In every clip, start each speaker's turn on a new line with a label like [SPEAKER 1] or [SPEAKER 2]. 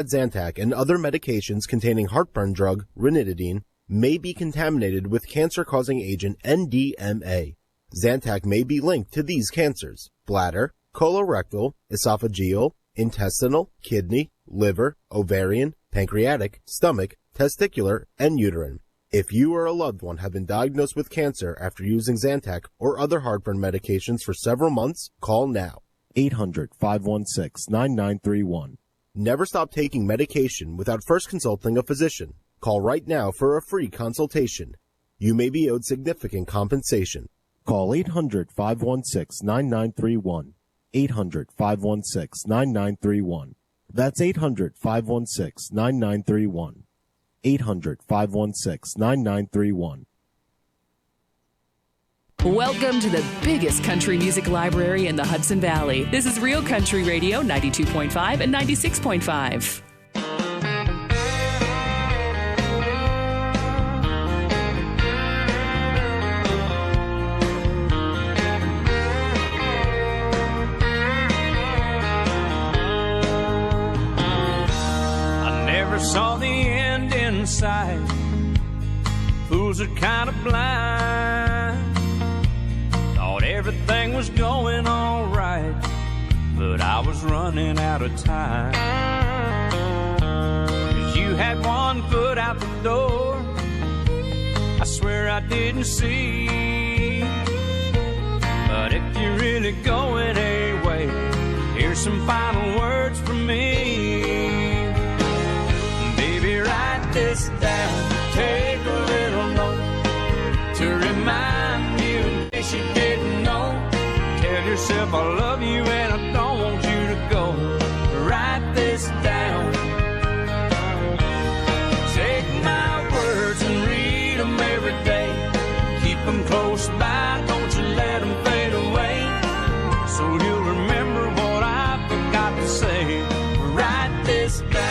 [SPEAKER 1] Zantac and other medications containing heartburn drug ranitidine may be contaminated with cancer-causing agent NDMA. Zantac may be linked to these cancers: bladder, colorectal, esophageal, intestinal, kidney, liver, ovarian, pancreatic, stomach, testicular, and uterine. If you or a loved one have been diagnosed with cancer after using Zantac or other heartburn medications for several months, call now. 800-516-9931. Never stop taking medication without first consulting a physician. Call right now for a free consultation. You may be owed significant compensation. Call 800-516-9931. 800-516-9931. That's 800-516-9931. 800-516-9931.
[SPEAKER 2] Welcome to the biggest country music library in the Hudson Valley. This is Real Country Radio 92.5 and 96.5.
[SPEAKER 3] I never saw the end in sight. Fools are kind of blind. Thought everything was going all right, but I was running out of time. 'Cause you had one foot out the door, I swear I didn't see. But if you're really going away, here's some final words from me. Baby, write this down, take a little note to remind you in case you didn't know. Tell yourself I love you and I don't want you to go. Write this down. Take my words and read them every day. Keep them close by, don't you let them fade away. So you'll remember what I forgot to say. Write this down.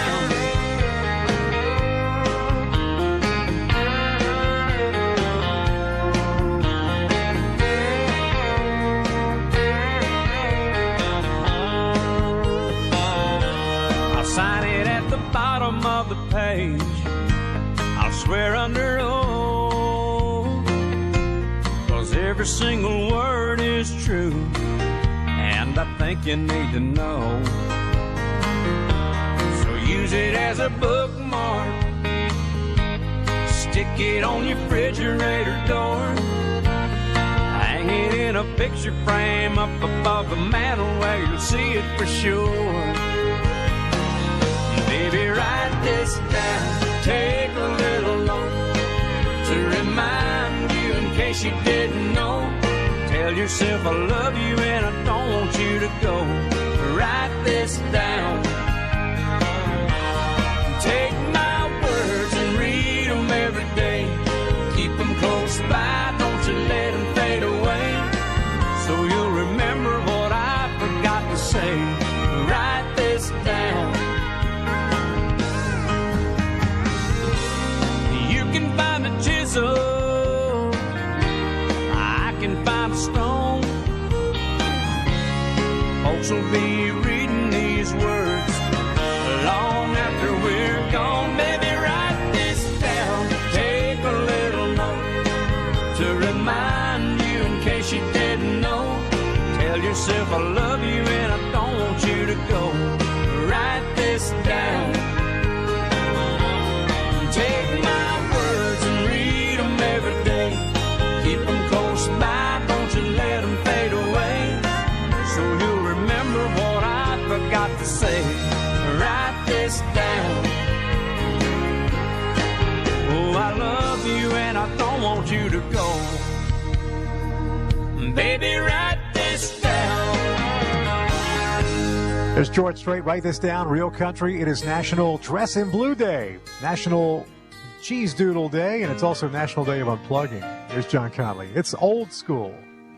[SPEAKER 3] Sign it at the bottom of the page. I'll swear under oath, 'cause every single word is true, and I think you need to know. So use it as a bookmark, stick it on your refrigerator door, hang it in a picture frame up above the mantel where you'll see it for sure. Baby, write this down, take a little note to remind you in case you didn't know. Tell yourself I love you and I don't want you to go. Write this down. Take my words and read them every day. Keep them close by, don't you let them fade away. So you'll remember what I forgot to say. Write this down. Find a chisel, I can find a stone. Folks will be reading these words long after we're gone. Baby, write this down, take a little note to remind you in case you didn't know. Tell yourself I love you and I don't want you to go. Write this down. Take my every day, keep them close by, don't you let them fade away. So you'll remember what I forgot to say. Write this down. Oh, I love you and I don't want you to go. Baby, write this down.
[SPEAKER 4] There's George Strait. Write this down. Real Country. It is National Dress in Blue Day, National Cheese Doodle Day, and it's also National Day of Unplugging. There's John Conley. It's old school.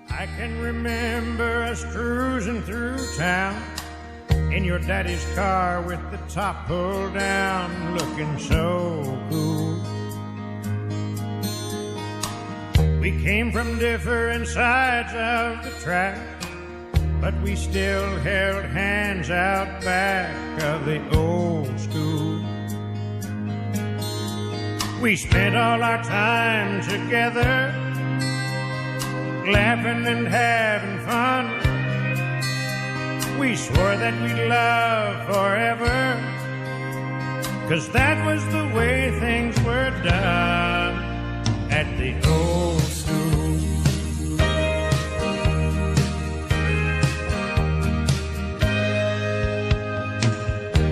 [SPEAKER 5] I can remember us cruising through town in your daddy's car with the top pulled down, looking so cool. We came from different sides of the track, but we still held hands out back of the old school. We spent all our time together, laughing and having fun. We swore that we'd love forever, 'cause that was the way things were done at the old school.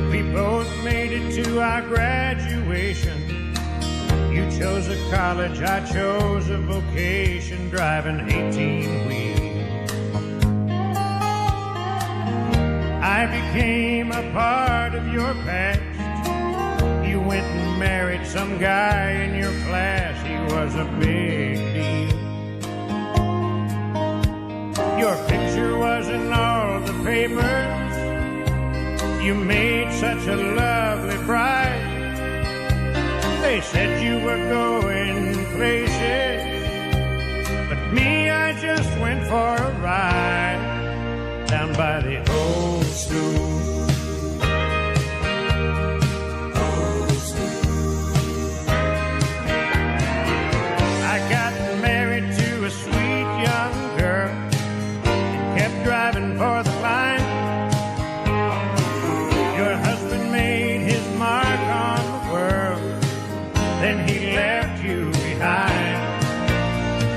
[SPEAKER 5] We both made it to our graduation. You chose a college, I chose a vocation, driving 18-wheel. I became a part of your past. You went and married some guy in your class. He was a big deal. Your picture was in all the papers. You made such a lovely bride. They said you were going places, but me, I just went for a ride down by the old school. Old school. I got married to a sweet young girl and kept driving for the line. Your husband made his mark on the world, then he left you behind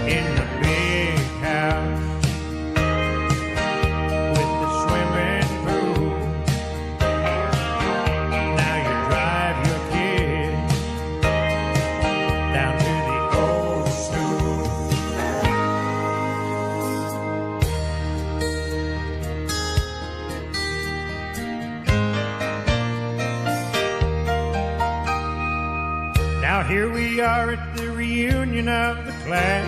[SPEAKER 5] in the big house with the swimming pool. Now you drive your kids down to the old school. Now here we are at the reunion of the class.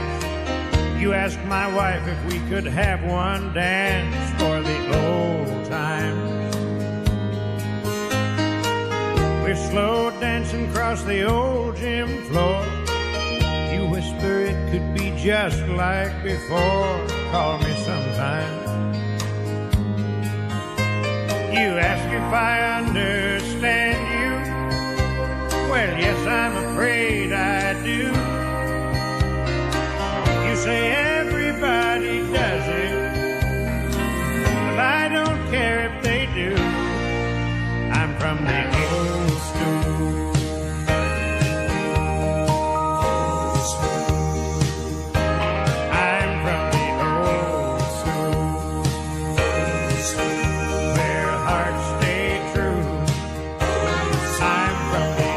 [SPEAKER 5] You asked my wife if we could have one dance for the old times. We're slow dancing across the old gym floor. You whisper it could be just like before. Call me sometime. You ask if I understand you. Well, yes, I'm afraid I do. You say everybody does it, but I don't care if they do. I'm from the old school. I'm from the old school, where hearts stay true. I'm from the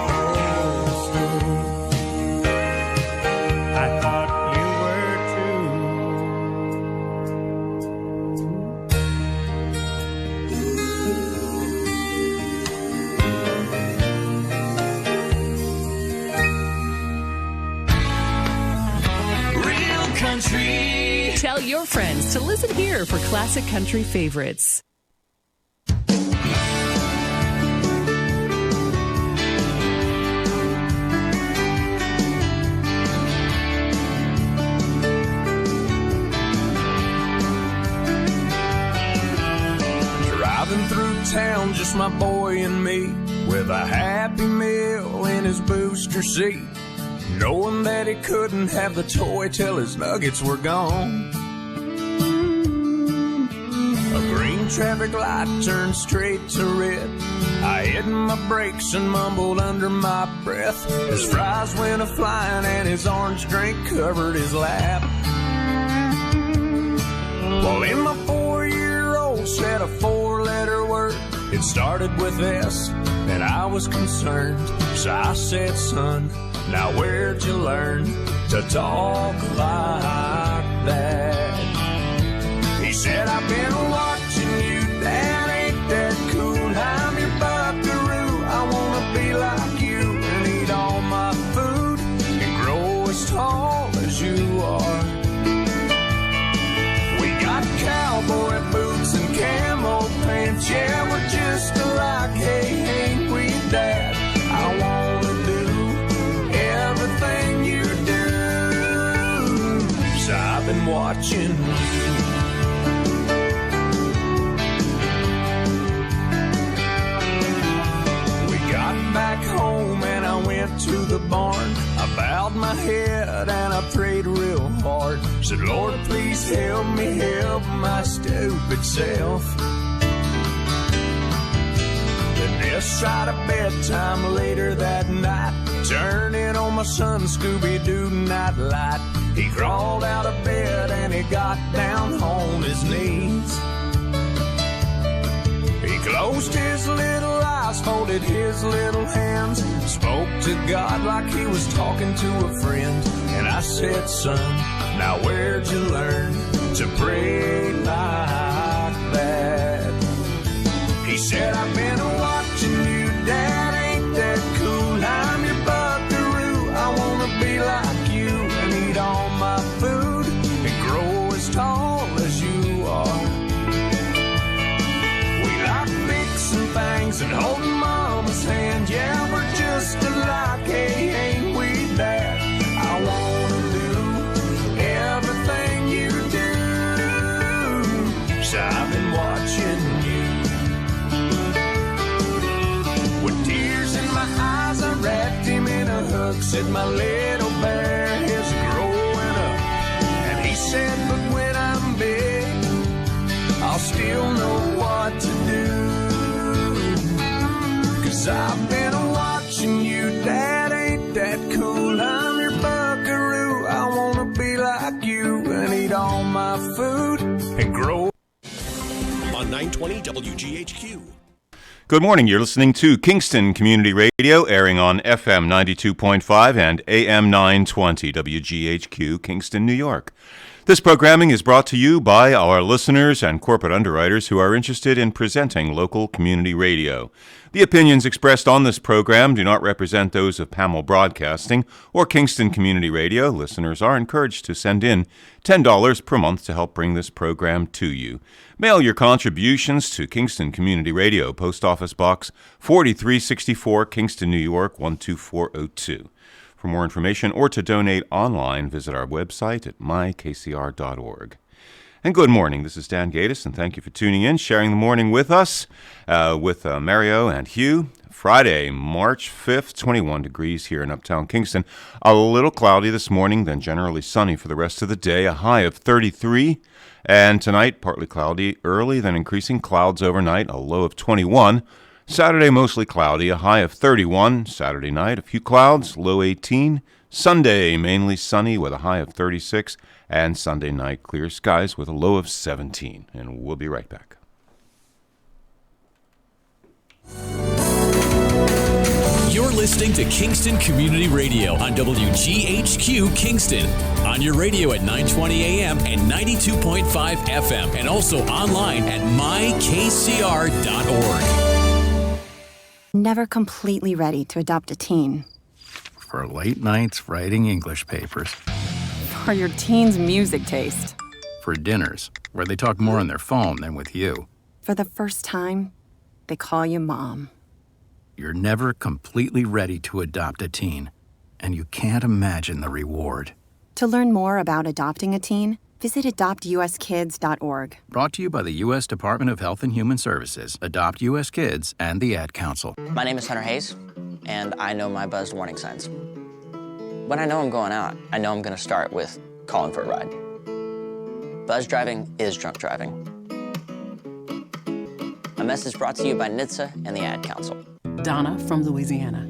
[SPEAKER 5] I thought you were too.
[SPEAKER 2] Real country. Tell your friends to listen here for classic country favorites.
[SPEAKER 3] Driving through town, just my boy and me, with a Happy Meal in his booster seat, knowing that he couldn't have the toy till his nuggets were gone. A green traffic light turned straight to red. I hit my brakes and mumbled under my breath. His fries went a-flying and his orange drink covered his lap. Well, in my 4-year-old said a 4-letter word. It started with S, and I was concerned. So I said, son, now where'd you learn to talk like that? He said, I've been watching you, Dad, ain't that cool? I'm your buckaroo, I wanna be like you and eat all my food and grow as tall as you are. We got cowboy boots and camo pants, yeah, we're just alike, hey, ain't we, Dad? I wanna do everything you do, 'cause I've been watching you. back home and I went to the barn. I bowed my head and I prayed real hard. Said, Lord, please help me help my stupid self. Then just right at bedtime later that night, turning on my son's Scooby-Doo nightlight. He crawled out of bed and he got down on his knees. He closed his little eyes, folded his little hands, spoke to God like he was talking to a friend. And I said, son, now where'd you learn to pray like that? He said, I've been watching you, Dad, ain't that cool? I'm your buckaroo, I wanna be like you and eat all my food and grow as tall as you are. Fixing things and holding Mama's hand. Yeah, we're just alike, hey, ain't we, Dad? I wanna do everything you do. So I've been watching you. With tears in my eyes, I wrapped him in a hug. Said, my little bear is growing up. And he said, but when I'm big, I'll still know what to do. Cause I've been watching you, Dad, ain't that cool? I'm your buckaroo, I wanna be like you and eat all my food and grow.
[SPEAKER 6] On 920 WGHQ.
[SPEAKER 7] Good morning. You're listening to Kingston Community Radio, airing on FM 92.5 and AM 920 WGHQ, Kingston, New York. This programming is brought to you by our listeners and corporate underwriters who are interested in presenting local community radio. The opinions expressed on this program do not represent those of Pamel Broadcasting or Kingston Community Radio. Listeners are encouraged to send in $10 per month to help bring this program to you. Mail your contributions to Kingston Community Radio, Post Office Box 4364, Kingston, New York 12402. For more information or to donate online, visit our website at mykcr.org. And good morning. This is Dan Gatis, and thank you for tuning in, sharing the morning with us, with Mario and Hugh. Friday, March 5th, 21 degrees here in Uptown Kingston. A little cloudy this morning, then generally sunny for the rest of the day, a high of 33. And tonight, partly cloudy early, then increasing clouds overnight, a low of 21. Saturday, mostly cloudy, a high of 31. Saturday night, a few clouds, low 18. Sunday, mainly sunny with a high of 36. And Sunday night, clear skies with a low of 17. And we'll be right back.
[SPEAKER 6] You're listening to Kingston Community Radio on WGHQ Kingston. On your radio at 920 AM and 92.5 FM. And also online at mykcr.org.
[SPEAKER 8] Never completely ready to adopt a teen.
[SPEAKER 9] For late nights writing English papers.
[SPEAKER 8] For your teen's music taste.
[SPEAKER 9] For dinners, where they talk more on their phone than with you.
[SPEAKER 8] For the first time, they call you Mom.
[SPEAKER 9] You're never completely ready to adopt a teen, and you can't imagine the reward.
[SPEAKER 8] To learn more about adopting a teen, visit adoptuskids.org.
[SPEAKER 9] Brought to you by the U.S. Department of Health and Human Services, Adopt U.S. Kids, and the Ad Council.
[SPEAKER 10] My name is Hunter Hayes, and I know my buzzed warning signs. When I know I'm going out, I know I'm going to start with calling for a ride. Buzz driving is drunk driving. A message brought to you by NHTSA and the Ad Council.
[SPEAKER 11] Donna from Louisiana.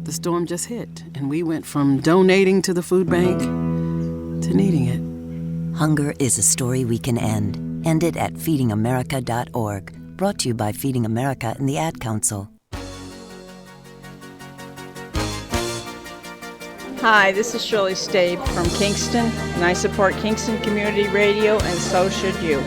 [SPEAKER 11] The storm just hit, and we went from donating to the food bank to needing it.
[SPEAKER 12] Hunger is a story we can end. End it at feedingamerica.org. Brought to you by Feeding America and the Ad Council.
[SPEAKER 13] Hi, this is Shirley Stabe from Kingston, and I support Kingston Community Radio, and so should you.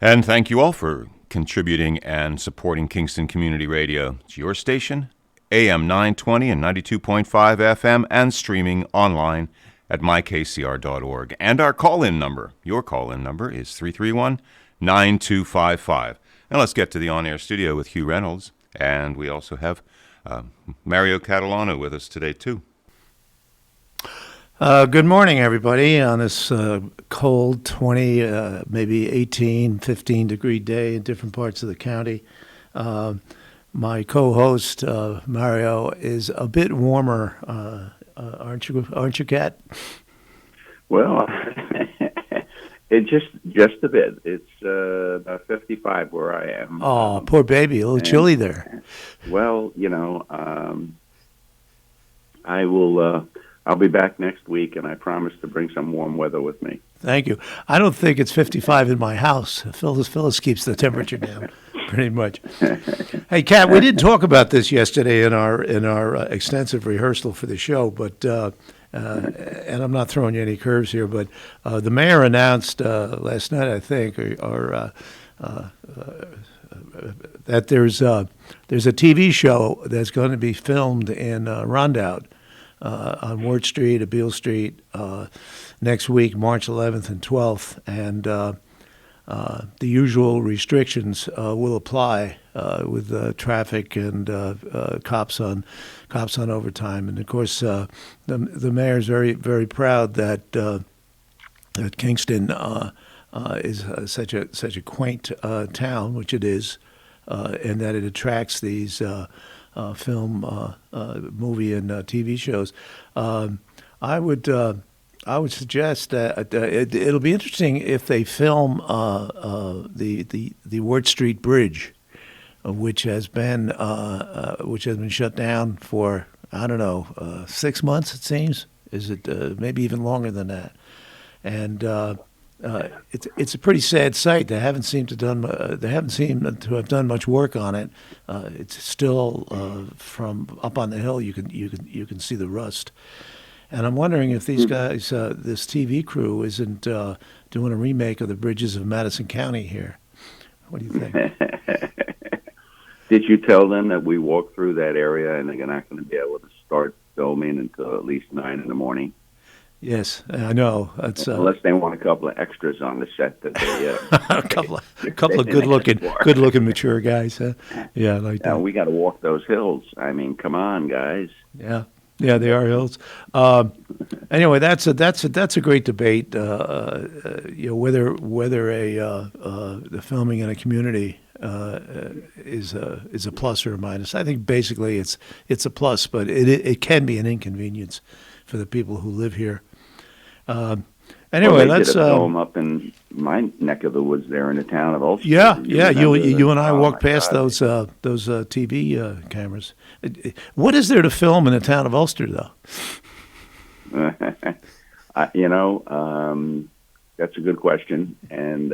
[SPEAKER 7] And thank you all for contributing and supporting Kingston Community Radio. It's your station, AM 920 and 92.5 FM, and streaming online at mykcr.org. And our call-in number, your call-in number, is 331-9255. Now let's get to the on-air studio with Hugh Reynolds. And we also have Mario Catalano with us today, too.
[SPEAKER 14] Good morning, everybody, on this cold 20, maybe 18, 15-degree day in different parts of the county. My co-host, Mario, is a bit warmer, aren't you, Kat?
[SPEAKER 15] Well, it just a bit. It's about 55 where I am.
[SPEAKER 14] Oh, poor baby, a little chilly there.
[SPEAKER 15] Well, I will... I'll be back next week, and I promise to bring some warm weather with me.
[SPEAKER 14] Thank you. I don't think it's 55 in my house. Phyllis keeps the temperature down, pretty much. Hey, Kat, we didn't talk about this yesterday in our extensive rehearsal for the show, but and I'm not throwing you any curves here, but the mayor announced last night, I think, that there's a TV show that's going to be filmed in Rondout. On Ward Street, Beale Street, next week, March 11th and 12th, and the usual restrictions will apply with traffic and cops on overtime. And of course, the mayor's very, very proud that Kingston is such a quaint town, which it is, and that it attracts these. Film, movie, and TV shows. I would suggest that it'll be interesting if they film the Ward Street Bridge, which has been shut down for 6 months. It seems. Is it maybe even longer than that? And it's a pretty sad sight. They haven't seemed to have done much work on it. It's still from up on the hill. You can see the rust. And I'm wondering if these guys, this TV crew, isn't doing a remake of the bridges of Madison County here. What do you think?
[SPEAKER 15] Did you tell them that we walked through that area and they're not going to be able to start filming until at least 9 in the morning?
[SPEAKER 14] Yes, I know. It's,
[SPEAKER 15] unless they want a couple of extras on the set that they
[SPEAKER 14] a couple of good looking mature guys. Huh? Yeah, like that.
[SPEAKER 15] We got to walk those hills. I mean, come on, guys.
[SPEAKER 14] Yeah, they are hills. Anyway, that's a great debate. Whether the filming in a community is a plus or a minus. I think basically it's a plus, but it can be an inconvenience for the people who live here. Anyway, let's
[SPEAKER 15] film up in my neck of the woods there in the town of Ulster.
[SPEAKER 14] Yeah. You and I walked past those TV cameras. What is there to film in the town of Ulster, though?
[SPEAKER 15] That's a good question, and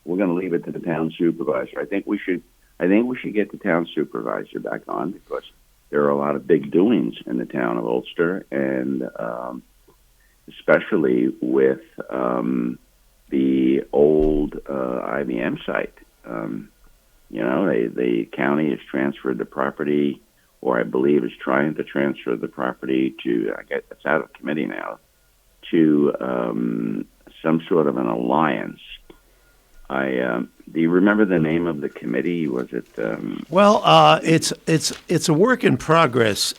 [SPEAKER 15] we're going to leave it to the town supervisor. I think we should get the town supervisor back on because there are a lot of big doings in the town of Ulster, and especially with the old IBM site. The county has transferred the property, or I believe is trying to transfer the property to, I guess it's out of committee now, to some sort of an alliance. Do you remember the name of the committee? Was it?
[SPEAKER 14] It's a work in progress.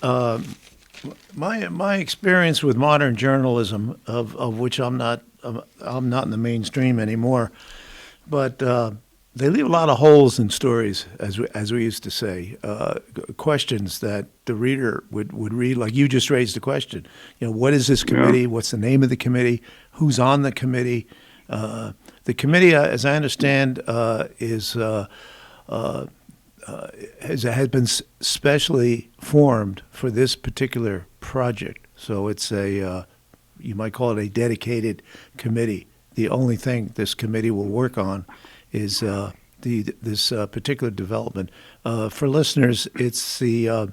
[SPEAKER 14] My experience with modern journalism, of which I'm not in the mainstream anymore, but they leave a lot of holes in stories, as we used to say. Questions that the reader would read, like you just raised a question. What is this committee? Yeah. What's the name of the committee? Who's on the committee? The committee, as I understand, has been specially formed for this particular project. So it's you might call it a dedicated committee. The only thing this committee will work on is this particular development. For listeners, it's the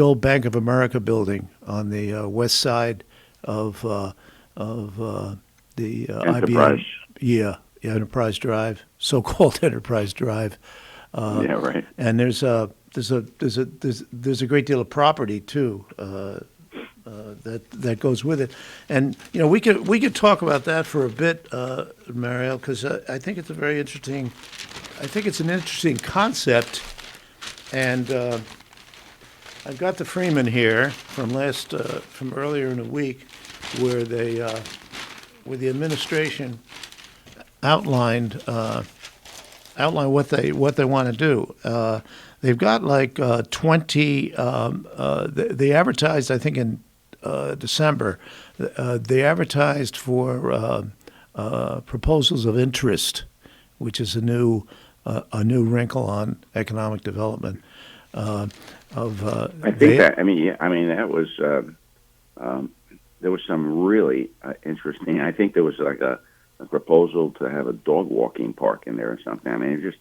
[SPEAKER 14] old Bank of America building on the west side of the
[SPEAKER 15] Enterprise.
[SPEAKER 14] IBM. Yeah, Enterprise Drive, so-called Enterprise Drive.
[SPEAKER 15] Yeah, right.
[SPEAKER 14] And there's a great deal of property too that goes with it, and we could talk about that for a bit, Mario, because I think it's a very interesting. I think it's an interesting concept, and I've got the Freeman here from earlier in the week, where the administration outlined what they want to do. They've got like 20. They advertised, I think, in December. They advertised for proposals of interest, which is a new wrinkle on economic development.
[SPEAKER 15] I think that was there was some really interesting. I think there was like a proposal to have a dog walking park in there or something. I mean,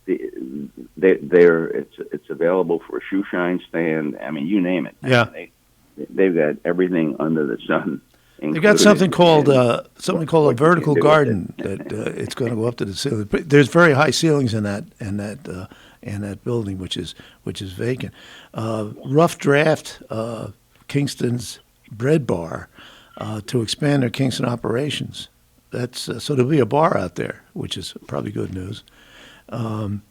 [SPEAKER 15] it's available for a shoe shine stand. I mean, you name it.
[SPEAKER 14] Yeah,
[SPEAKER 15] they've got everything under the sun.
[SPEAKER 14] They got something called a vertical garden that it's going to go up to the ceiling. There's very high ceilings in that building, which is vacant. Rough draft Kingston's Bread Bar to expand their Kingston operations. That's so there'll be a bar out there, which is probably good news. I'm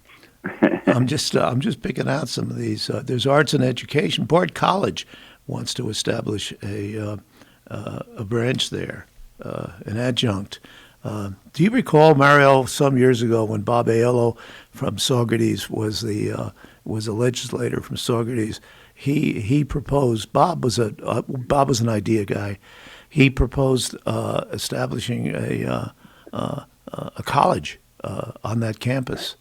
[SPEAKER 14] just picking out some of these. There's arts and education. Bard College wants to establish a branch there, an adjunct. Do you recall, Mario, some years ago when Bob Aiello from Saugerties was a legislator from Saugerties? He proposed. Bob was an idea guy. He proposed establishing a college on that campus.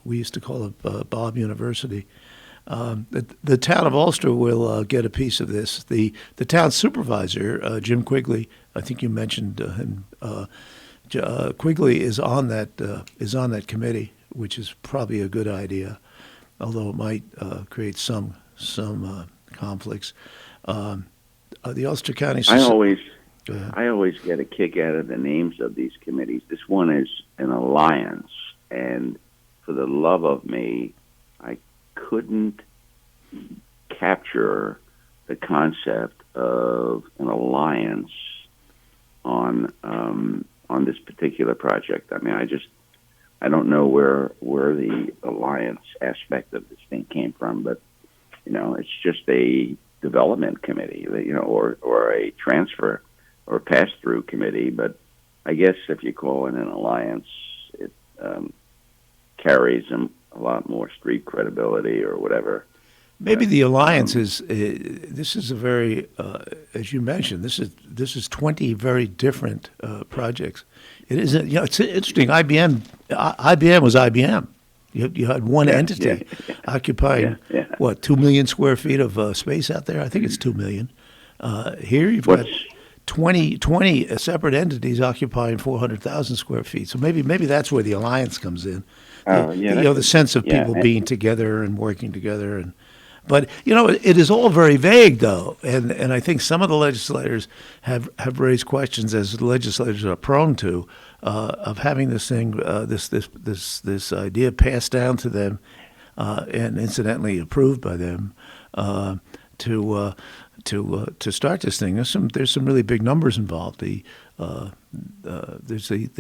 [SPEAKER 14] We used to call it Bob University. The town of Ulster will get a piece of this. The town supervisor, Jim Quigley, I think you mentioned him. Quigley is on that committee, which is probably a good idea, although it might create some conflicts. The Ulster County.
[SPEAKER 15] I always get a kick out of the names of these committees. This one is an alliance, and for the love of me, I couldn't capture the concept of an alliance on this particular project. I mean, I don't know where the alliance aspect of this thing came from, but it's just a development committee, or a transfer or pass-through committee. But I guess if you call it an alliance, it carries a lot more street credibility or whatever.
[SPEAKER 14] Maybe the alliance is. This is a very, as you mentioned, this is 20 very different projects. It isn't. It's interesting. IBM was IBM. You had one entity occupying 2 million square feet of space out there. I think it's 2 million. Here you've got 20 separate entities occupying 400,000 square feet. So maybe that's where the alliance comes in. The sense of people being together and working together. But it is all very vague, though, and I think some of the legislators have raised questions, as the legislators are prone to, of having this thing, this idea passed down to them, and incidentally approved by them, to start this thing. There's some really big numbers involved. There's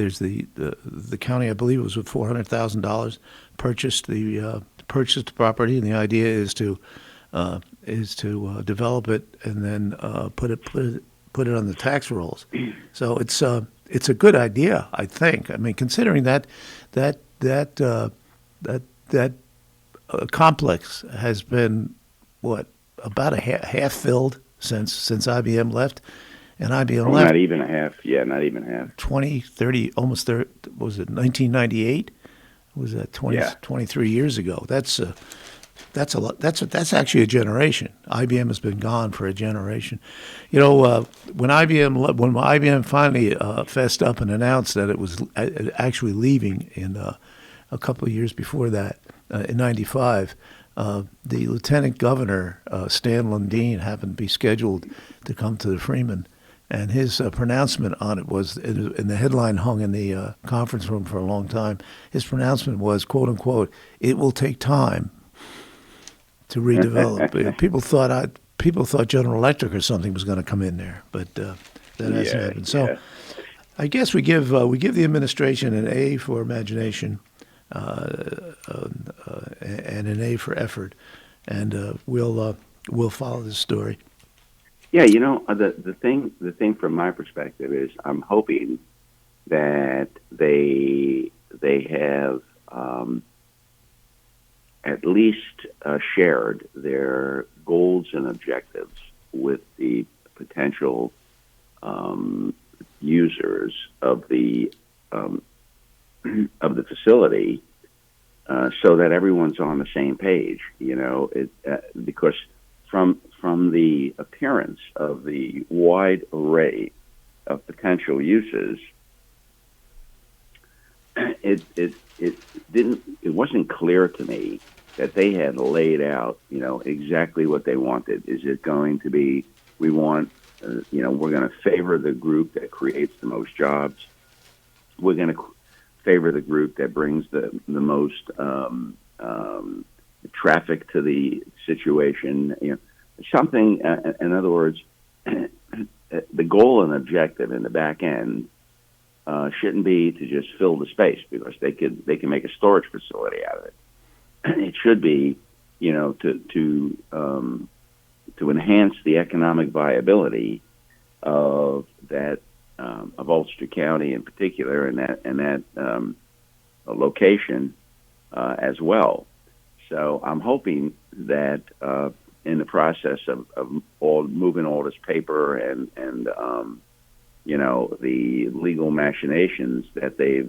[SPEAKER 14] the county, I believe it was with $400,000, purchased the property, and the idea is to develop it and then put it on the tax rolls. So it's a good idea, I think. I mean, considering that complex has been about a half filled since IBM left. And IBM left.
[SPEAKER 15] Not even half. Yeah, not even half.
[SPEAKER 14] 20, 30, almost 30, was it 1998? Was that 23 years ago? That's a lot. That's actually a generation. IBM has been gone for a generation. When IBM finally fessed up and announced that it was actually leaving in a couple of years before that, in '95, the lieutenant governor, Stan Lundeen, happened to be scheduled to come to the Freeman. And his pronouncement on it was, and the headline hung in the conference room for a long time, his pronouncement was, quote unquote, "It will take time to redevelop." People thought General Electric or something was going to come in there, but that hasn't happened. So I guess we give the administration an A for imagination and an A for effort, and we'll follow this story.
[SPEAKER 15] Yeah, the thing from my perspective is I'm hoping that they have at least shared their goals and objectives with the potential users of the facility, so that everyone's on the same page. Because from the appearance of the wide array of potential uses, it wasn't clear to me that they had laid out, exactly what they wanted. Is it going to be, we're going to favor the group that creates the most jobs. We're going to favor the group that brings the most traffic to the situation. Something, in other words, the goal and objective in the back end shouldn't be to just fill the space, because they can make a storage facility out of it. It should be, to enhance the economic viability of that of Ulster County in particular, and that location as well. So I'm hoping that in the process of moving all this paper and the legal machinations, that they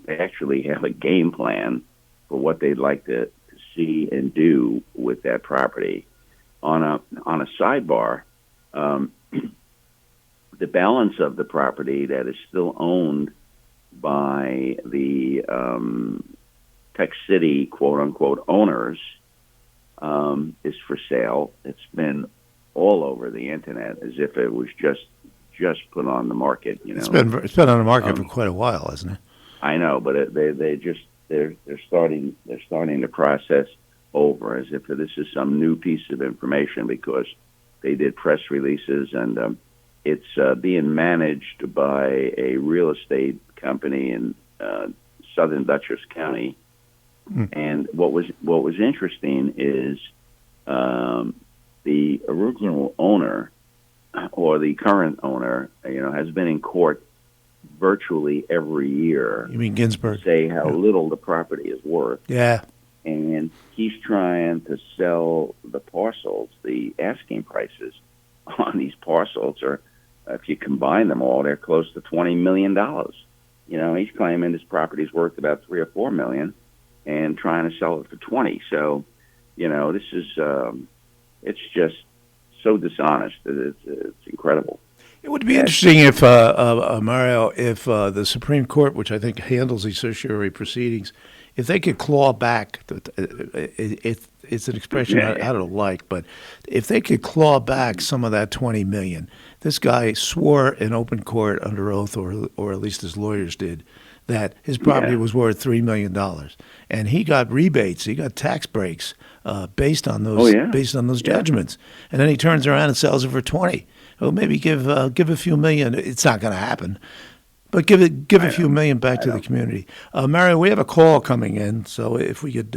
[SPEAKER 15] actually have a game plan for what they'd like to see and do with that property. On a sidebar, the balance of the property that is still owned by the Tech City quote unquote owners is for sale. It's been all over the internet as if it was just put on the market.
[SPEAKER 14] It's been on the market for quite a while, hasn't it?
[SPEAKER 15] I know, but they're starting the process over as if this is some new piece of information, because they did press releases, and it's being managed by a real estate company in southern Dutchess County. And what was interesting is the original owner, or the current owner, has been in court virtually every year.
[SPEAKER 14] You mean Ginsburg?
[SPEAKER 15] To say how little the property is worth.
[SPEAKER 14] Yeah.
[SPEAKER 15] And he's trying to sell the parcels. The asking prices on these parcels are, if you combine them all, they're close to $20 million. He's claiming this property is worth about $3 or $4 million, and trying to sell it for 20. So, this is it's just so dishonest that it's incredible.
[SPEAKER 14] It would be interesting if, Mario, if the Supreme Court, which I think handles these certiorari proceedings, if they could claw back, it's an expression I don't like, but if they could claw back some of that $20 million. This guy swore in open court under oath, or at least his lawyers did, that his property was worth $3 million, and he got rebates, he got tax breaks based on those judgments, and then he turns around and sells it for 20. Well, maybe give a few million. It's not going to happen, but give a few million back to the community. Mario, we have a call coming in, so if we could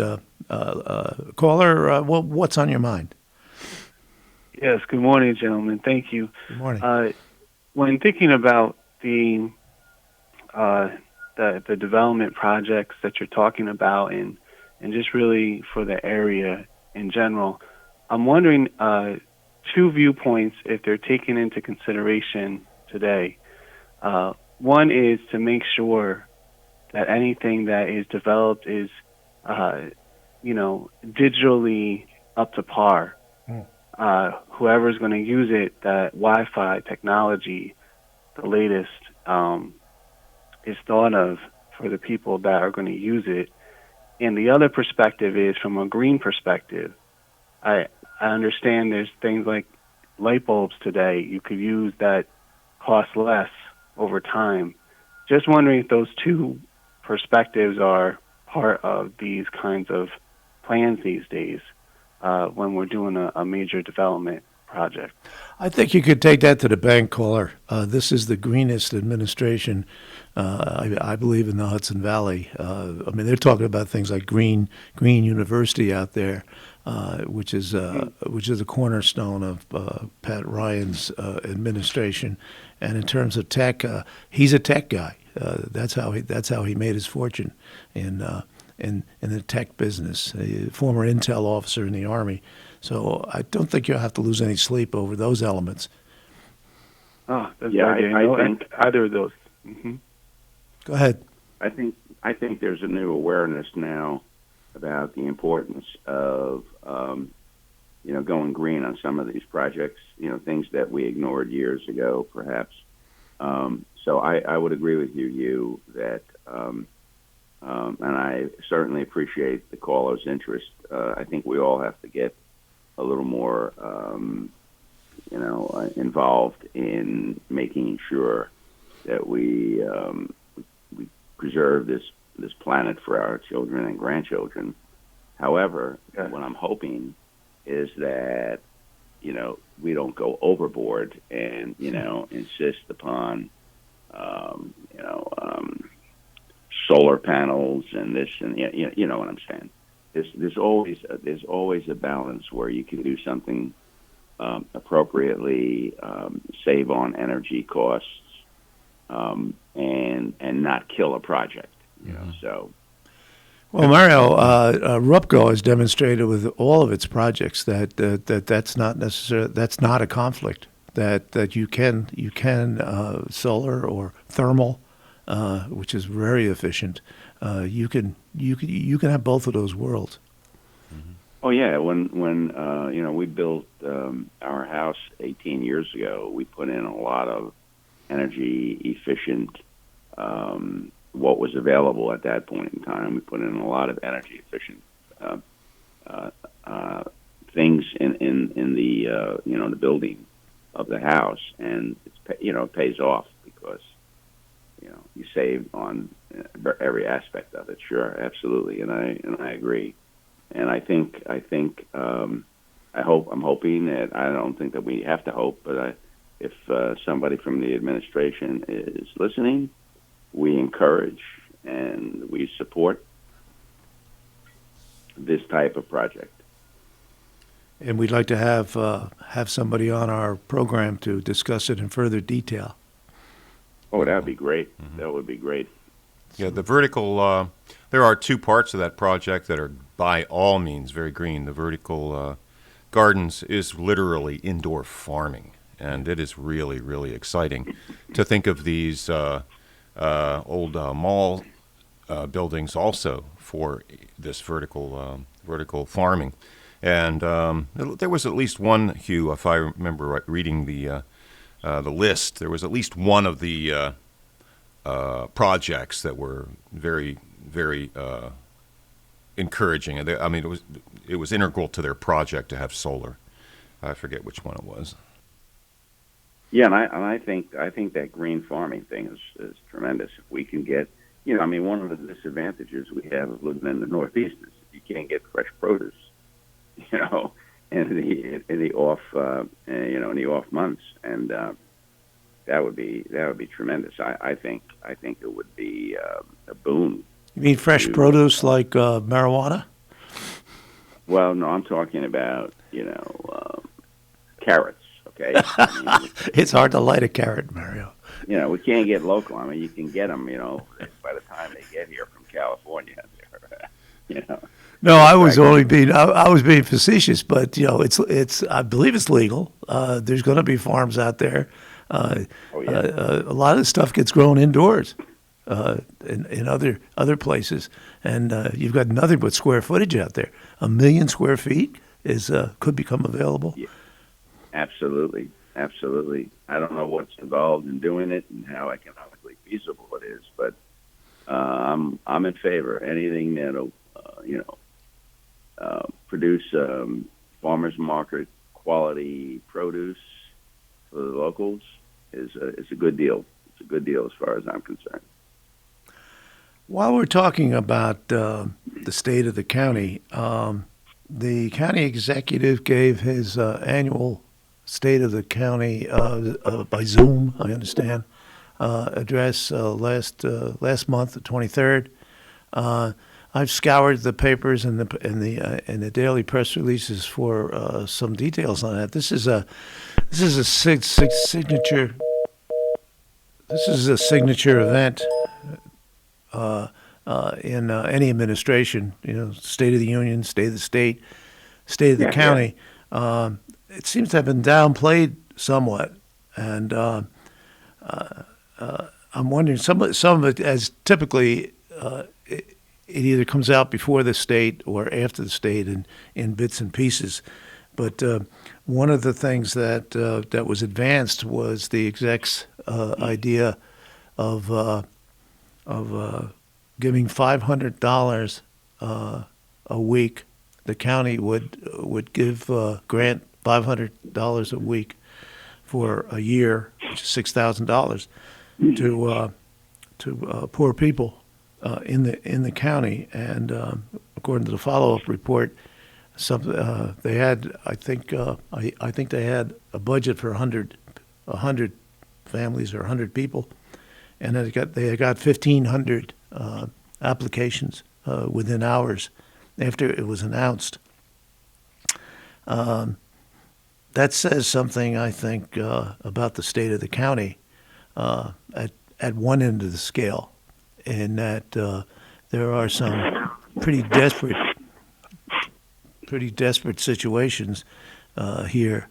[SPEAKER 14] call her, what's on your mind?
[SPEAKER 16] Yes. Good morning, gentlemen. Thank you.
[SPEAKER 14] Good morning.
[SPEAKER 16] When thinking about the development projects that you're talking about, and just really for the area in general, I'm wondering two viewpoints if they're taken into consideration today. One is to make sure that anything that is developed is, digitally up to par. Whoever's going to use it, that Wi-Fi technology, the latest, is thought of for the people that are going to use it. And the other perspective is from a green perspective. I understand there's things like light bulbs today you could use that cost less over time. Just wondering if those two perspectives are part of these kinds of plans these days when we're doing a major development. project.
[SPEAKER 14] I think you could take that to the bank, caller. This is the greenest administration, I believe, in the Hudson Valley. I mean, they're talking about things like Green University out there, which is a cornerstone of Pat Ryan's administration. And in terms of tech, he's a tech guy. That's how he made his fortune in the tech business. A former intel officer in the Army. So I don't think you'll have to lose any sleep over those elements.
[SPEAKER 16] Oh, that's
[SPEAKER 15] Yeah,
[SPEAKER 16] I
[SPEAKER 15] think
[SPEAKER 16] either of those. Mm-hmm.
[SPEAKER 14] Go ahead.
[SPEAKER 15] I think there's a new awareness now about the importance of going green on some of these projects. Things that we ignored years ago, perhaps. So I would agree with you that, and I certainly appreciate the caller's interest. I think we all have to get a little more, involved in making sure that we preserve this planet for our children and grandchildren. However, what I'm hoping is that we don't go overboard and insist upon solar panels and this and you know what I'm saying. There's always a balance where you can do something appropriately, save on energy costs, and not kill a project. So.
[SPEAKER 14] Well, Mario, Rupco has demonstrated with all of its projects that's not necessarily a conflict. That you can solar or thermal, which is very efficient. You can have both of those worlds.
[SPEAKER 15] Oh yeah, when we built our house 18 years ago, we put in a lot of energy efficient. What was available at that point in time, we put in a lot of energy efficient things in the building of the house, and it pays off because you save on every aspect of it. Sure, absolutely, and I agree. And I'm hoping that, I don't think that we have to hope, but if somebody from the administration is listening, we encourage and we support this type of project.
[SPEAKER 14] And we'd like to have somebody on our program to discuss it in further detail.
[SPEAKER 15] Oh, that would be great. Mm-hmm. That would be great.
[SPEAKER 7] Yeah, the vertical, there are two parts of that project that are by all means very green. The vertical gardens is literally indoor farming, and it is really, really exciting to think of these old mall buildings also for this vertical farming. And there was at least one, Hugh, if I remember reading the list, there was at least one of the projects that were very, very encouraging. I mean, it was integral to their project to have solar. I forget which one it was.
[SPEAKER 15] Yeah, and I think that green farming thing is tremendous. If we can get, one of the disadvantages we have of living in the Northeast is you can't get fresh produce, in the off months, and that would be tremendous. I think it would be a boon.
[SPEAKER 14] You mean fresh produce like marijuana?
[SPEAKER 15] Well, no, I'm talking about carrots. Okay,
[SPEAKER 14] it's hard to light a carrot, Mario.
[SPEAKER 15] We can't get local. I mean, you can get them, by the time they get here from California.
[SPEAKER 14] No, I was being facetious, but it's I believe it's legal. There's going to be farms out there. A lot of the stuff gets grown indoors, in other places, and you've got nothing but square footage out there. 1 million square feet could become available.
[SPEAKER 15] Yeah. Absolutely. I don't know what's involved in doing it and how economically feasible it is, but I'm in favor. Anything that'll produce farmers market quality produce for the locals is a good deal. It's a good deal as far as I'm concerned.
[SPEAKER 14] While we're talking about the state of the county, the county executive gave his annual state of the county by Zoom, I understand, address last month, the 23rd. I've scoured the papers and the daily press releases for some details on that. This is a signature. This is a signature event in any administration. State of the Union, State of the State, State of the County. Yeah. It seems to have been downplayed somewhat, and I'm wondering some of it, as typically. It either comes out before the state or after the state in bits and pieces. But one of the things that was advanced was the exec's idea of giving $500 a week. The county would give grant $500 a week for a year, which is $6,000 to poor people. In the county, and according to the follow-up report, they had I think they had a budget for 100 families or 100 people, and they got 1,500 applications within hours after it was announced. That says something, I think, about the state of the county at one end of the scale. In that there are some pretty desperate situations here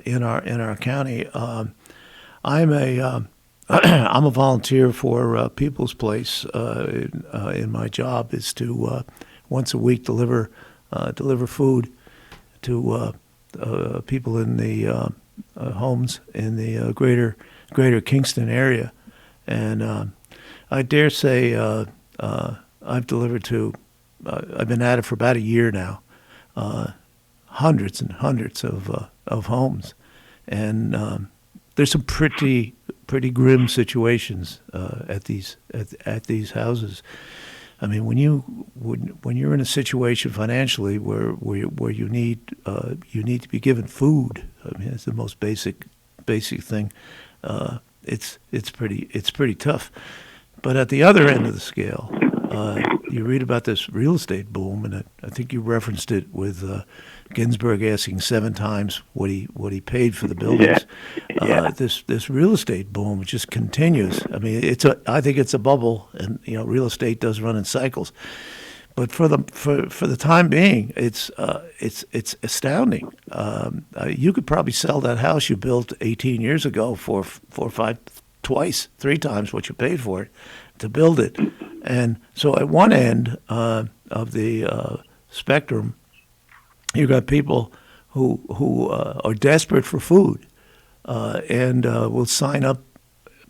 [SPEAKER 14] in our county. I'm a volunteer for People's Place. In my job is to once a week deliver food to people in the homes in the greater Kingston area, and I dare say I've delivered to, I've been at it for about a year now, hundreds and hundreds of homes, and there's some pretty grim situations at these houses. I mean, when you're in a situation financially where you need to be given food, I mean, it's the most basic thing. It's pretty tough. But at the other end of the scale, you read about this real estate boom, and I think you referenced it with Ginsburg asking 7 times what he paid for the buildings. Yeah. This real estate boom just continues. I mean, I think it's a bubble, and real estate does run in cycles. But for the time being, it's astounding. You could probably sell that house you built 18 years ago for 3 times what you paid for it to build it. And so at one end of the spectrum, you've got people who are desperate for food and will sign up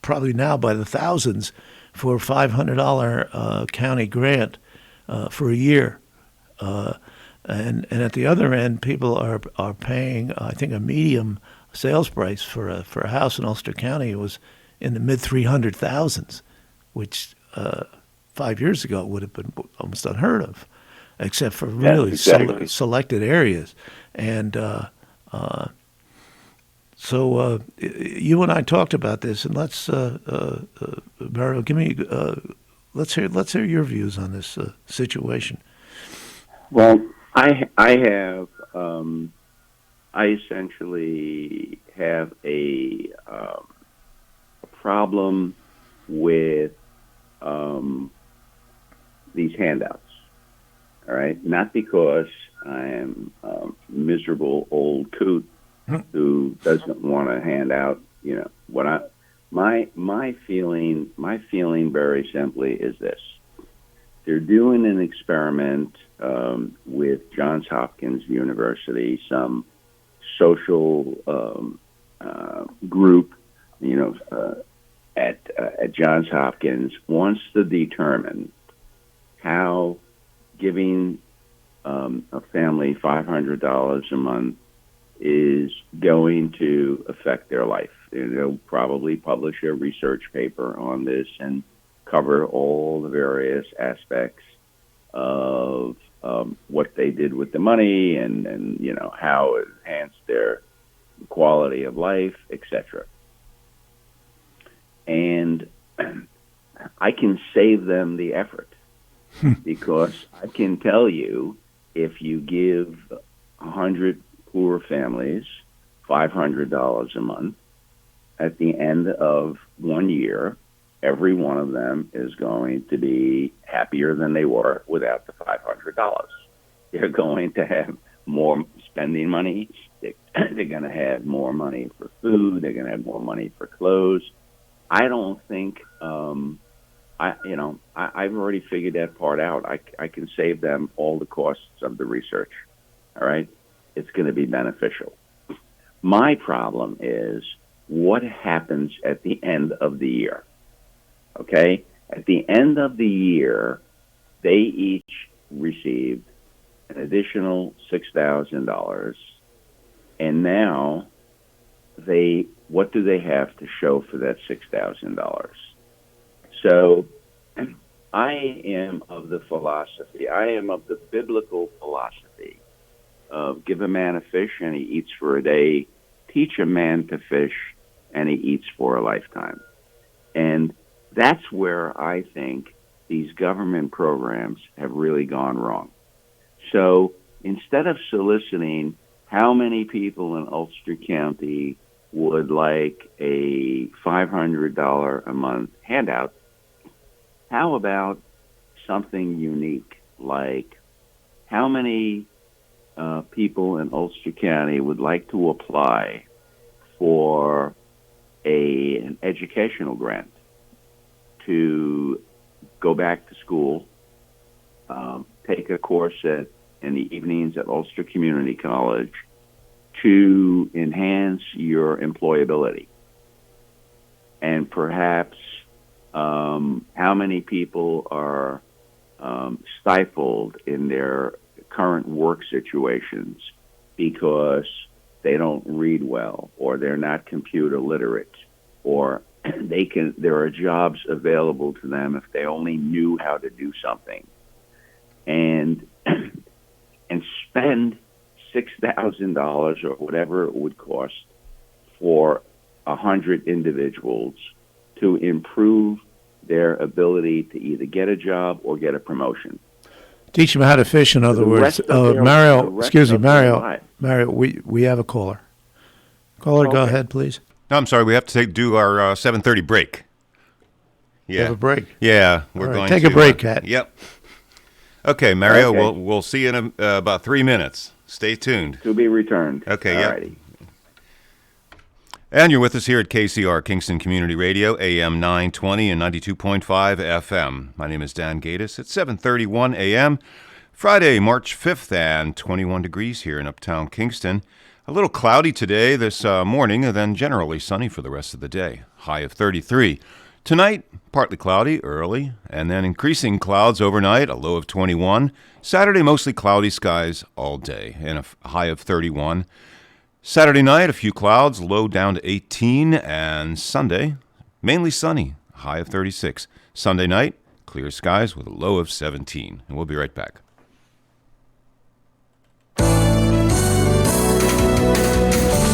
[SPEAKER 14] probably now by the thousands for a $500 county grant for a year. And at the other end, people are paying, I think, a medium sales price for a house in Ulster County. It was in the mid 300,000s, which 5 years ago would have been almost unheard of, except for really selected areas. And so you and I talked about this, and let's Mario, let's hear your views on this situation.
[SPEAKER 15] Well, I essentially have a problem with these handouts. All right, not because I am a miserable old coot who doesn't want to hand out. My feeling very simply is this: they're doing an experiment with Johns Hopkins University, some social group, at Johns Hopkins wants to determine how giving a family $500 a month is going to affect their life. They'll probably publish a research paper on this and cover all the various aspects of what they did with the money and how it enhanced quality of life, etc. And I can save them the effort because I can tell you, if you give 100 poor families $500 a month, at the end of 1 year, every one of them is going to be happier than they were without the $500. They're going to have more spending money. They're going to have more money for food. They're going to have more money for clothes. I don't think, I've already figured that part out. I can save them all the costs of the research. All right? It's going to be beneficial. My problem is what happens at the end of the year. Okay? At the end of the year, they each received an additional $6,000, and now what do they have to show for that $6,000? So I am of the biblical philosophy of give a man a fish and he eats for a day, teach a man to fish and he eats for a lifetime. And that's where I think these government programs have really gone wrong. So instead of soliciting how many people in Ulster County would like a $500 a month handout, how about something unique, like how many people in Ulster County would like to apply for an educational grant to go back to school, take a course in the evenings at Ulster Community College to enhance your employability. And perhaps how many people are stifled in their current work situations because they don't read well, or they're not computer literate, or there are jobs available to them if they only knew how to do something, and spend $6,000 or whatever it would cost for 100 individuals to improve their ability to either get a job or get a promotion.
[SPEAKER 14] Teach them how to fish, in other words. Mario, we have a caller. Caller, okay. Go ahead, please.
[SPEAKER 7] No, I'm sorry. We have to do our 7:30 break. Yeah.
[SPEAKER 14] Have a break?
[SPEAKER 7] Yeah. We're going to
[SPEAKER 14] take a break, Kat.
[SPEAKER 7] Yep. Okay, Mario, okay. We'll see you in about 3 minutes. Stay tuned.
[SPEAKER 15] To be returned.
[SPEAKER 7] Okay,
[SPEAKER 15] Alrighty.
[SPEAKER 7] Yep. And you're with us here at KCR, Kingston Community Radio, AM 920 and 92.5 FM. My name is Dan Gatis. It's 7:31 a.m., Friday, March 5th, and 21 degrees here in Uptown Kingston. A little cloudy today, this morning, and then generally sunny for the rest of the day. High of 33. Tonight, partly cloudy early, and then increasing clouds overnight, a low of 21. Saturday, mostly cloudy skies all day, and a high of 31. Saturday night, a few clouds, low down to 18, and Sunday, mainly sunny, high of 36. Sunday night, clear skies with a low of 17. And we'll be right back.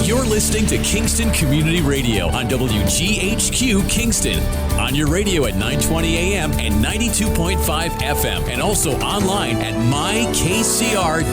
[SPEAKER 6] You're listening to Kingston Community Radio on WGHQ Kingston. On your radio at 920 AM and 92.5 FM, and also online at mykcr.org.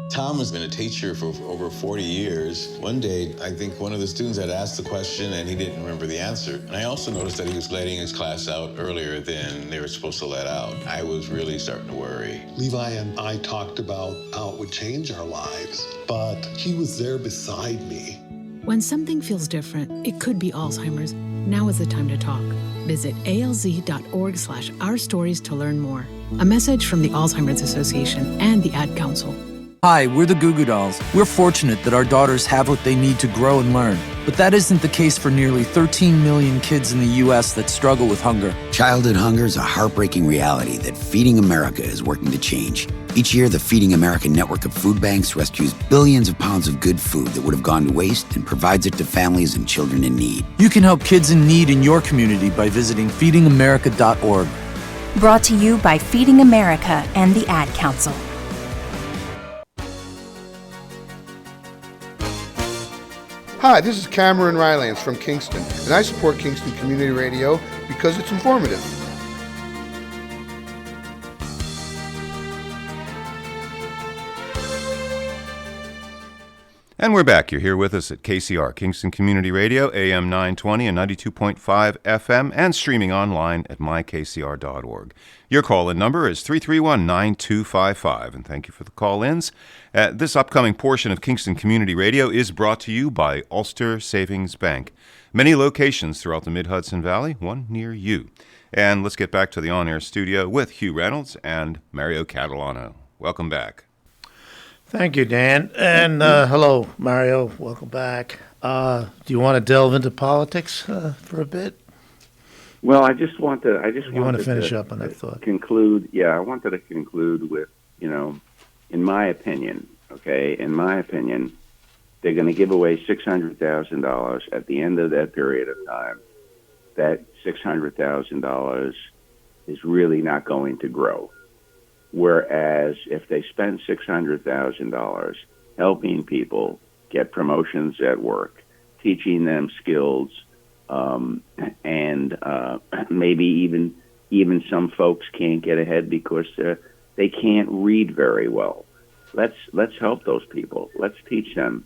[SPEAKER 17] Tom has been a teacher for over 40 years. One day, I think one of the students had asked the question and he didn't remember the answer. And I also noticed that he was letting his class out earlier than they were supposed to let out. I was really starting to worry.
[SPEAKER 18] Levi and I talked about how it would change our lives, but he was there beside me.
[SPEAKER 19] When something feels different, it could be Alzheimer's. Now is the time to talk. Visit alz.org/ourstories to learn more. A message from the Alzheimer's Association and the Ad Council.
[SPEAKER 20] Hi, we're the Goo Goo Dolls. We're fortunate that our daughters have what they need to grow and learn. But that isn't the case for nearly 13 million kids in the U.S. that struggle with hunger.
[SPEAKER 21] Childhood hunger is a heartbreaking reality that Feeding America is working to change. Each year, the Feeding America network of food banks rescues billions of pounds of good food that would have gone to waste and provides it to families and children in need.
[SPEAKER 20] You can help kids in need in your community by visiting feedingamerica.org.
[SPEAKER 22] Brought to you by Feeding America and the Ad Council.
[SPEAKER 1] Hi, this is Cameron Rylance from Kingston, and I support Kingston Community Radio because it's informative.
[SPEAKER 7] And we're back. You're here with us at KCR, Kingston Community Radio, AM 920 and 92.5 FM, and streaming online at mykcr.org. Your call-in number is 331-9255, and thank you for the call-ins. This upcoming portion of Kingston Community Radio is brought to you by Ulster Savings Bank. Many locations throughout the Mid-Hudson Valley, one near you. And let's get back to the on-air studio with Hugh Reynolds and Mario Catalano. Welcome back.
[SPEAKER 14] Thank you, Dan. And hello, Mario. Welcome back. Do you want to delve into politics for a bit?
[SPEAKER 15] Well, I just want to
[SPEAKER 14] finish up on that thought.
[SPEAKER 15] Conclude. Yeah, I wanted to conclude with, in my opinion, they're going to give away $600,000 at the end of that period of time. That $600,000 is really not going to grow. Whereas if they spend $600,000 helping people get promotions at work, teaching them skills, and maybe even some folks can't get ahead because they can't read very well. Let's help those people. Let's teach them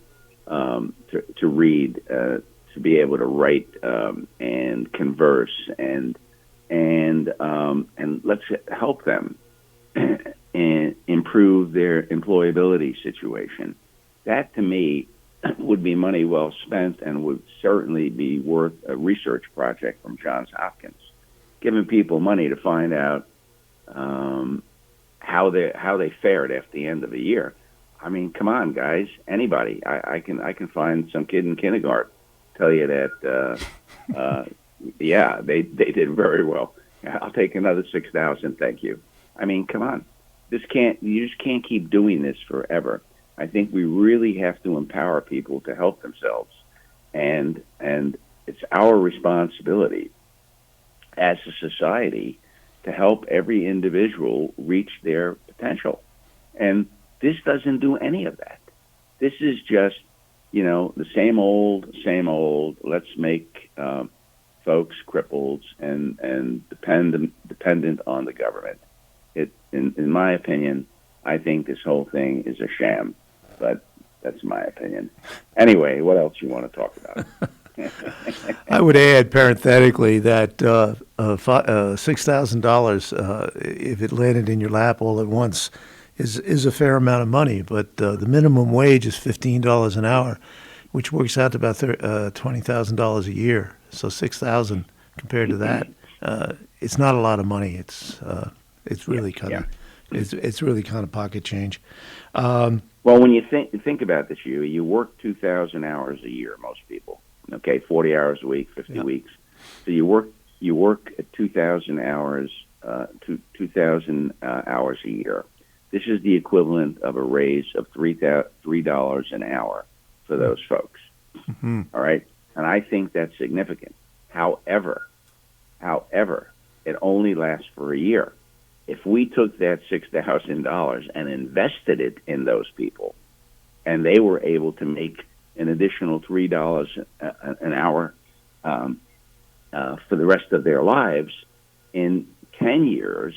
[SPEAKER 15] to read, to be able to write and converse, and let's help them and improve their employability situation. That, to me, would be money well spent and would certainly be worth a research project from Johns Hopkins, giving people money to find out how they fared after the end of the year. I mean, come on, guys. Anybody, I can find some kid in kindergarten tell you that yeah, they did very well. I'll take another $6,000, thank you. I mean, come on. You just can't keep doing this forever. I think we really have to empower people to help themselves. And it's our responsibility as a society to help every individual reach their potential. And this doesn't do any of that. This is just, the same old, let's make folks crippled and dependent on the government. In my opinion, I think this whole thing is a sham, but that's my opinion. Anyway, what else you want to talk about?
[SPEAKER 14] I would add parenthetically that $6,000, if it landed in your lap all at once, is a fair amount of money. But the minimum wage is $15 an hour, which works out to about $20,000 a year. So $6,000 compared to that, it's not a lot of money. It's really kind of it's really kind of pocket change.
[SPEAKER 15] Well, when you think about this, you work 2,000 hours a year. Most people, 40 hours a week, 50 weeks. So you work at 2,000 hours, 2,000 hours a year. This is the equivalent of a raise of $3 an hour for those folks. Mm-hmm. All right, and I think that's significant. However, it only lasts for a year. If we took that $6,000 and invested it in those people, and they were able to make an additional $3 an hour for the rest of their lives, in 10 years,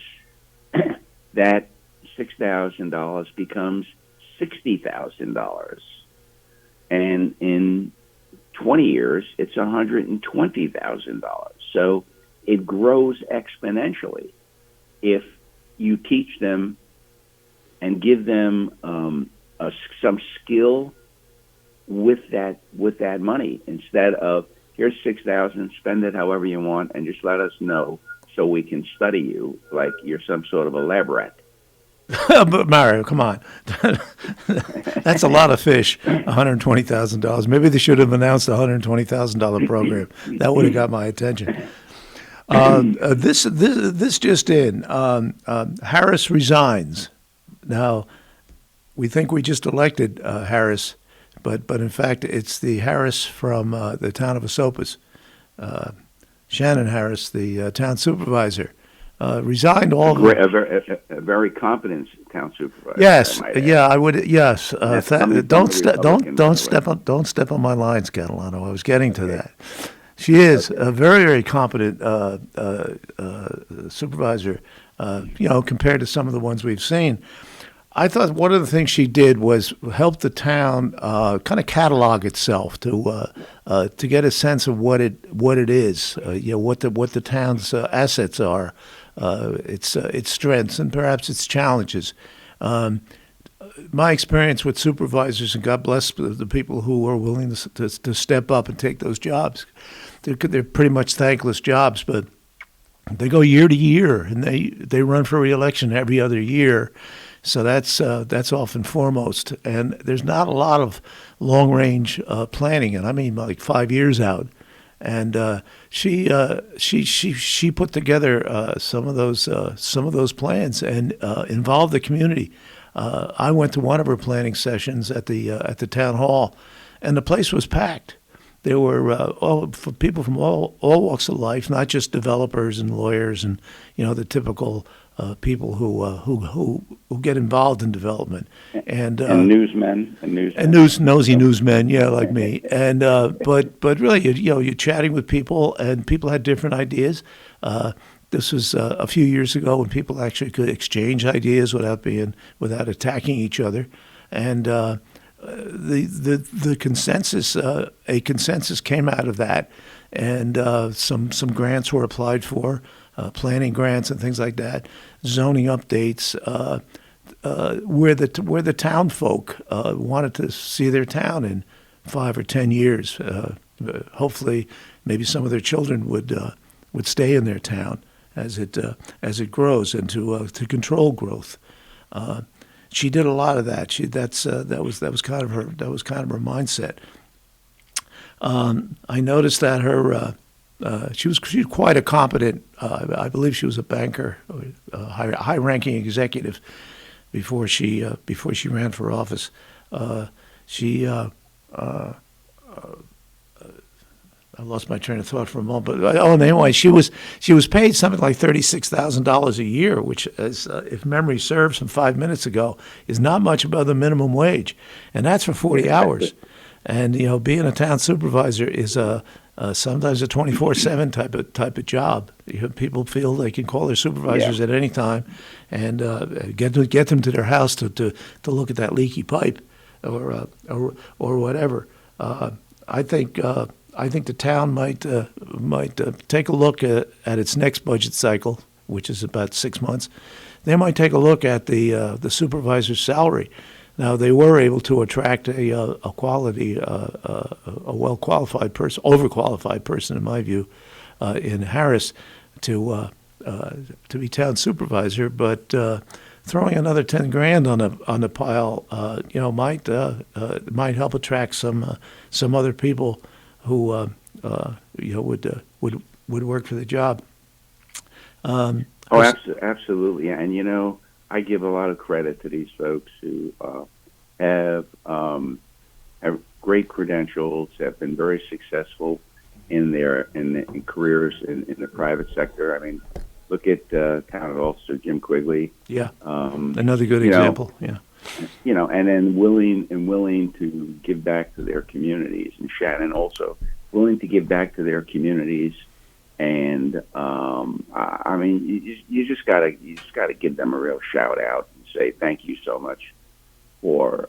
[SPEAKER 15] that $6,000 becomes $60,000. And in 20 years, it's $120,000. So it grows exponentially if you teach them and give them some skill with that money, instead of here's $6,000, spend it however you want, and just let us know so we can study you like you're some sort of a lab rat.
[SPEAKER 14] But Mario, come on, that's a lot of fish. $120,000. Maybe they should have announced a $120,000 program. That would have got my attention. This just in. Harris resigns. Now, we think we just elected Harris, but in fact, it's the Harris from the town of Esopus. Shannon Harris, the town supervisor, resigned all
[SPEAKER 15] a very competent town supervisor.
[SPEAKER 14] Yes,
[SPEAKER 15] I might add.
[SPEAKER 14] yeah, I would. Yes, don't step on my lines, Catalano. I was getting to that. She is a very, very competent supervisor. Compared to some of the ones we've seen. I thought one of the things she did was help the town kind of catalog itself to get a sense of what it is, what the town's assets are, its strengths and perhaps its challenges. My experience with supervisors, and God bless the people who are willing to step up and take those jobs. They're pretty much thankless jobs, but they go year to year, and they run for re-election every other year. So that's often foremost, and there's not a lot of long-range planning, and I mean like 5 years out. And she put together some of those plans and involved the community. I went to one of her planning sessions at the town hall, and the place was packed. There were for people from all walks of life, not just developers and lawyers and the typical people who get involved in development and
[SPEAKER 15] newsmen and
[SPEAKER 14] nosy newsmen, like me. And but really, you're chatting with people, and people had different ideas. This was a few years ago when people actually could exchange ideas without attacking each other, and the consensus, a consensus came out of that, and some grants were applied for, planning grants and things like that, zoning updates, where the town folk wanted to see their town in 5 or 10 years. Hopefully, maybe some of their children would stay in their town as it grows, and to control growth. She did a lot of that. That was kind of her mindset. I noticed that she was quite a competent. I believe she was a banker, a high-ranking executive before she ran for office. I lost my train of thought for a moment. But anyway, she was paid something like $36,000 a year, which, if memory serves, from 5 minutes ago, is not much above the minimum wage, and that's for 40 hours. And being a town supervisor is sometimes a 24/7 type of job. People feel they can call their supervisors at any time, and get them to their house to look at that leaky pipe, or whatever. I think the town might take a look at its next budget cycle, which is about 6 months. They might take a look at the supervisor's salary. Now, they were able to attract a well-qualified person, overqualified person in my view, in Harris to be town supervisor, but throwing another $10,000 on the pile, might help attract some other people who would work for the job.
[SPEAKER 15] Absolutely, and I give a lot of credit to these folks who have great credentials, have been very successful in their careers in the private sector. I mean, look at town officer Jim Quigley.
[SPEAKER 14] Yeah, another good example. Yeah.
[SPEAKER 15] And then willing to give back to their communities, and Shannon also willing to give back to their communities. And I mean, you just gotta give them a real shout out and say thank you so much for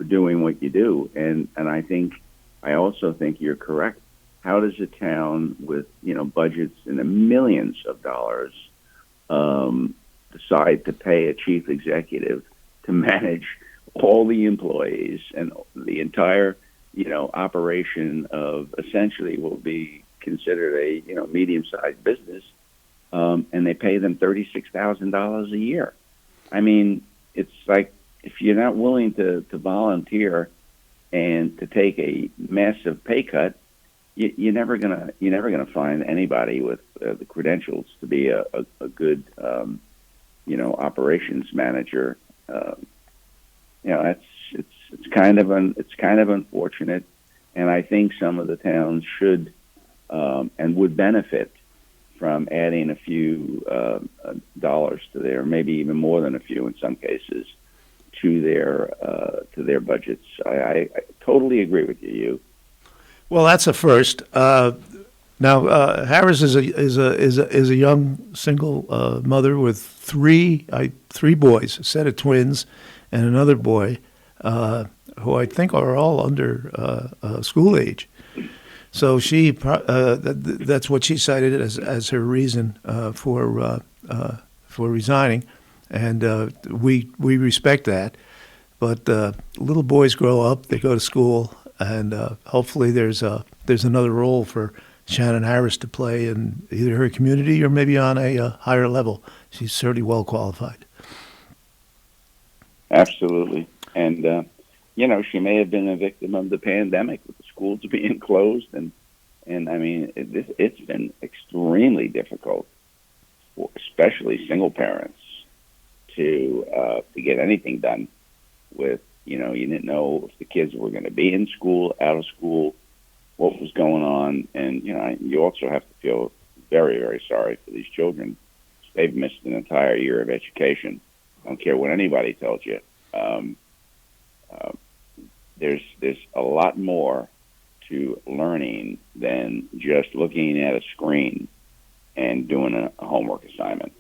[SPEAKER 15] doing what you do. And I also think you're correct. How does a town with budgets in the millions of dollars decide to pay a chief executive to manage all the employees and the entire, operation of essentially will be considered a, medium-sized business, and they pay them $36,000 a year? I mean, it's like, if you're not willing to volunteer and to take a massive pay cut, you're never gonna find anybody with the credentials to be a good, operations manager. It's kind of unfortunate, and I think some of the towns should and would benefit from adding a few dollars to their, maybe even more than a few in some cases, to their budgets. I totally agree with you.
[SPEAKER 14] Well, that's a first. Now, Harris is a young single mother with three boys, a set of twins, and another boy, who I think are all under school age. So that's what she cited as her reason for resigning, and we respect that. But little boys grow up, they go to school, and hopefully there's another role for Shannon Harris to play in either her community or maybe on a higher level. She's certainly well qualified.
[SPEAKER 15] Absolutely. And, she may have been a victim of the pandemic with the schools being closed. And I mean, it's been extremely difficult, especially single parents, to get anything done with, you didn't know if the kids were going to be in school, out of school, what was going on. And, you also have to feel very, very sorry for these children. They've missed an entire year of education. I don't care what anybody tells you. There's a lot more to learning than just looking at a screen and doing a homework assignment.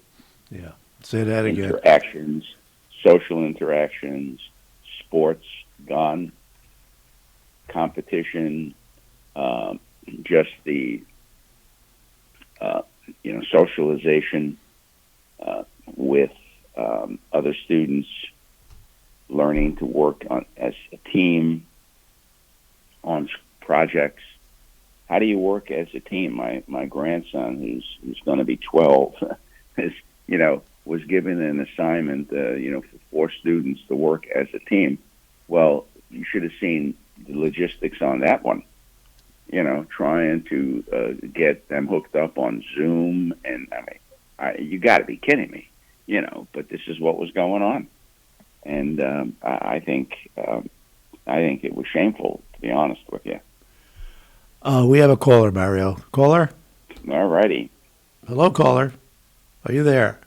[SPEAKER 14] Yeah. Say that again.
[SPEAKER 15] Interactions, social interactions, sports, gone, competition, just the socialization with other students, learning to work as a team on projects. How do you work as a team? My grandson, who's going to be 12, was given an assignment, for 4 students to work as a team. Well, you should have seen the logistics on that one. Trying to get them hooked up on Zoom, and you got to be kidding me. But this is what was going on, and I think it was shameful, to be honest with you.
[SPEAKER 14] We have a caller, Mario. Caller?
[SPEAKER 15] All righty.
[SPEAKER 14] Hello, caller. Are you there?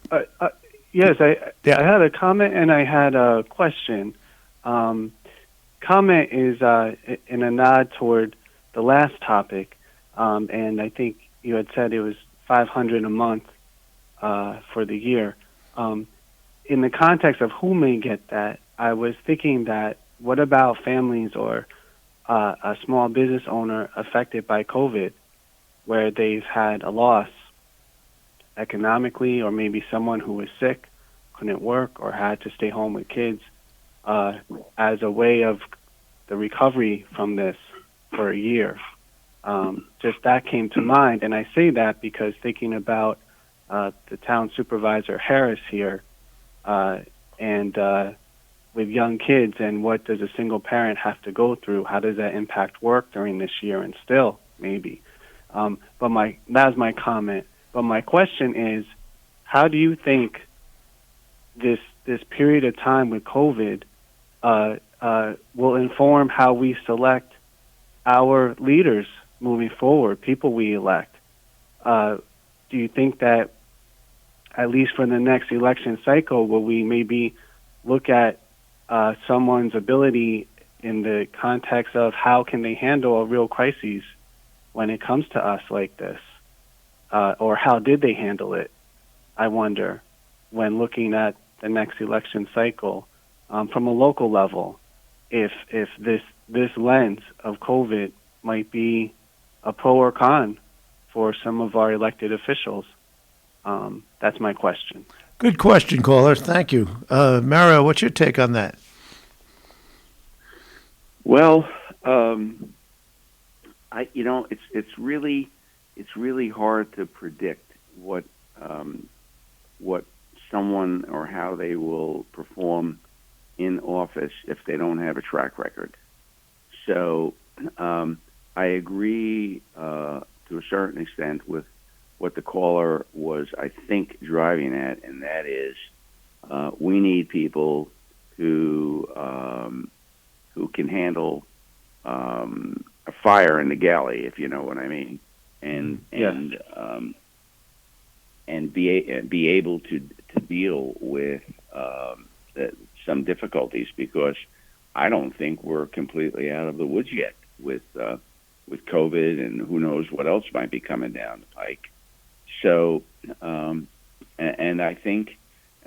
[SPEAKER 16] Yes, I had a comment and I had a question. Comment is in a nod toward the last topic, and I think you had said it was $500 a month for the year. In the context of who may get that, I was thinking that what about families or a small business owner affected by COVID, where they've had a loss economically, or maybe someone who was sick, couldn't work, or had to stay home with kids, as a way of the recovery from this for a year. Just that came to mind, and I say that because thinking about the town supervisor Harris here, and with young kids, and what does a single parent have to go through? How does that impact work during this year? And still, maybe. That's my comment. But my question is, how do you think this period of time with COVID will inform how we select our leaders moving forward, people we elect? Do you think that, at least for the next election cycle, will we maybe look at someone's ability in the context of how can they handle a real crisis when it comes to us like this? Or how did they handle it, I wonder, when looking at the next election cycle from a local level, if this lens of COVID might be a pro or con for some of our elected officials. That's my question.
[SPEAKER 14] Good question, caller. Thank you. Mario, what's your take on that?
[SPEAKER 15] Well, it's really hard to predict what someone or how they will perform in office if they don't have a track record. So I agree to a certain extent with what the caller was, I think, driving at, and that is we need people who can handle a fire in the galley, if you know what I mean. And and be able to deal with some difficulties, because I don't think we're completely out of the woods yet with COVID, and who knows what else might be coming down the pike. So, and I think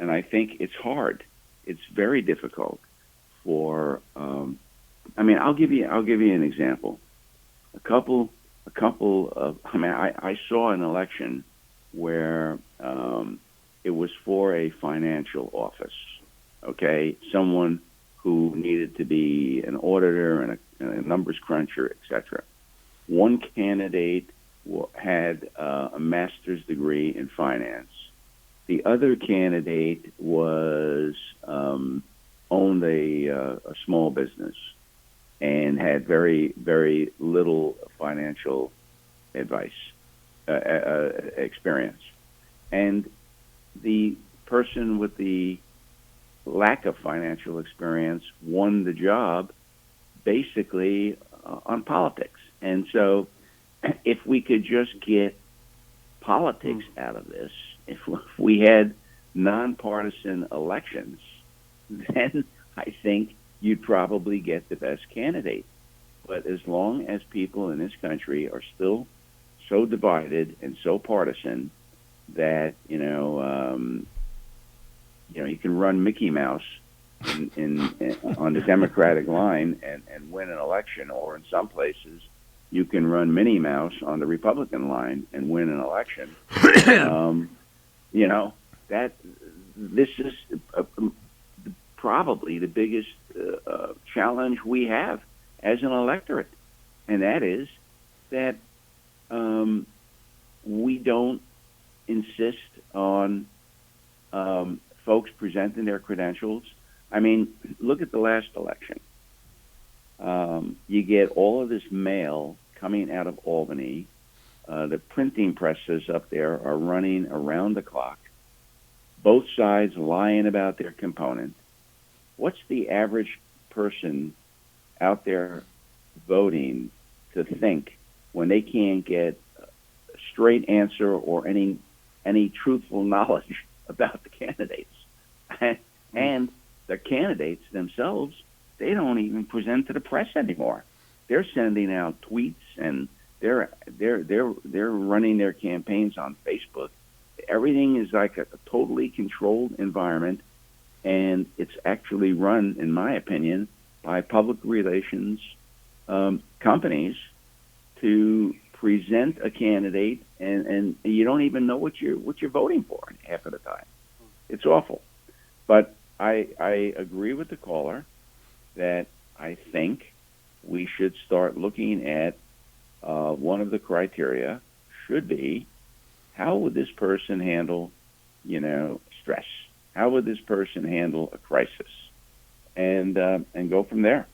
[SPEAKER 15] it's hard. It's very difficult for. I'll give you an example. A couple of. I saw an election where it was for a financial office. Okay, someone who needed to be an auditor and a numbers cruncher, etc. One candidate had a master's degree in finance. The other candidate was owned a small business and had very, very little financial experience. And the person with the lack of financial experience won the job basically on politics. And so if we could just get politics out of this, if we had nonpartisan elections, then I think you'd probably get the best candidate. But as long as people in this country are still so divided and so partisan that, you can run Mickey Mouse in on the Democratic line and win an election, or in some places you can run Minnie Mouse on the Republican line and win an election. That this is probably the biggest challenge we have as an electorate, and that is that we don't insist on folks presenting their credentials. I mean, look at the last election. You get all of this mail coming out of Albany. The printing presses up there are running around the clock. Both sides lying about their component. What's the average person out there voting to think when they can't get a straight answer or any truthful knowledge about the candidates? And the candidates themselves, they don't even present to the press anymore. They're sending out tweets, and they're running their campaigns on Facebook. Everything is like a totally controlled environment, and it's actually run, in my opinion, by public relations companies to present a candidate, and you don't even know what you're voting for half of the time. It's awful. But I agree with the caller that I think we should start looking at one of the criteria should be, how would this person handle, stress? How would this person handle a crisis? And go from there.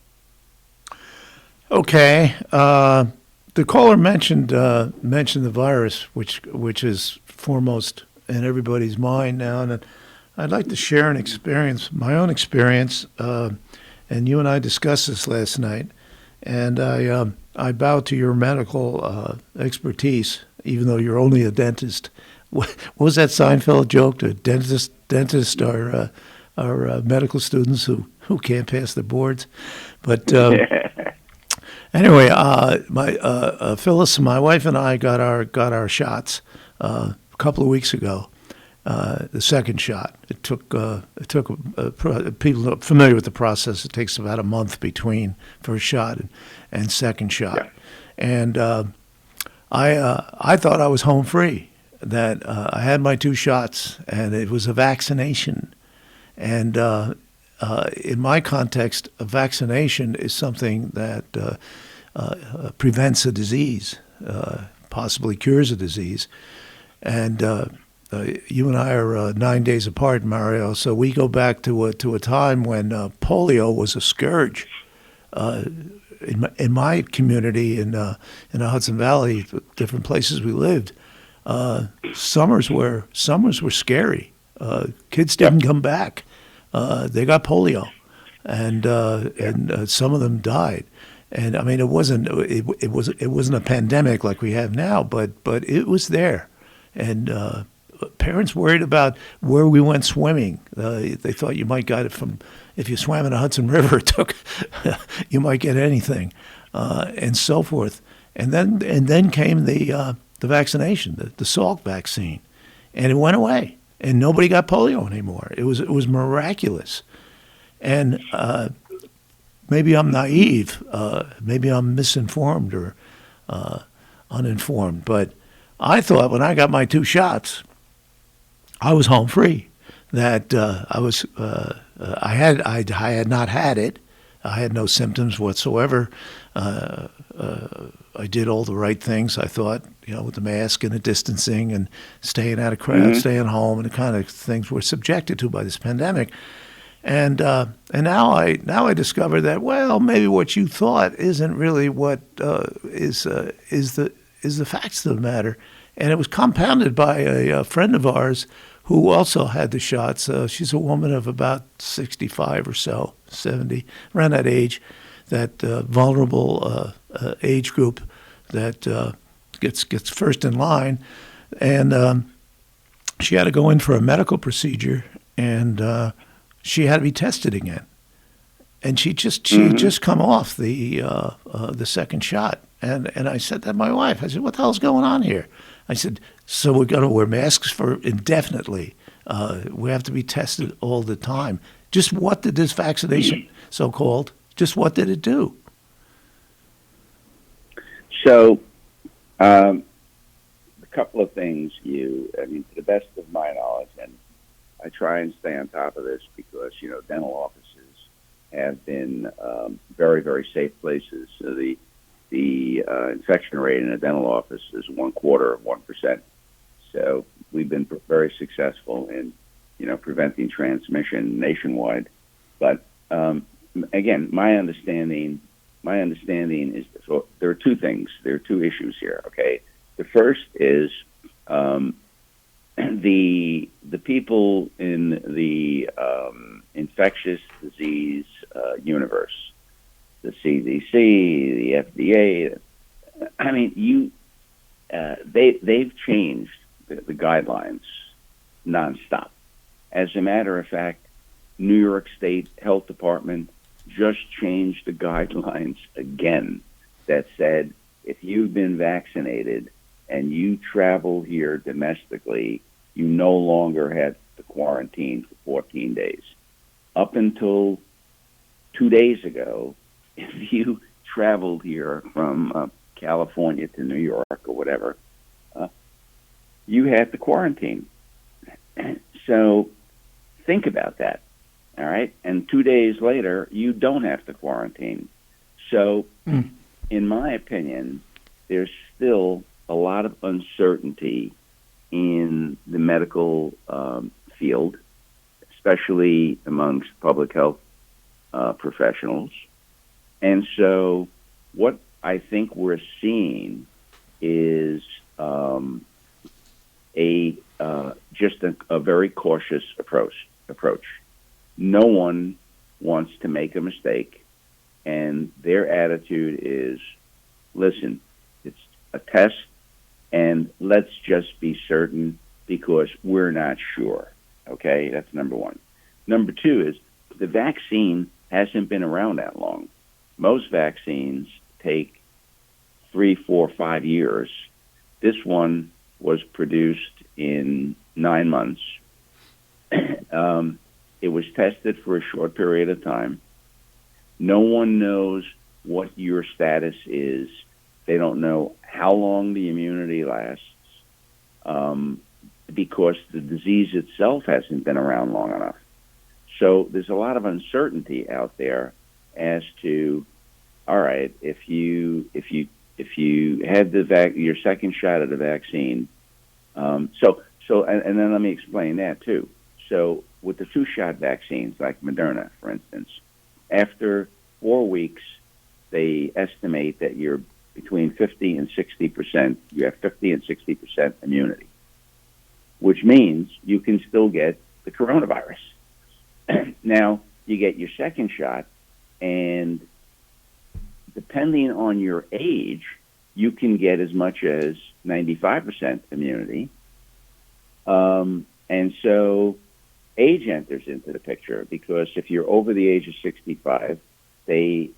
[SPEAKER 14] Okay. The caller mentioned the virus, which is foremost in everybody's mind now, and I'd like to share an experience, my own experience. And you and I discussed this last night, and I bow to your medical expertise, even though you're only a dentist. What was that Seinfeld joke? The dentists are medical students who can't pass the boards. But anyway, Phyllis, my wife, and I got our shots a couple of weeks ago. The second shot. It took people familiar with the process. It takes about a month between first shot and second shot. Yeah. And I thought I was home free. That I had my 2 shots, and it was a vaccination. And in my context, a vaccination is something that prevents a disease, possibly cures a disease. And you and I are 9 days apart, Mario, so we go back to a time when polio was a scourge. In my community in the Hudson Valley, different places we lived, summers were scary. Kids didn't come back. They got polio, and some of them died. And I mean, it wasn't a pandemic like we have now, but it was there. And parents worried about where we went swimming. They thought you might get it from, if you swam in the Hudson River, you might get anything, and so forth. And then came the vaccination, the Salk vaccine, and it went away, and nobody got polio anymore. It was miraculous, and maybe I'm naive, maybe I'm misinformed or uninformed, but I thought when I got my 2 shots, I was home free. That I had not had it. I had no symptoms whatsoever. I did all the right things, I thought, with the mask and the distancing and staying out of crowds, staying home, and the kind of things we're subjected to by this pandemic. And now I discover that, well, maybe what you thought isn't really what is the facts of the matter. And it was compounded by a friend of ours who also had the shots. She's a woman of about 65 or so, 70, around that age, that vulnerable age group that gets first in line. And she had to go in for a medical procedure, and she had to be tested again. And she just come off the second shot. And I said to my wife, I said, what the hell's going on here? I said, so we're going to wear masks for indefinitely. We have to be tested all the time. Just what did this vaccination, so-called, just what did it do?
[SPEAKER 15] So, a couple of things, to the best of my knowledge, and I try and stay on top of this because, dental offices have been very, very safe places. So the infection rate in a dental office is 0.25%. So we've been very successful in, preventing transmission nationwide. But again, my understanding is, so there are 2 things. There are 2 issues here. Okay, the first is the people in the infectious disease universe, the CDC, the FDA. They've changed the guidelines nonstop. As a matter of fact, New York State Health Department just changed the guidelines again that said if you've been vaccinated and you travel here domestically, you no longer have to quarantine for 14 days. Up until 2 days ago, if you traveled here from California to New York or whatever, you had to quarantine. So think about that, all right? And 2 days later, you don't have to quarantine. So in my opinion, there's still a lot of uncertainty in the medical field, especially amongst public health professionals. And so what I think we're seeing is just a very cautious approach. No one wants to make a mistake, and their attitude is, listen, it's a test, and let's just be certain because we're not sure. Okay, that's number one. Number 2 is the vaccine hasn't been around that long. Most vaccines take 3, 4, 5 years. This one was produced in 9 months. It was tested for a short period of time. No one knows what your status is. They don't know how long the immunity lasts because the disease itself hasn't been around long enough. So there's a lot of uncertainty out there as to, all right, if you had your second shot of the vaccine, and then let me explain that too. So with the 2-shot vaccines, like Moderna, for instance, after 4 weeks, they estimate that you're between 50 and 60%. You have 50 and 60% immunity, which means you can still get the coronavirus. Now, you get your second shot, and depending on your age, you can get as much as 95% immunity, And so age enters into the picture, because if you're over the age of 65, they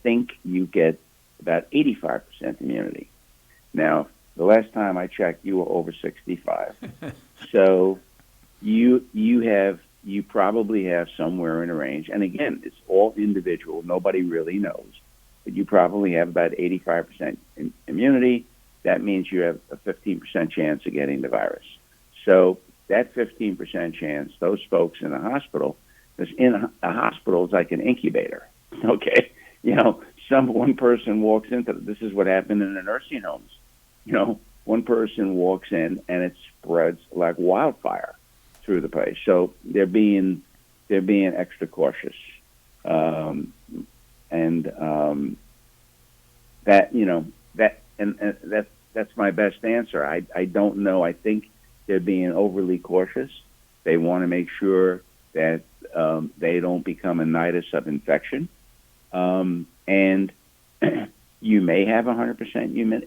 [SPEAKER 15] think you get about 85% immunity. Now, the last time I checked, you were over 65. So you probably have somewhere in a range, and again, it's all individual. Nobody really knows. But you probably have about 85% immunity. That means you have a 15% chance of getting the virus. So that 15% chance, those folks in a hospital, because in a hospital is like an incubator, okay? One person walks into this is what happened in the nursing homes. One person walks in and it spreads like wildfire through the place. So they're being extra cautious, that's my best answer. I don't know. I think they're being overly cautious. They want to make sure that they don't become a nidus of infection, and you may have 100%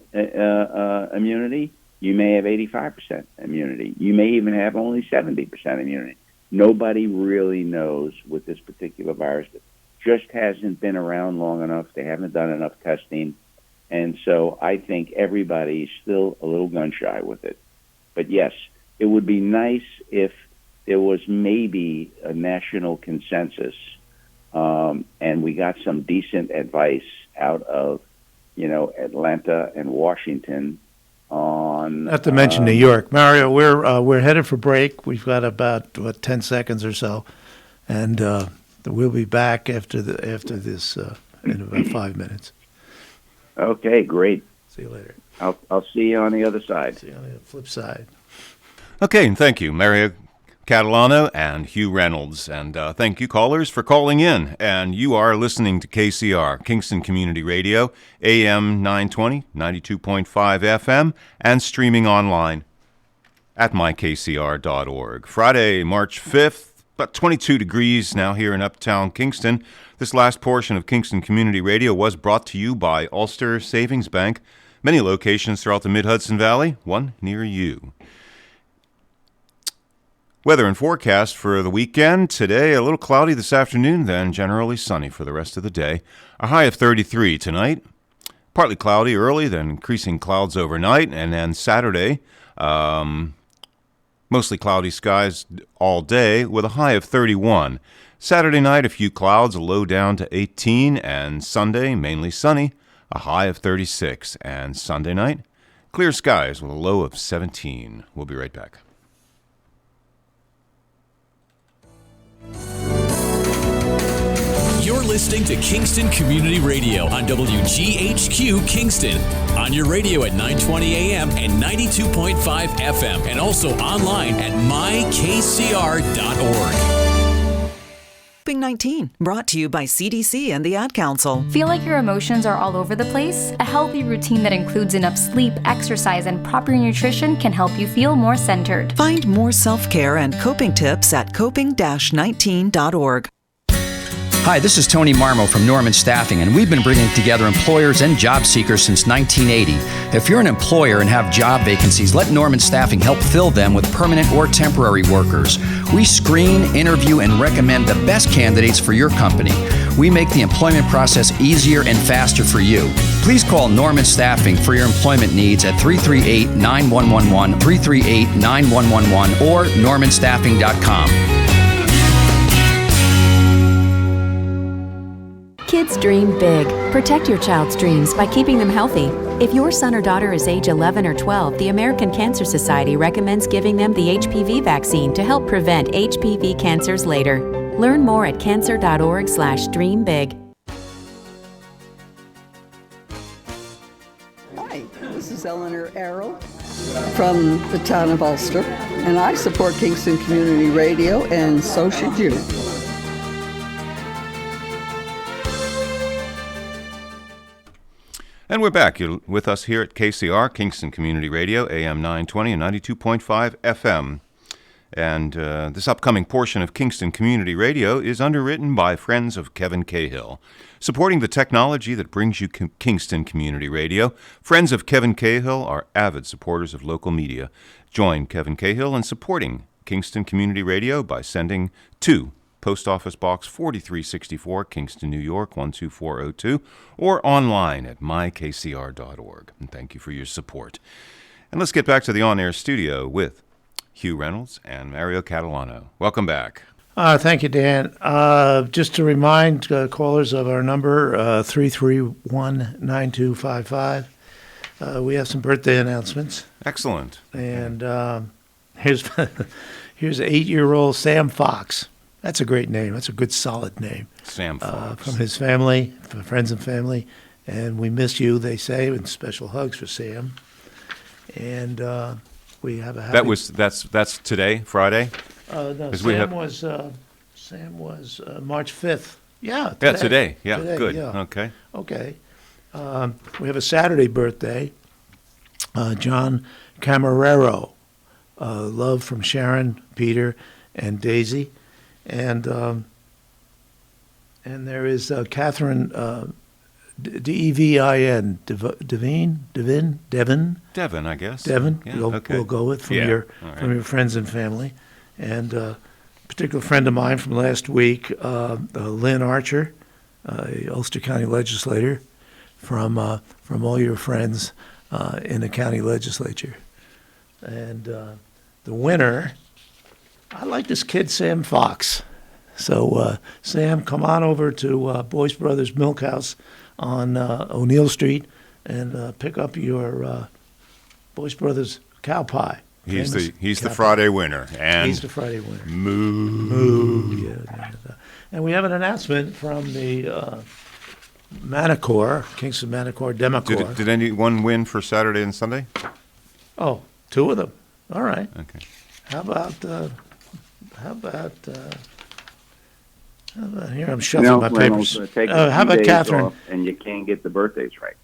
[SPEAKER 15] immunity. You may have 85% immunity. You may even have only 70% immunity. Nobody really knows with this particular virus. It just hasn't been around long enough. They haven't done enough testing. And so I think everybody's still a little gun-shy with it. But yes, it would be nice if there was maybe a national consensus, and we got some decent advice out of, Atlanta and Washington on.
[SPEAKER 14] Not to mention New York, Mario. We're headed for break. We've got about 10 seconds or so, and we'll be back after this in about 5 minutes.
[SPEAKER 15] Okay, great.
[SPEAKER 14] See you later.
[SPEAKER 15] I'll see you on the other side.
[SPEAKER 14] See you on the flip side.
[SPEAKER 7] Okay, and thank you, Mario Catalano and Hugh Reynolds. And thank you, callers, for calling in. And you are listening to KCR, Kingston Community Radio, AM 920, 92.5 FM, and streaming online at mykcr.org. Friday, March 5th, about 22 degrees now here in uptown Kingston. This last portion of Kingston Community Radio was brought to you by Ulster Savings Bank. Many locations throughout the Mid-Hudson Valley, one near you. Weather and forecast for the weekend. Today, a little cloudy this afternoon, then generally sunny for the rest of the day. A high of 33 tonight. Partly cloudy early, then increasing clouds overnight. And then Saturday, mostly cloudy skies all day with a high of 31. Saturday night, a few clouds, a low down to 18. And Sunday, mainly sunny, a high of 36. And Sunday night, clear skies with a low of 17. We'll be right back.
[SPEAKER 6] You're listening to Kingston Community Radio on WGHQ Kingston. On your radio at 920 AM and 92.5 FM, and also online at mykcr.org.
[SPEAKER 4] COVID-19, brought to you by CDC and the Ad Council.
[SPEAKER 22] Feel like your emotions are all over the place? A healthy routine that includes enough sleep, exercise, and proper nutrition can help you feel more centered.
[SPEAKER 4] Find more self-care and coping tips at coping-19.org.
[SPEAKER 5] Hi, this is Tony Marmo from Norman Staffing, and we've been bringing together employers and job seekers since 1980. If you're an employer and have job vacancies, let Norman Staffing help fill them with permanent or temporary workers. We screen, interview, and recommend the best candidates for your company. We make the employment process easier and faster for you. Please call Norman Staffing for your employment needs at 338-9111, 338-9111, or normanstaffing.com.
[SPEAKER 22] Kids dream big. Protect your child's dreams by keeping them healthy. If your son or daughter is age 11 or 12, the American Cancer Society recommends giving them the HPV vaccine to help prevent HPV cancers later. Learn more at cancer.org/dreambig.
[SPEAKER 23] Hi, this is Eleanor Arrow from the town of Ulster, and I support Kingston Community Radio, and so should you.
[SPEAKER 7] And we're back. You're with us here at KCR, Kingston Community Radio, AM 920 and 92.5 FM. And this upcoming portion of Kingston Community Radio is underwritten by Friends of Kevin Cahill. Supporting the technology that brings you Kingston Community Radio, Friends of Kevin Cahill are avid supporters of local media. Join Kevin Cahill in supporting Kingston Community Radio by sending to Post Office Box 4364, Kingston, New York 12402, or online at mykcr.org. And thank you for your support. And let's get back to the on-air studio with Hugh Reynolds and Mario Catalano. Welcome back.
[SPEAKER 14] Thank you, Dan. Just to remind callers of our number, 331-9255. We have some birthday announcements.
[SPEAKER 7] Excellent.
[SPEAKER 14] And here's 8-year-old Sam Fox. That's a great name. That's a good, solid name.
[SPEAKER 7] Sam Fox.
[SPEAKER 14] From his family, from friends and family. And we miss you, they say, and special hugs for Sam. And we have a happy...
[SPEAKER 7] That's today, Friday?
[SPEAKER 14] No, Sam was March 5th. Yeah, today.
[SPEAKER 7] Yeah, today. Yeah,
[SPEAKER 14] today,
[SPEAKER 7] good.
[SPEAKER 14] Yeah.
[SPEAKER 7] Okay.
[SPEAKER 14] Okay. We have a Saturday birthday. John Camarero. Love from Sharon, Peter, and Daisy. And there is Catherine Devin.
[SPEAKER 7] Devin, I guess.
[SPEAKER 14] Devin,
[SPEAKER 7] Yeah,
[SPEAKER 14] we'll go with from your friends and family. And a particular friend of mine from last week, Lynn Archer, Ulster County legislator, from all your friends in the county legislature. And the winner, I like this kid, Sam Fox. So, Sam, come on over to Boyce Brothers Milk House on O'Neill Street and pick up your Boyce Brothers cow pie.
[SPEAKER 7] He's the Friday winner. And
[SPEAKER 14] he's the Friday winner.
[SPEAKER 7] Moo.
[SPEAKER 14] Yeah. And we have an announcement from the Manacor, Kingston Manacor Democor.
[SPEAKER 7] Did anyone win for Saturday and Sunday?
[SPEAKER 14] Oh, 2 of them. All right.
[SPEAKER 7] Okay.
[SPEAKER 14] How about here? I'm shuffling my
[SPEAKER 15] Reynolds,
[SPEAKER 14] papers.
[SPEAKER 15] take
[SPEAKER 14] How about
[SPEAKER 15] days
[SPEAKER 14] Catherine?
[SPEAKER 15] off and you can't get the birthdays right.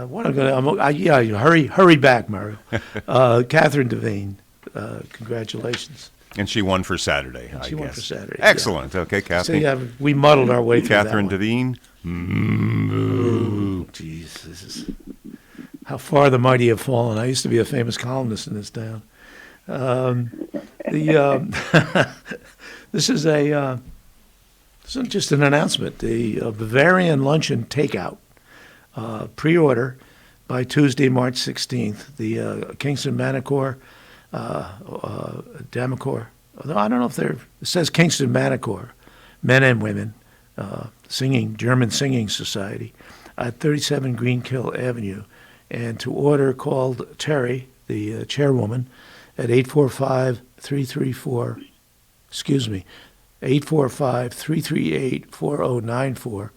[SPEAKER 14] What I'm gonna, hurry back, Mario. Catherine Devine, congratulations.
[SPEAKER 7] And she won for Saturday, I
[SPEAKER 14] She won
[SPEAKER 7] guess.
[SPEAKER 14] for Saturday.
[SPEAKER 7] Excellent.
[SPEAKER 14] Yeah.
[SPEAKER 7] Okay, Catherine.
[SPEAKER 14] So we muddled our way through
[SPEAKER 7] Catherine
[SPEAKER 14] that one.
[SPEAKER 7] Devine.
[SPEAKER 14] Jeez, this is how far the mighty have fallen. I used to be a famous columnist in this town. This is just an announcement. The Bavarian Luncheon Takeout, pre-order by Tuesday, March 16th. The Kingston Manacor, Democor. I don't know if it says Kingston Manacor, men and women, German Singing Society, at 37 Greenkill Avenue. And to order, called Terry, the chairwoman, at 845-338-4094,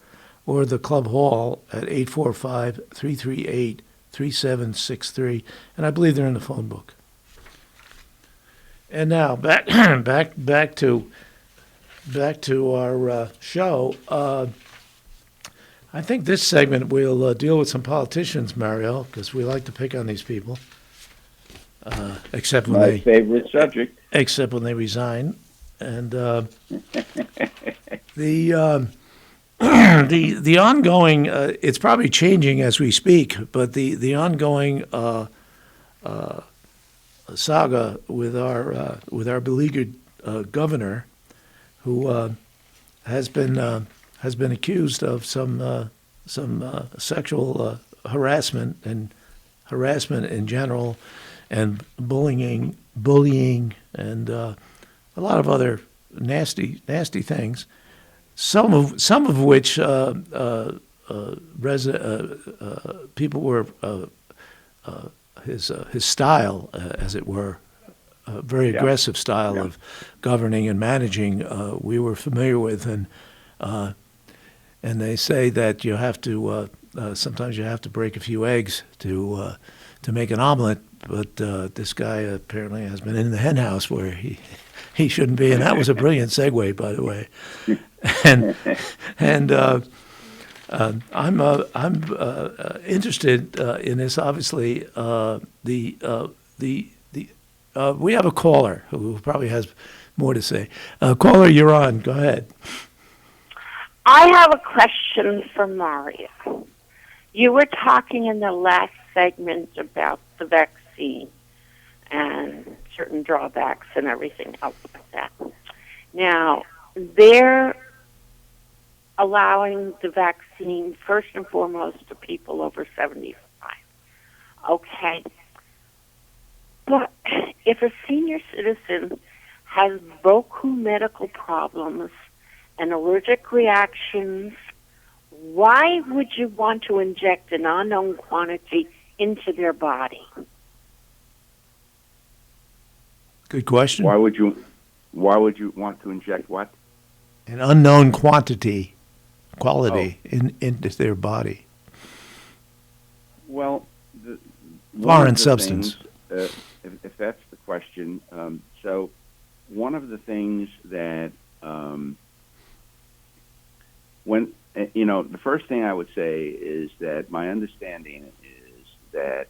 [SPEAKER 14] or the Club Hall at 845-338-3763. And I believe they're in the phone book. And now back to our show. I think this segment will deal with some politicians, Mario, because we like to pick on these people. Except when
[SPEAKER 15] My favorite subject.
[SPEAKER 14] Except when they resign, and the ongoing. It's probably changing as we speak, but the ongoing saga with our beleaguered governor, who has been accused of some sexual harassment in general, and bullying, and a lot of other nasty things. Some of which people were his style, as it were, a very aggressive style of governing and managing. We were familiar with, and they say that you have to sometimes you have to break a few eggs to make an omelet. But this guy apparently has been in the hen house where he shouldn't be, and that was a brilliant segue, by the way. And I'm interested in this. Obviously, we have a caller who probably has more to say. Caller, you're on. Go ahead.
[SPEAKER 2] I have a question for Mario. You were talking in the last segment about the vaccine and certain drawbacks and everything else like that. Now, they're allowing the vaccine first and foremost to people over 75. Okay. But if a senior citizen has beaucoup medical problems and allergic reactions, why would you want to inject an unknown quantity into their body?
[SPEAKER 14] Good question.
[SPEAKER 15] Why would you want to inject what?
[SPEAKER 14] An unknown quality into their body.
[SPEAKER 15] Well,
[SPEAKER 14] Foreign substance.
[SPEAKER 15] If that's the question, so one of the things that when the first thing I would say is that my understanding is that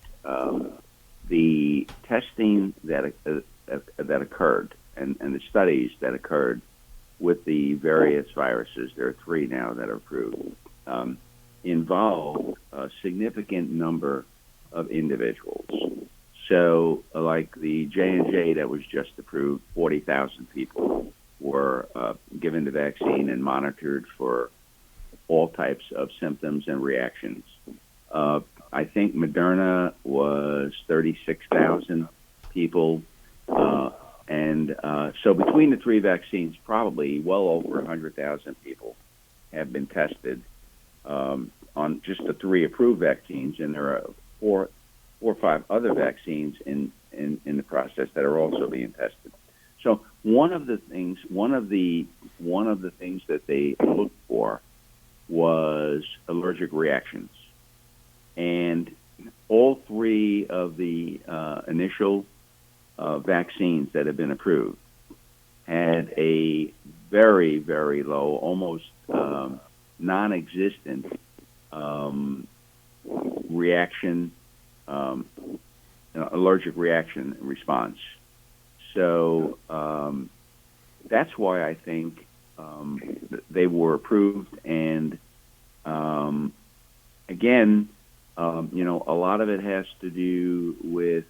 [SPEAKER 15] the testing that occurred and the studies that occurred with the various viruses, there are 3 now that are approved, involve a significant number of individuals. So, like the J&J that was just approved, 40,000 people were given the vaccine and monitored for all types of symptoms and reactions. I think Moderna was 36,000 people. So between the 3 vaccines, probably well over 100,000 people have been tested on just the 3 approved vaccines, and there are 4 or 5 other vaccines in the process that are also being tested. So one of the things that they looked for was allergic reactions, and all 3 of the initial vaccines that have been approved had a very, very low, almost non-existent reaction, allergic reaction response. So that's why I think they were approved. And again, a lot of it has to do with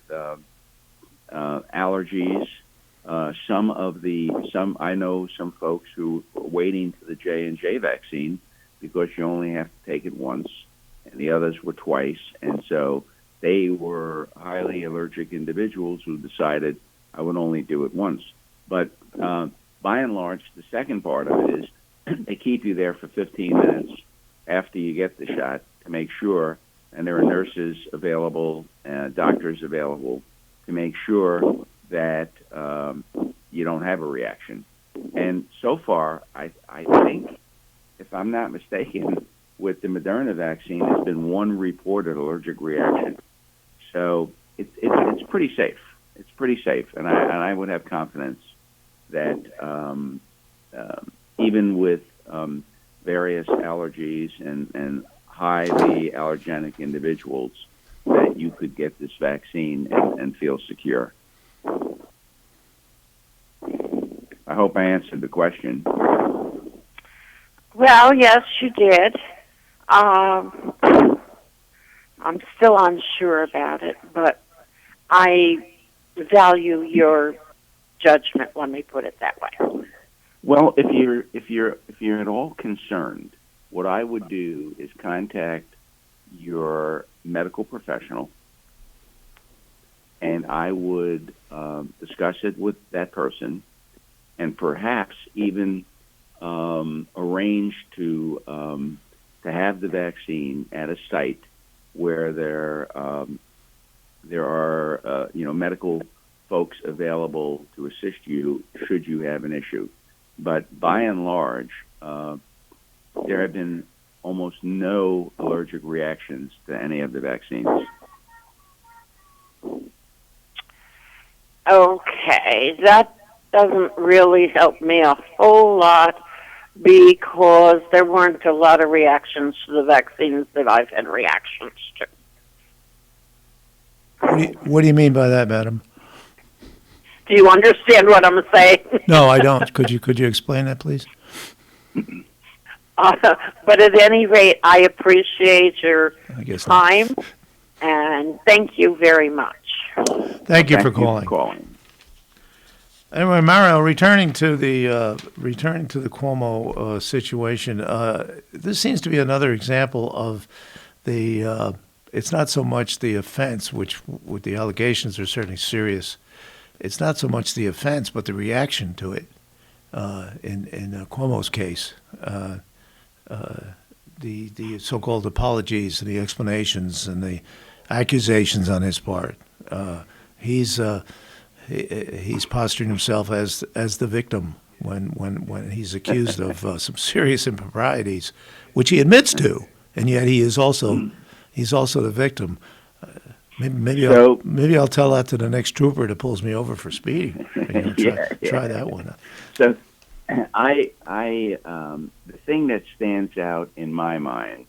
[SPEAKER 15] allergies. I know some folks who are waiting for the J&J vaccine because you only have to take it once, and the others were twice, and so they were highly allergic individuals who decided I would only do it once. But by and large, the second part of it is they keep you there for 15 minutes after you get the shot to make sure, and there are nurses available, doctors available to make sure that you don't have a reaction. And so far, I think, if I'm not mistaken, with the Moderna vaccine, there's been 1 reported allergic reaction. So it's pretty safe. It's pretty safe, and I would have confidence that even with various allergies and highly allergenic individuals, that you could get this vaccine and feel secure. I hope I answered the question.
[SPEAKER 2] Well, yes, you did. I'm still unsure about it, but I value your judgment. Let me put it that way.
[SPEAKER 15] Well, if you're at all concerned, what I would do is contact your medical professional, and I would discuss it with that person, and perhaps even arrange to have the vaccine at a site where there are medical folks available to assist you should you have an issue. But by and large, there have been almost no allergic reactions to any of the vaccines.
[SPEAKER 2] Okay, that doesn't really help me a whole lot because there weren't a lot of reactions to the vaccines that I've had reactions to.
[SPEAKER 14] What do you mean by that, madam?
[SPEAKER 2] Do you understand what I'm saying?
[SPEAKER 14] No, I don't. Could you explain that, please?
[SPEAKER 2] But at any rate, I appreciate your time, and thank you very much.
[SPEAKER 14] Thank you for calling. Anyway, Mario, returning to the Cuomo situation, this seems to be another example of the. It's not so much the offense, which with the allegations are certainly serious. It's not so much the offense, but the reaction to it. In Cuomo's case, the so-called apologies, the explanations, and the accusations on his part. He's posturing himself as the victim when he's accused of some serious improprieties, which he admits to, and yet he's also the victim. Maybe I'll tell that to the next trooper that pulls me over for speeding. Try that one.
[SPEAKER 15] So, the thing that stands out in my mind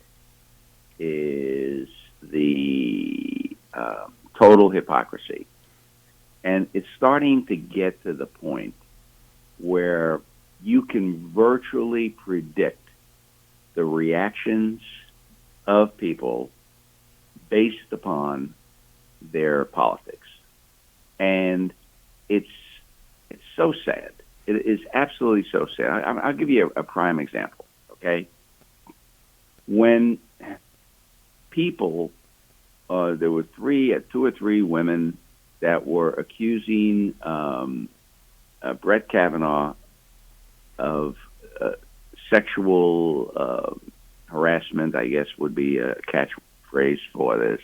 [SPEAKER 15] is the total hypocrisy. And it's starting to get to the point where you can virtually predict the reactions of people based upon their politics. And it's so sad. It is absolutely so sad. I'll give you a prime example, okay? When people, there were two or three women that were accusing Brett Kavanaugh of sexual harassment, I guess would be a catchphrase for this,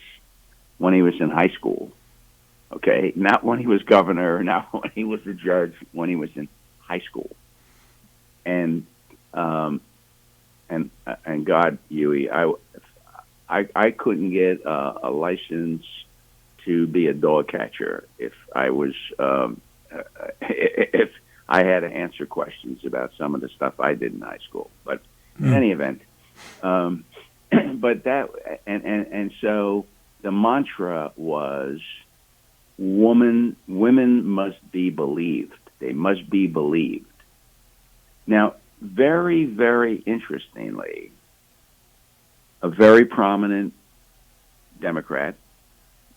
[SPEAKER 15] when he was in high school. Okay, not when he was governor, not when he was a judge, when he was in high school. And God, Huey, I couldn't get a license to be a dog catcher if I was if I had to answer questions about some of the stuff I did in high school. But in any event, but that and so the mantra was women must be believed. They must be believed. Now, very, very interestingly, a very prominent Democrat,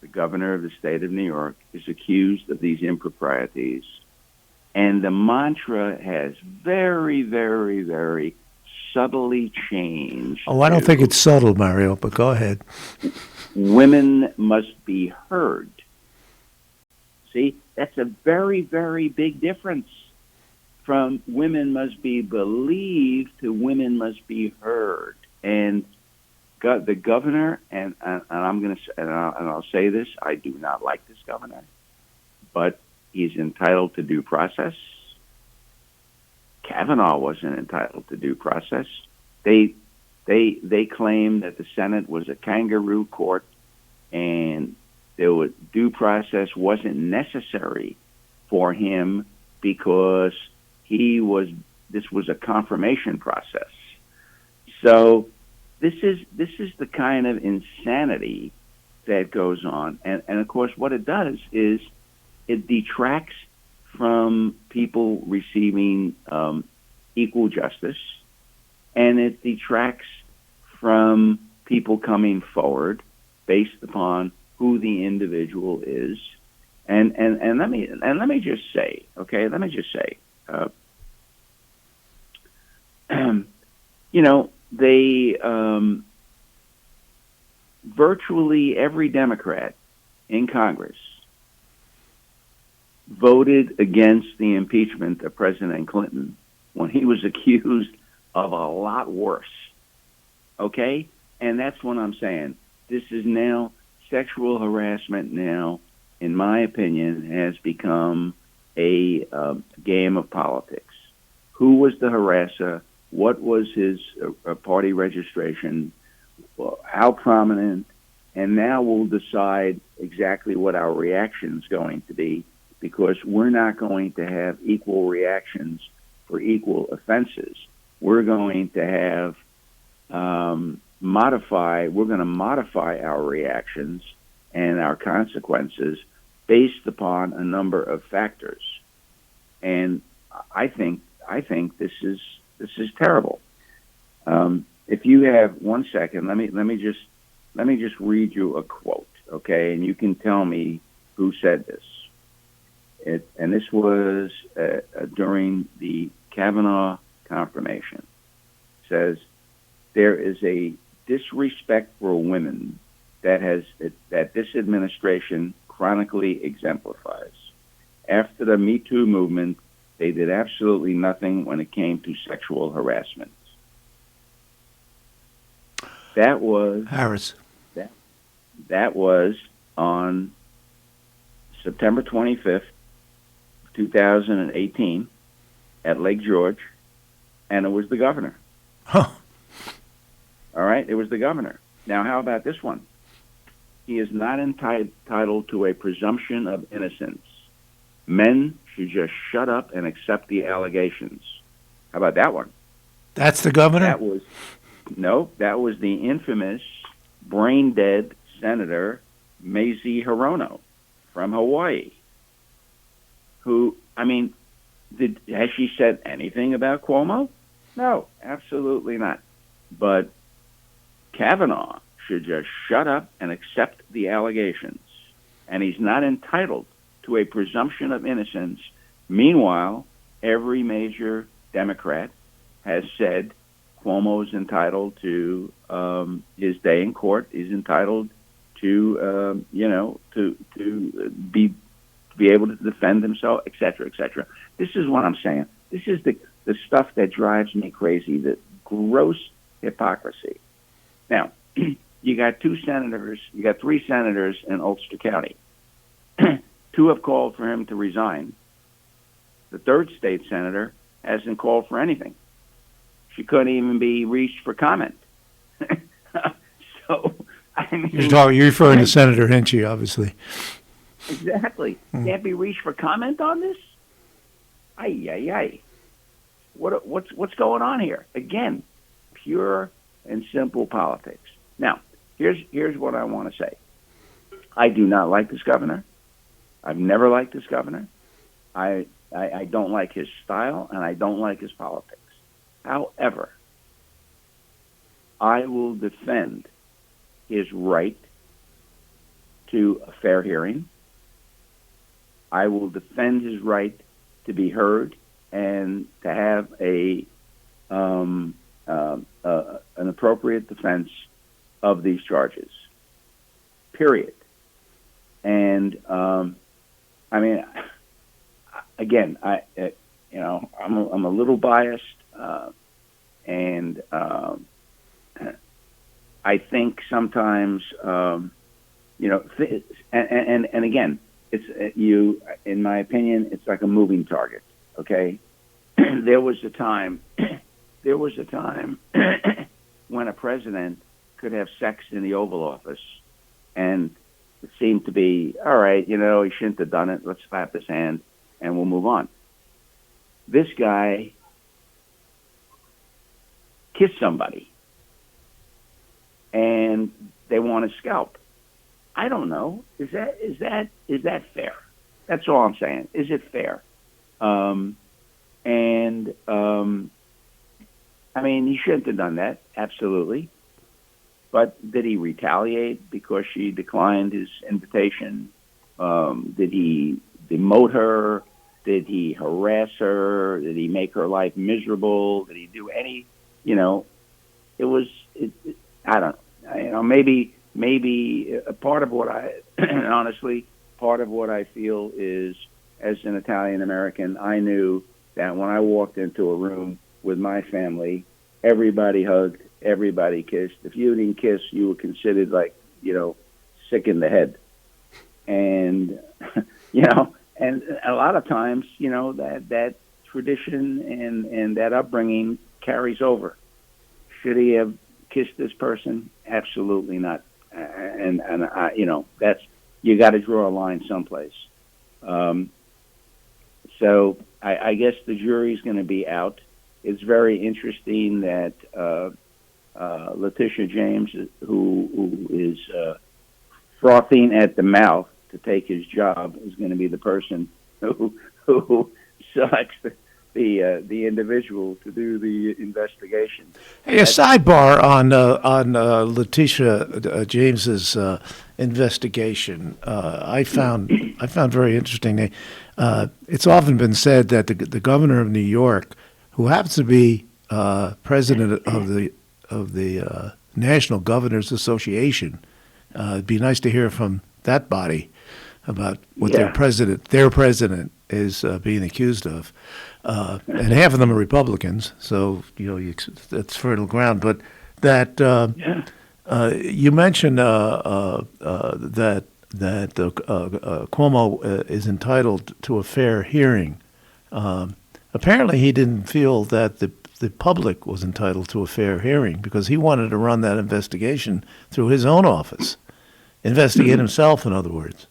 [SPEAKER 15] the governor of the state of New York, is accused of these improprieties. And the mantra has very, very, very subtly changed.
[SPEAKER 14] Oh, I don't think it's subtle, Mario, but go ahead.
[SPEAKER 15] Women must be heard. See, that's a very, very big difference from women must be believed to women must be heard. And the governor, and I'm going to, and I'll say this, I do not like this governor, but he's entitled to due process. Kavanaugh wasn't entitled to due process. They claimed that the Senate was a kangaroo court, and due process wasn't necessary for him because this was a confirmation process. So this is the kind of insanity that goes on, and of course what it does is it detracts from people receiving equal justice, and it detracts from people coming forward based upon who the individual is. And let me just say, okay, they virtually every Democrat in Congress voted against the impeachment of President Clinton when he was accused of a lot worse. Okay? And that's what I'm saying. This is now sexual harassment now, in my opinion, has become a game of politics. Who was the harasser? What was his party registration? How prominent? And now we'll decide exactly what our reaction is going to be, because we're not going to have equal reactions for equal offenses. We're going to have modify our reactions and our consequences based upon a number of factors. And I think this is terrible. If you have 1 second, let me just read you a quote, okay? And you can tell me who said this. and this was during the Kavanaugh confirmation, says there is a disrespect for women that this administration chronically exemplifies. After the Me Too movement, they did absolutely nothing when it came to sexual harassment. That was
[SPEAKER 14] Harris.
[SPEAKER 15] That was on September 25th, 2018, at Lake George, and it was the governor.
[SPEAKER 14] Huh.
[SPEAKER 15] All right, it was the governor. Now, how about this one? He is not entitled to a presumption of innocence. Men should just shut up and accept the allegations. How about that one?
[SPEAKER 14] That's the governor?
[SPEAKER 15] That was the infamous brain-dead Senator Mazie Hirono from Hawaii, who, has she said anything about Cuomo? No, absolutely not. But Kavanaugh should just shut up and accept the allegations, and he's not entitled to a presumption of innocence. Meanwhile, every major Democrat has said Cuomo is entitled to his day in court. He's entitled to be able to defend himself, et cetera, et cetera. This is what I'm saying. This is the stuff that drives me crazy, the gross hypocrisy. Now, you got three senators in Ulster County. Two have called for him to resign. The third state senator hasn't called for anything. She couldn't even be reached for comment. So,
[SPEAKER 14] You're referring to Senator Henchy, obviously.
[SPEAKER 15] Exactly. Can't be reached for comment on this? Ay. What's going on here? Again, pure and simple politics. Now, here's what I want to say. I do not like this governor. I've never liked this governor. I don't like his style, and I don't like his politics. However, I will defend his right to a fair hearing. I will defend his right to be heard and to have an appropriate defense of these charges. Period. And again, I'm a little biased, and I think sometimes, and again, it's in my opinion, it's like a moving target. Okay, there was a time when a president could have sex in the Oval Office, and it seemed to be all right. He shouldn't have done it. Let's slap his hand, and we'll move on. This guy kissed somebody, and they want his scalp. I don't know. Is that fair? That's all I'm saying. Is it fair? He shouldn't have done that. Absolutely. But did he retaliate because she declined his invitation? Did he demote her? Did he harass her? Did he make her life miserable? Did he do any? I don't know. Maybe a part of what honestly, part of what I feel is, as an Italian American, I knew that when I walked into a room with my family, everybody hugged, everybody kissed. If you didn't kiss, you were considered sick in the head. And, and a lot of times, that tradition and that upbringing carries over. Should he have kissed this person? Absolutely not. And that's, you got to draw a line someplace. So I guess the jury's going to be out. It's very interesting that Letitia James, who is frothing at the mouth to take his job, is going to be the person who selects
[SPEAKER 3] the individual to do the investigation.
[SPEAKER 14] Hey, a sidebar on Letitia James's investigation. I found very interesting. It's often been said that the governor of New York, who happens to be president of the National Governors Association, it'd be nice to hear from that body about what their president is being accused of. And half of them are Republicans, so that's fertile ground. But that you mentioned that Cuomo is entitled to a fair hearing. Apparently, he didn't feel that the public was entitled to a fair hearing because he wanted to run that investigation through his own office, investigate himself, in other words,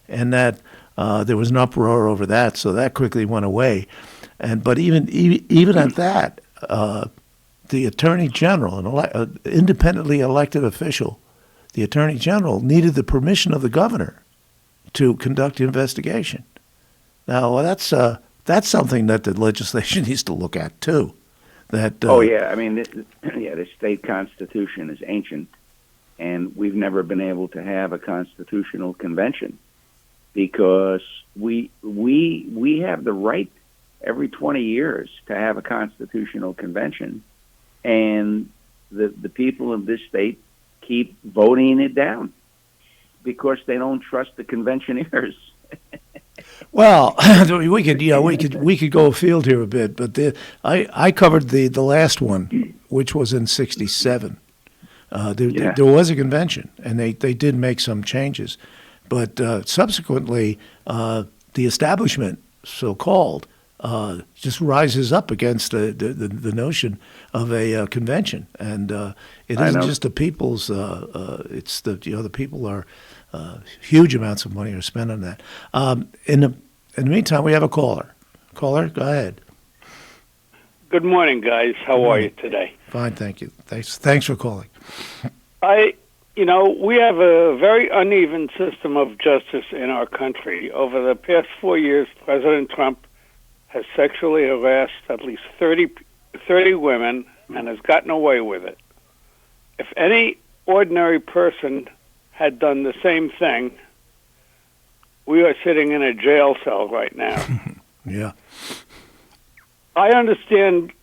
[SPEAKER 14] and that there was an uproar over that, so that quickly went away. But even at that, the Attorney General, an independently elected official, the Attorney General needed the permission of the governor to conduct the investigation. Now that's something that the legislation needs to look at too. I
[SPEAKER 3] mean, the state constitution is ancient, and we've never been able to have a constitutional convention because we have the right every 20 years to have a constitutional convention, and the people of this state keep voting it down because they don't trust the conventioneers.
[SPEAKER 14] Well, we could go afield here a bit, but I covered the last one, which was in '67. There was a convention, and they did make some changes, but subsequently the establishment, so-called, just rises up against the notion of a convention, and it isn't just the people's. It's the people are huge amounts of money are spent on that. In the meantime, we have a caller. Caller, go ahead.
[SPEAKER 8] Good morning, guys. How are you today?
[SPEAKER 14] Fine, thank you. Thanks for calling.
[SPEAKER 8] We have a very uneven system of justice in our country. Over the past 4 years, President Trump has sexually harassed at least 30 women and has gotten away with it. If any ordinary person had done the same thing, we are sitting in a jail cell right now.
[SPEAKER 14] Yeah.
[SPEAKER 8] I understand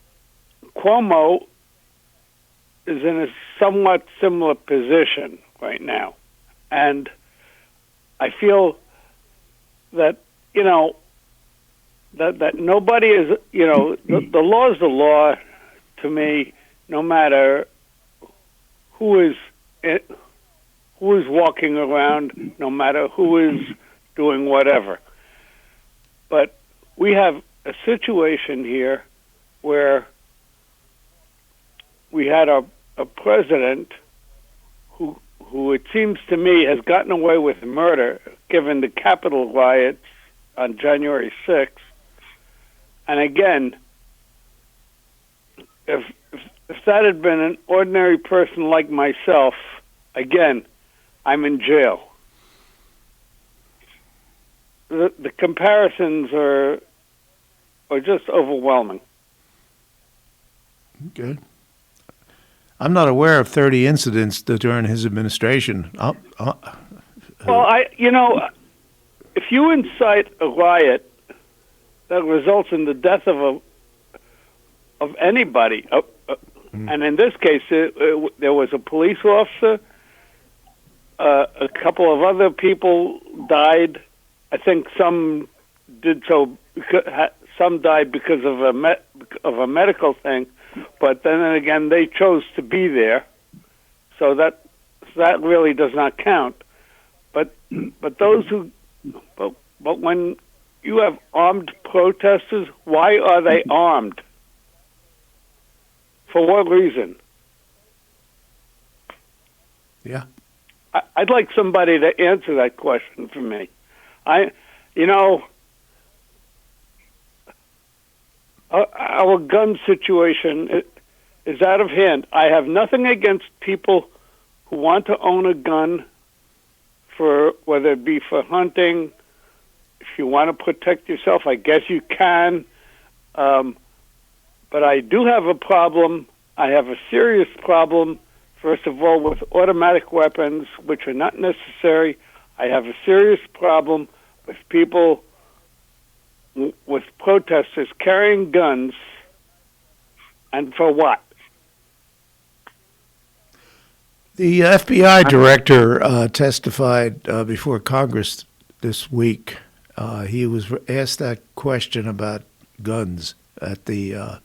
[SPEAKER 8] Cuomo is in a somewhat similar position right now. And I feel that, that nobody is, the law is the law to me, no matter who is walking around, no matter who is doing whatever. But we have a situation here where we had a president who it seems to me has gotten away with murder given the Capitol riots on January 6th. And again, if that had been an ordinary person like myself, again, I'm in jail. The comparisons are just overwhelming.
[SPEAKER 14] Okay. I'm not aware of 30 incidents during his administration.
[SPEAKER 8] Well, if you incite a riot that results in the death of anybody, and in this case, there was a police officer, a couple of other people died. I think some did so. Some died because of a medical thing, but then again, they chose to be there, so that really does not count. But when you have armed protesters, why are they armed? For what reason?
[SPEAKER 14] Yeah.
[SPEAKER 8] I'd like somebody to answer that question for me. Our gun situation is out of hand. I have nothing against people who want to own a gun, for whether it be for hunting. If you want to protect yourself, I guess you can. But I do have a problem. I have a serious problem, first of all, with automatic weapons, which are not necessary. I have a serious problem with people, with protesters carrying guns, and for what?
[SPEAKER 14] The FBI director testified before Congress this week. He was asked that question about guns at the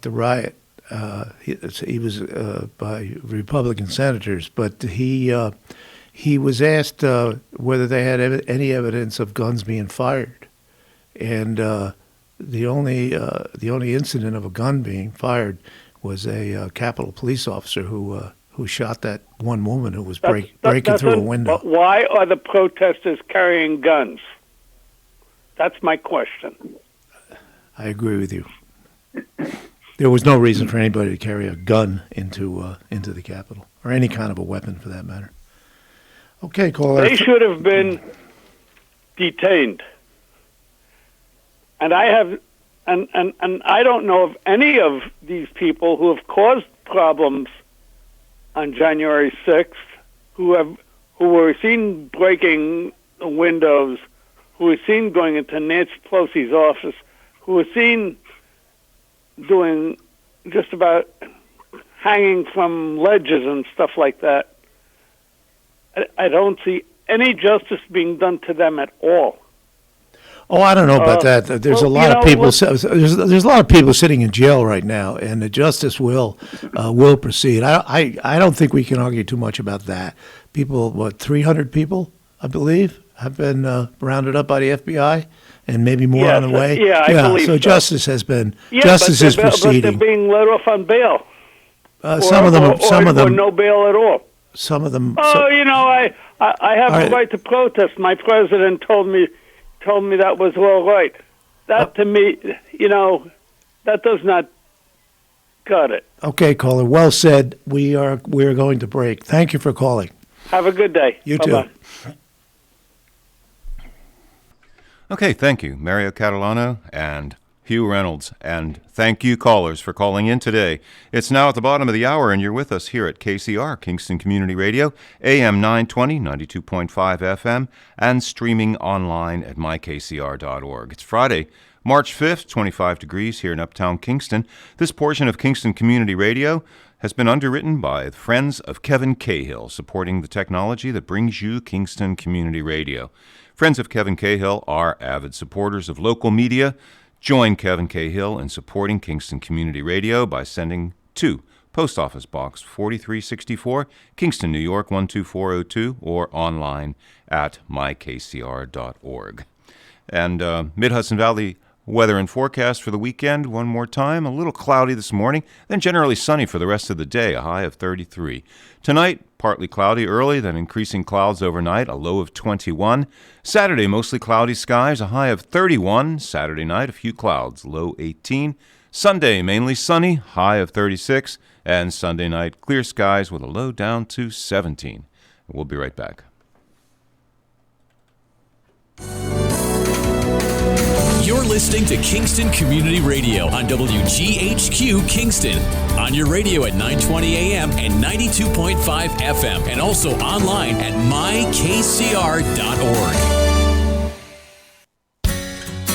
[SPEAKER 14] riot. He was by Republican senators, but he was asked whether they had any evidence of guns being fired, and the only incident of a gun being fired was a Capitol police officer who shot that one woman who was breaking through a window.
[SPEAKER 8] But why are the protesters carrying guns? That's my question.
[SPEAKER 14] I agree with you. There was no reason for anybody to carry a gun into the Capitol, or any kind of a weapon for that matter. Okay, caller.
[SPEAKER 8] They should have been detained. And I don't know of any of these people who have caused problems on January 6th, who were seen breaking windows, who were seen going into Nancy Pelosi's office, who were seen doing just about hanging from ledges and stuff like that. I don't see any justice being done to them at all.
[SPEAKER 14] Oh, I don't know about that. There's a lot of people. There's a lot of people sitting in jail right now, and the justice will proceed. I don't think we can argue too much about that. People, 300 people, I believe, have been rounded up by the FBI, and maybe more on the way.
[SPEAKER 8] Yeah, I believe so.
[SPEAKER 14] Justice has been.
[SPEAKER 8] Yeah,
[SPEAKER 14] justice is
[SPEAKER 8] but
[SPEAKER 14] proceeding.
[SPEAKER 8] they're being let off on bail.
[SPEAKER 14] Some of them,
[SPEAKER 8] or no bail at all.
[SPEAKER 14] Some of them.
[SPEAKER 8] I have a right to protest. My president told me that was all right. That to me, that does not cut it.
[SPEAKER 14] Okay, caller. Well said. We are going to break. Thank you for calling.
[SPEAKER 8] Have a good day.
[SPEAKER 14] You
[SPEAKER 8] Bye-bye.
[SPEAKER 14] too.
[SPEAKER 7] Okay, thank you, Mario Catalano and Hugh Reynolds. And thank you, callers, for calling in today. It's now at the bottom of the hour, and you're with us here at KCR, Kingston Community Radio, AM 920, 92.5 FM, and streaming online at mykcr.org. It's Friday, March 5th, 25 degrees here in Uptown Kingston. This portion of Kingston Community Radio has been underwritten by the Friends of Kevin Cahill, supporting the technology that brings you Kingston Community Radio. Friends of Kevin Cahill are avid supporters of local media. Join Kevin Cahill in supporting Kingston Community Radio by sending to Post Office Box 4364, Kingston, New York 12402, or online at mykcr.org. And Mid-Hudson Valley weather and forecast for the weekend, one more time. A little cloudy this morning, then generally sunny for the rest of the day, a high of 33. Tonight, partly cloudy early, then increasing clouds overnight, a low of 21. Saturday, mostly cloudy skies, a high of 31. Saturday night, a few clouds, low 18. Sunday, mainly sunny, high of 36. And Sunday night, clear skies with a low down to 17. We'll be right back.
[SPEAKER 6] You're listening to Kingston Community Radio on WGHQ Kingston. On your radio at 920 AM and 92.5 FM, and also online at mykcr.org.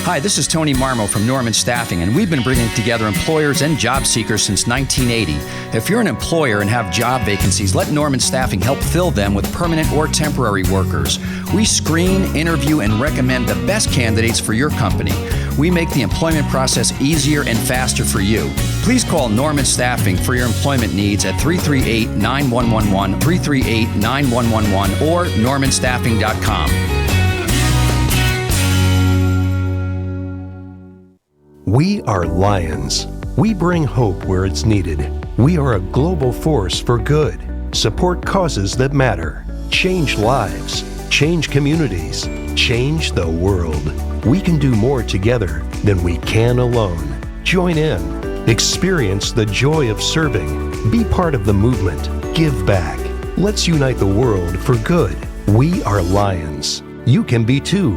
[SPEAKER 5] Hi, this is Tony Marmo from Norman Staffing, and we've been bringing together employers and job seekers since 1980. If you're an employer and have job vacancies, let Norman Staffing help fill them with permanent or temporary workers. We screen, interview, and recommend the best candidates for your company. We make the employment process easier and faster for you. Please call Norman Staffing for your employment needs at 338-9111, 338-9111, or normanstaffing.com.
[SPEAKER 9] We are Lions. We bring hope where it's needed. We are a global force for good. Support causes that matter. Change lives. Change communities. Change the world. We can do more together than we can alone. Join in. Experience the joy of serving. Be part of the movement. Give back. Let's unite the world for good. We are Lions. You can be too.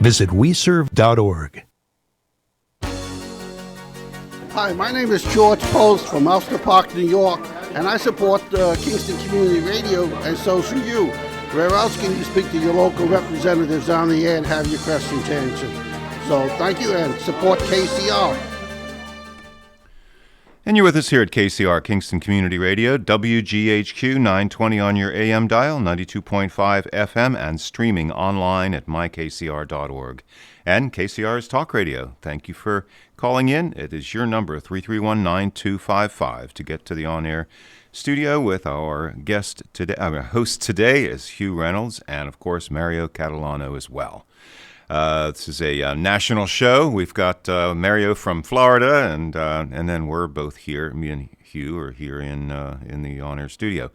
[SPEAKER 9] Visit weserve.org.
[SPEAKER 10] Hi, my name is George Post from Ulster Park, New York, and I support Kingston Community Radio, and so should you. Where else can you speak to your local representatives on the air and have your questions answered? So thank you, and support KCR.
[SPEAKER 7] And you're with us here at KCR, Kingston Community Radio, WGHQ 920 on your AM dial, 92.5 FM, and streaming online at mykcr.org. And KCR's Talk Radio. Thank you for calling in. It is your number, 331-9255, to get to the on-air studio with our guest today. Our host today is Hugh Reynolds, and of course Mario Catalano as well. This is a national show. We've got Mario from Florida, and then we're both here. Me and Hugh are here in the on-air studio.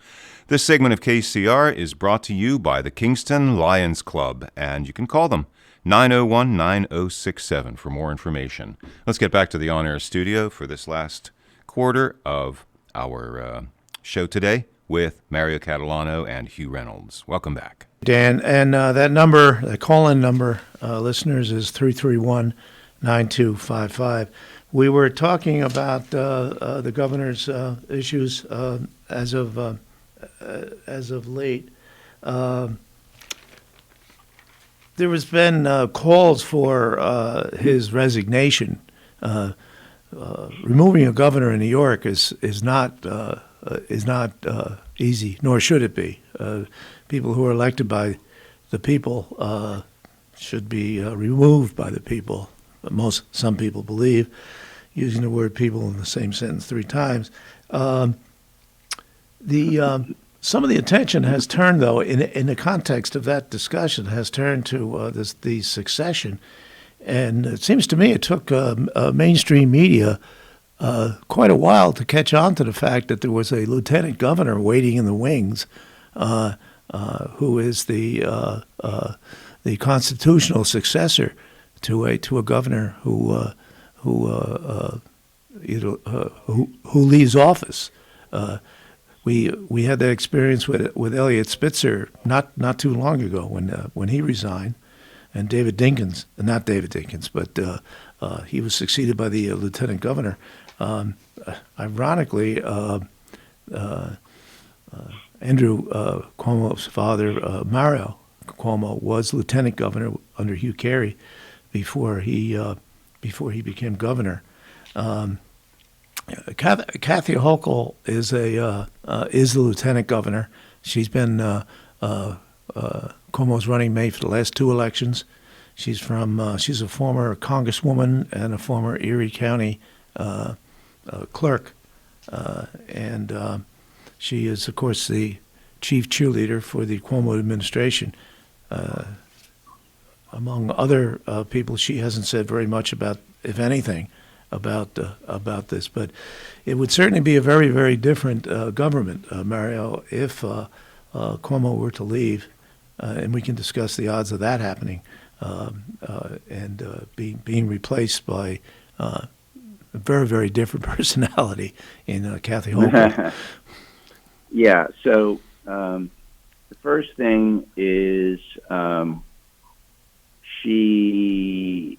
[SPEAKER 7] This segment of KCR is brought to you by the Kingston Lions Club, and you can call them 901-9067 for more information. Let's get back to the on-air studio for this last quarter of our show today with Mario Catalano and Hugh Reynolds. Welcome back.
[SPEAKER 14] Dan, and that number, the call-in number, listeners, is 331-9255. We were talking about the governor's issues as of late. There has been calls for his resignation. Removing a governor in New York is not easy, nor should it be. People who are elected by the people should be removed by the people. Some people believe, using the word "people" in the same sentence 3 times. Some of the attention has turned, though, in the context of that discussion, has turned to the succession, and it seems to me it took mainstream media quite a while to catch on to the fact that there was a lieutenant governor waiting in the wings, who is the constitutional successor to a governor who leaves office. We had that experience with Elliot Spitzer not too long ago when he resigned, and not David Dinkins, but he was succeeded by the lieutenant governor. Ironically, Andrew Cuomo's father, Mario Cuomo, was lieutenant governor under Hugh Carey before he became governor. Kathy Hochul is the lieutenant governor. She's been Cuomo's running mate for the last 2 elections. She's a former congresswoman and a former Erie County clerk, and she is, of course, the chief cheerleader for the Cuomo administration. Among other people, she hasn't said very much about, if anything, about this. But it would certainly be a very, very different government, Mario, if Cuomo were to leave, and we can discuss the odds of that happening, and being replaced by a very, very different personality in Kathy Hochul.
[SPEAKER 3] Yeah, so the first thing is she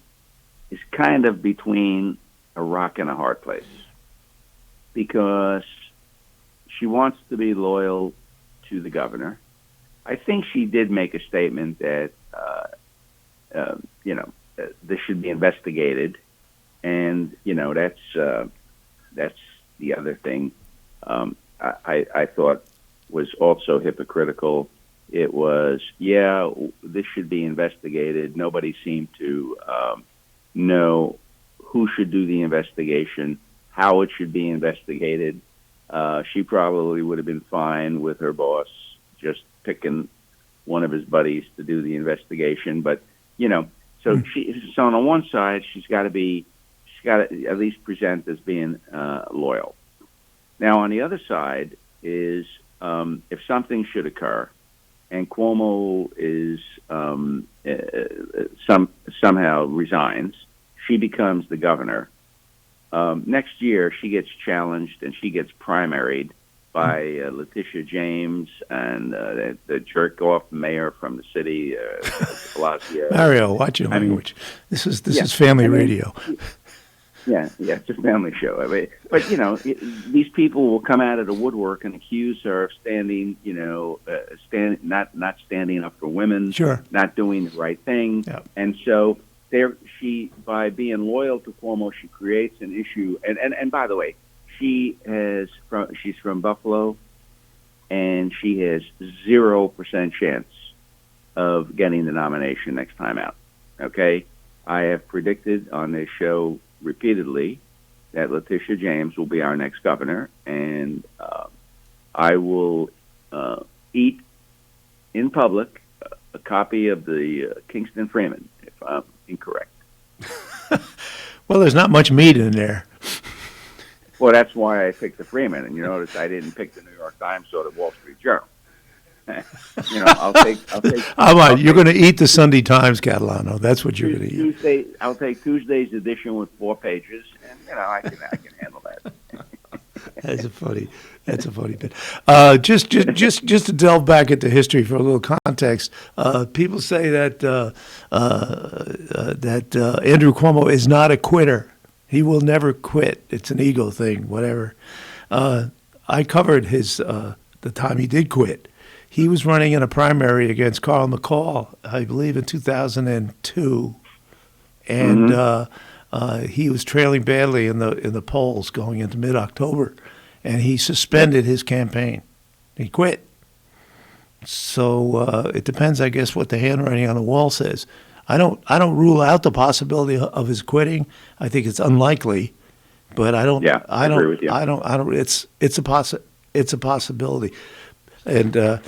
[SPEAKER 3] is kind of between a rock and a hard place, because she wants to be loyal to the governor. I think she did make a statement that this should be investigated, and that's the other thing I thought was also hypocritical. It was, this should be investigated. Nobody seemed to know who should do the investigation, how it should be investigated. She probably would have been fine with her boss just picking one of his buddies to do the investigation. But, so on the one side, she's got to at least present as being loyal. Now, on the other side is if something should occur and Cuomo is somehow resigns, she becomes the governor. Next year, she gets challenged and she gets primaried by Letitia James and the jerk-off mayor from the city, Blasio.
[SPEAKER 14] Mario, watch your language. This is family radio.
[SPEAKER 3] Yeah, it's a family show. I mean, but these people will come out of the woodwork and accuse her of standing, not standing up for women,
[SPEAKER 14] Sure,
[SPEAKER 3] not doing the right thing, and so she by being loyal to Cuomo, she creates an issue. And by the way, she's from Buffalo, and she has 0% chance of getting the nomination next time out. Okay, I have predicted on this show repeatedly that Letitia James will be our next governor, and I will eat in public a copy of the Kingston Freeman if I'm incorrect.
[SPEAKER 14] Well, there's not much meat in there.
[SPEAKER 3] Well, that's why I picked the Freeman, and you notice I didn't pick the New York Times or the Wall Street Journal. I'll take.
[SPEAKER 14] You're going to eat the Sunday Times, Catalano. That's what you're going to eat.
[SPEAKER 3] I'll take Tuesday's edition with 4 pages, and I can handle that.
[SPEAKER 14] That's a funny bit. Just to delve back into history for a little context, people say that Andrew Cuomo is not a quitter. He will never quit. It's an ego thing, whatever. I covered the time he did quit. He was running in a primary against Carl McCall, I believe, in 2002, and he was trailing badly in the polls going into mid-October, and he suspended his campaign. He quit. So it depends, I guess, what the handwriting on the wall says. I don't rule out the possibility of his quitting. I think it's unlikely, but I don't.
[SPEAKER 3] Yeah, I agree with you.
[SPEAKER 14] I don't. It's a possibility. And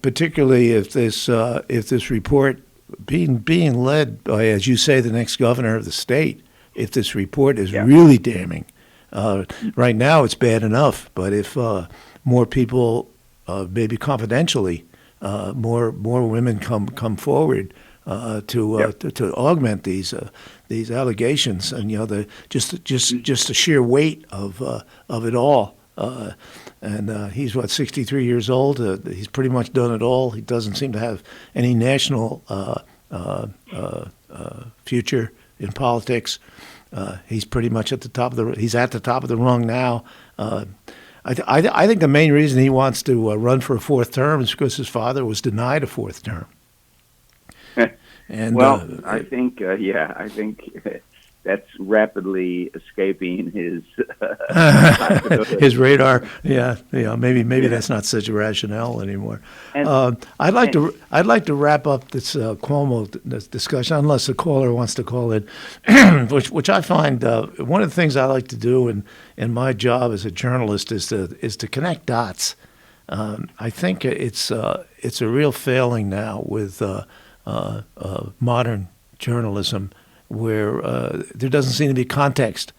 [SPEAKER 14] particularly if this report being led by, as you say, the next governor of the state, if this report is really damning, right now it's bad enough. But if more people, maybe confidentially, more women come forward to augment these allegations, and just the sheer weight of it all. And he's 63 years old. He's pretty much done it all. He doesn't seem to have any national future in politics. He's pretty much at the top of he's at the top of the rung now. I think the main reason he wants to run for a fourth term is because his father was denied a fourth term. And
[SPEAKER 3] I think that's rapidly escaping his
[SPEAKER 14] his radar. Yeah, maybe that's not such a rationale anymore. I'd like to wrap up this Cuomo discussion, unless the caller wants to call in, which I find one of the things I like to do in my job as a journalist is to connect dots. I think it's a real failing now with modern journalism, where there doesn't seem to be context.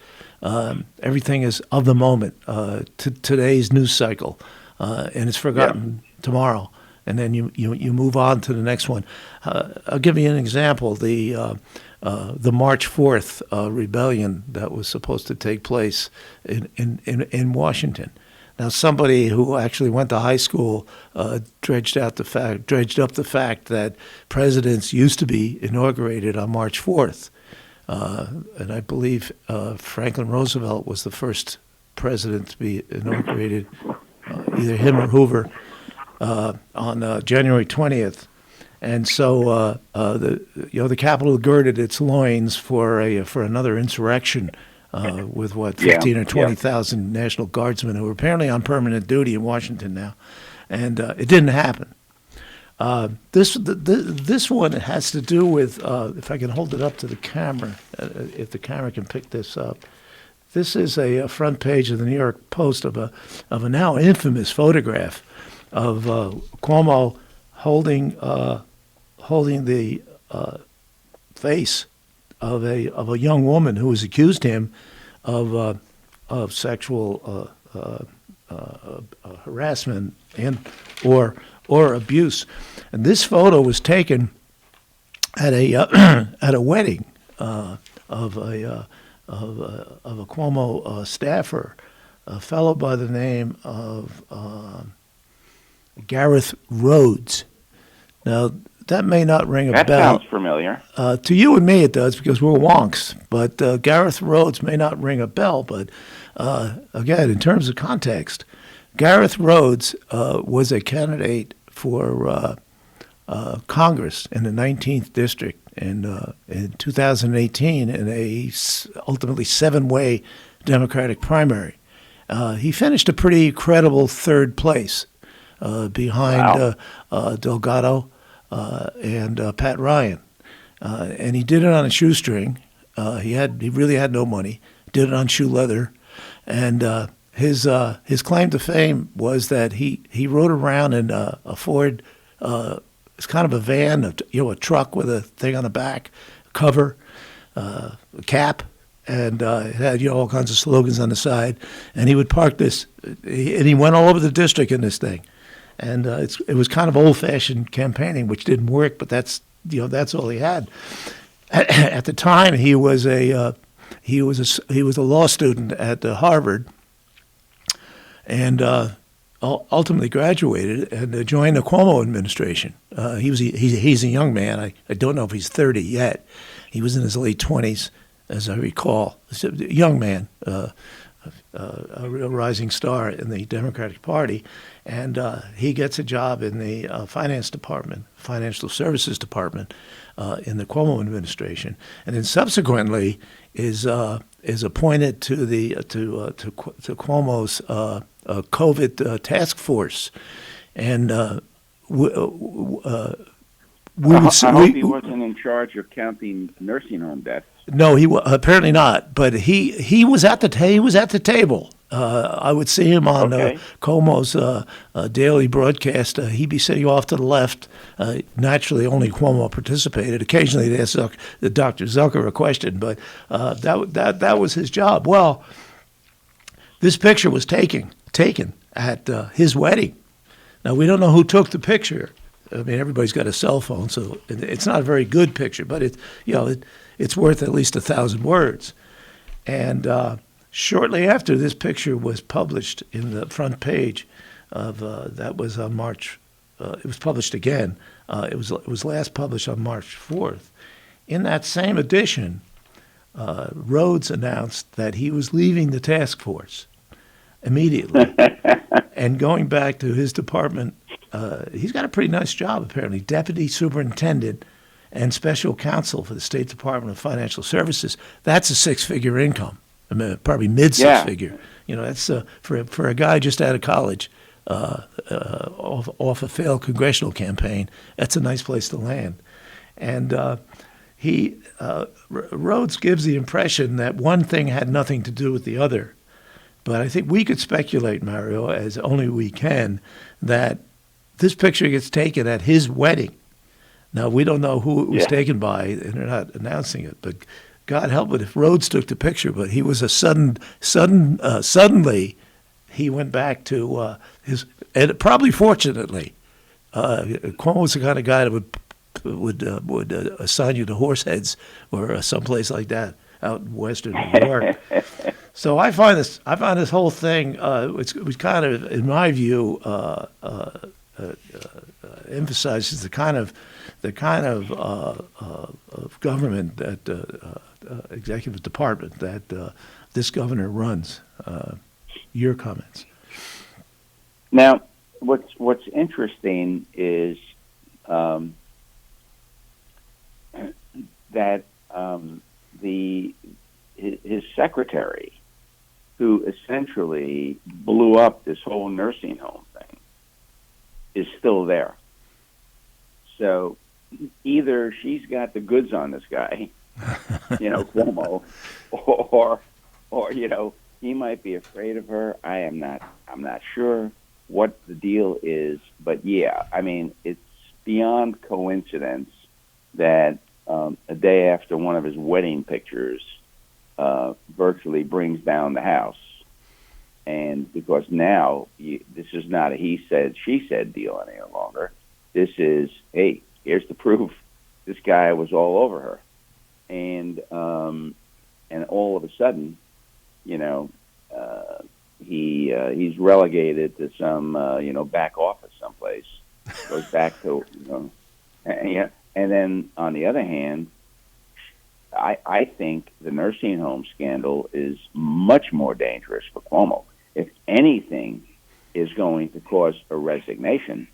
[SPEAKER 14] Everything is of the moment, to today's news cycle, and it's forgotten tomorrow. And then you move on to the next one. I'll give you an example. The March 4th rebellion that was supposed to take place in Washington. Now, somebody who actually went to high school dredged up the fact that presidents used to be inaugurated on March 4th. And I believe Franklin Roosevelt was the first president to be inaugurated, either him or Hoover, on January 20th. And so the Capitol girded its loins for another insurrection. With 15 or 20,000 National Guardsmen who are apparently on permanent duty in Washington now, and it didn't happen. This one has to do with, if I can hold it up to the camera, if the camera can pick this up. This is a front page of the New York Post of a now infamous photograph of Cuomo holding the face of a young woman who has accused him of sexual harassment or abuse, and this photo was taken at a wedding of a Cuomo staffer, a fellow by the name of Gareth Rhodes. Now, that may not ring a
[SPEAKER 3] That
[SPEAKER 14] bell.
[SPEAKER 3] sounds familiar.
[SPEAKER 14] To you and me, it does because we're wonks. But Gareth Rhodes may not ring a bell. But again, in terms of context, Gareth Rhodes was a candidate for Congress in the 19th district in 2018 in a ultimately 7-way Democratic primary. He finished a pretty credible third place behind Delgado and Pat Ryan, and he did it on a shoestring. He really had no money. Did it on shoe leather, and his claim to fame was that he rode around in a Ford. It's kind of a van, a truck with a thing on the back, cover, a cap, and it had all kinds of slogans on the side. And he would park this, and he went all over the district in this thing. And it was kind of old-fashioned campaigning, which didn't work, but that's all he had. At the time, he was a law student at Harvard, and ultimately graduated and joined the Cuomo administration. He's a young man. I don't know if he's 30 yet. He was in his late 20s, as I recall. He's a young man, a real rising star in the Democratic Party, and he gets a job in the finance department, financial services department, in the Cuomo administration, and then subsequently is appointed to Cuomo's COVID task force, and I hope
[SPEAKER 3] he wasn't in charge of counting nursing home deaths.
[SPEAKER 14] No, apparently not. But he was at the table. I would see him on Cuomo's daily broadcast. He'd be sitting off to the left. Naturally, only Cuomo participated. Occasionally, they'd ask Dr. Zucker a question, but that was his job. Well, this picture was taken at his wedding. Now, we don't know who took the picture. I mean, everybody's got a cell phone, so it's not a very good picture, but it's worth at least 1,000 words. And shortly after this picture was published in the front page of that was on March. It was published again. It was last published on March 4th. In that same edition, Rhodes announced that he was leaving the task force immediately and going back to his department. He's got a pretty nice job, apparently, deputy superintendent and special counsel for the State Department of Financial Services. That's a 6-figure income. I mean, probably mid-6-figure. That's for a guy just out of college, off a failed congressional campaign. That's a nice place to land. And Rhodes gives the impression that one thing had nothing to do with the other. But I think we could speculate, Mario, as only we can, that this picture gets taken at his wedding. Now, we don't know who it was taken by, and they're not announcing it, but God help it if Rhodes took the picture, but he was suddenly he went back to his, and probably fortunately, Cuomo was the kind of guy that would assign you to Horseheads or someplace like that out in Western New York. So I find this whole thing, it was kind of, in my view, emphasizes the kind of government that executive department that this governor runs. Your comments?
[SPEAKER 3] Now, what's interesting is that his secretary, who essentially blew up this whole nursing home thing, is still there. So either she's got the goods on this guy, Cuomo, or he might be afraid of her. I'm not sure what the deal is, but yeah, I mean, it's beyond coincidence that a day after one of his wedding pictures virtually brings down the house. And because now this is not a he said, she said deal any longer. This is, hey, here's the proof. This guy was all over her. And all of a sudden, he's relegated to some, back office someplace. Goes back to, Yeah, and then on the other hand, I think the nursing home scandal is much more dangerous for Cuomo. If anything is going to cause a resignation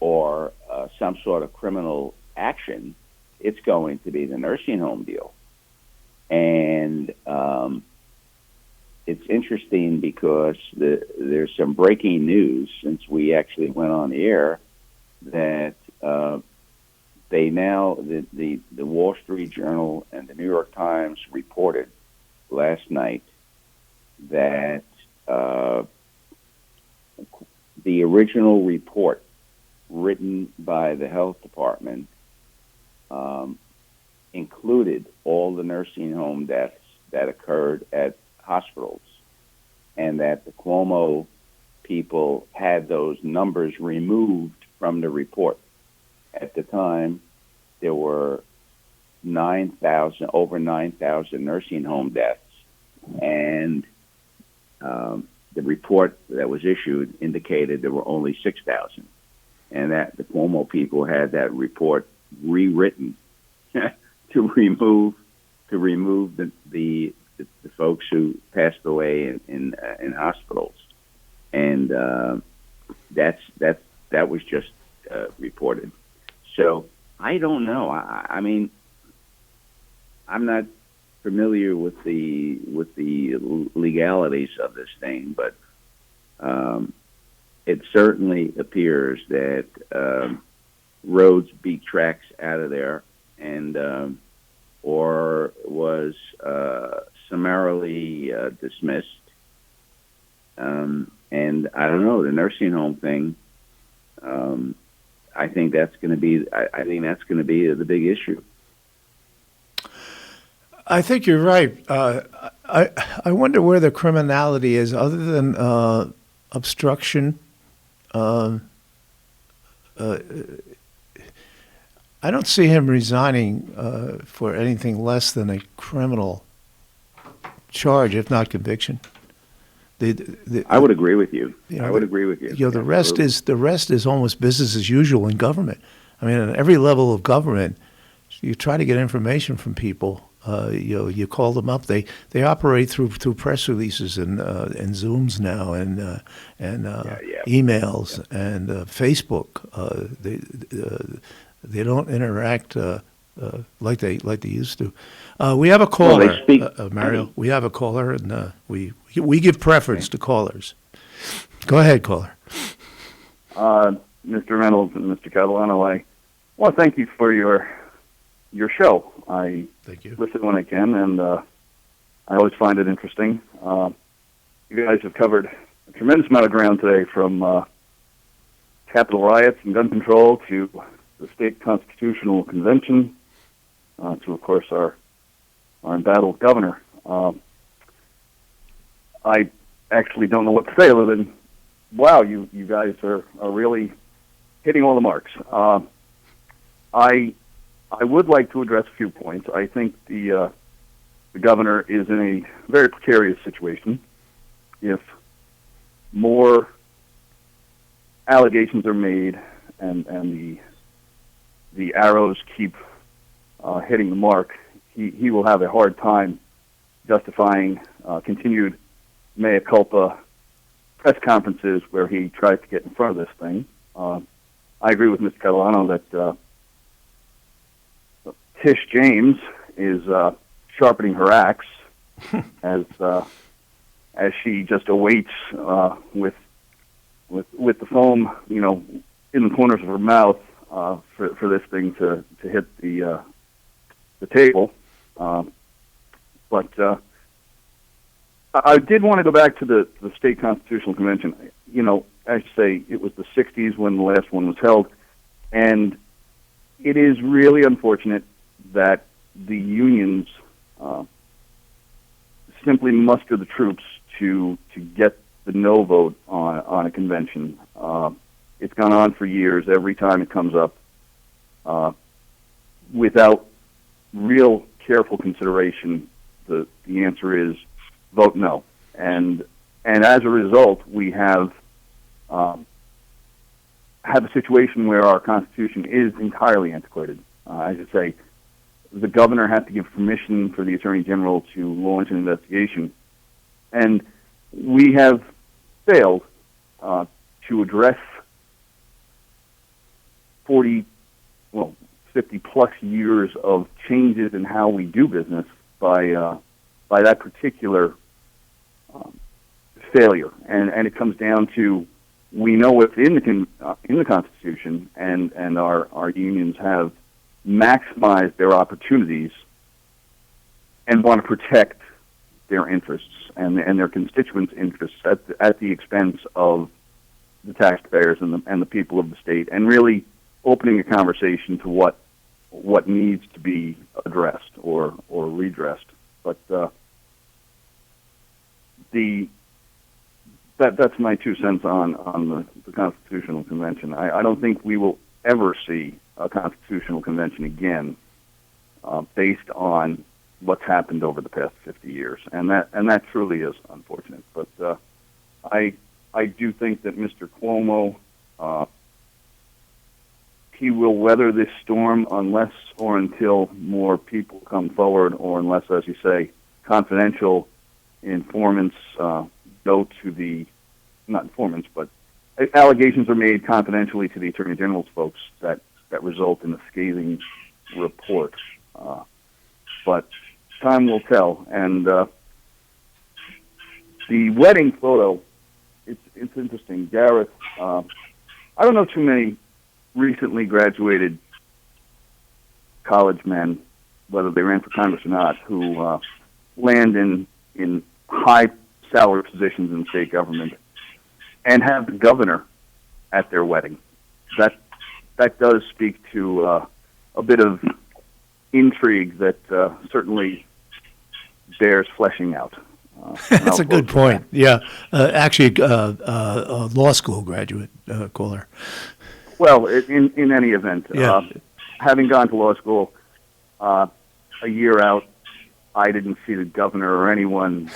[SPEAKER 3] or some sort of criminal action, it's going to be the nursing home deal. And it's interesting because there's some breaking news since we actually went on the air that they now, the Wall Street Journal and the New York Times reported last night that the original report written by the health department included all the nursing home deaths that occurred at hospitals, and that the Cuomo people had those numbers removed from the report. At the time, there were over 9,000 nursing home deaths, and the report that was issued indicated there were only 6,000, and that the Cuomo people had that report rewritten to remove the folks who passed away in hospitals, and that was just reported. So I don't know. I mean, I'm not familiar with the legalities of this thing, but it certainly appears that Rhodes beat tracks out of there, and or was summarily dismissed. And I don't know, the nursing home thing. I think that's going to be. I think that's going to be the big issue.
[SPEAKER 14] I think you're right. I wonder where the criminality is, other than obstruction. I don't see him resigning for anything less than a criminal charge, if not conviction.
[SPEAKER 3] I would agree with you.
[SPEAKER 14] I
[SPEAKER 3] would agree with you.
[SPEAKER 14] The rest is almost business as usual in government. I mean, at every level of government, you try to get information from people. You call them up. They operate through press releases and Zooms now and emails and Facebook. They don't interact like they used to. We have a caller,
[SPEAKER 3] well, they speak,
[SPEAKER 14] Mario. We have a caller, and we give preference to callers. Go ahead, caller.
[SPEAKER 11] Mr. Reynolds and Mr. Catalano, I want to thank you for your show. I listen when I can, and I always find it interesting. You guys have covered a tremendous amount of ground today, from Capitol riots and gun control to the state constitutional convention, to, of course, our embattled governor. I actually don't know what to say other than, wow, you guys are really hitting all the marks. I would like to address a few points. I think the governor is in a very precarious situation. If more allegations are made and the arrows keep hitting the mark, he will have a hard time justifying continued mea culpa press conferences where he tries to get in front of this thing. I agree with Mr. Catalano that Tish James is sharpening her axe as she just awaits with the foam, in the corners of her mouth for this thing to hit the table. But I did want to go back to the state constitutional convention. As you say, it was the 60s when the last one was held, and it is really unfortunate that the unions simply muster the troops to get the no vote on a convention. It's gone on for years. Every time it comes up, without real careful consideration, the answer is vote no. And as a result, we have have a situation where our Constitution is entirely antiquated. As you say, the governor had to give permission for the Attorney General to launch an investigation. And we have failed to address 50 plus years of changes in how we do business by that particular failure. And it comes down to, we know what's in the Constitution, and our unions have maximized their opportunities and want to protect their interests and their constituents' interests at the expense of the taxpayers and the people of the state, and really opening a conversation to what needs to be addressed or redressed. But that's my 2 cents on the Constitutional Convention. I don't think we will ever see a Constitutional Convention again based on what's happened over the past 50 years, and that truly is unfortunate. But I do think that Mr. Cuomo, he will weather this storm unless or until more people come forward, or unless, as you say, confidential informants go to the, not informants, but allegations are made confidentially to the Attorney General's folks that result in a scathing report. But time will tell. And the wedding photo, it's interesting. Gareth, I don't know too many recently graduated college men, whether they ran for Congress or not, who land in high salary positions in state government and have the governor at their wedding. That does speak to a bit of intrigue that certainly bears fleshing out.
[SPEAKER 14] That's a good point. Yeah, actually, a law school graduate caller.
[SPEAKER 11] Well, in any event,
[SPEAKER 14] Yeah.
[SPEAKER 11] Having gone to law school a year out, I didn't see the governor or anyone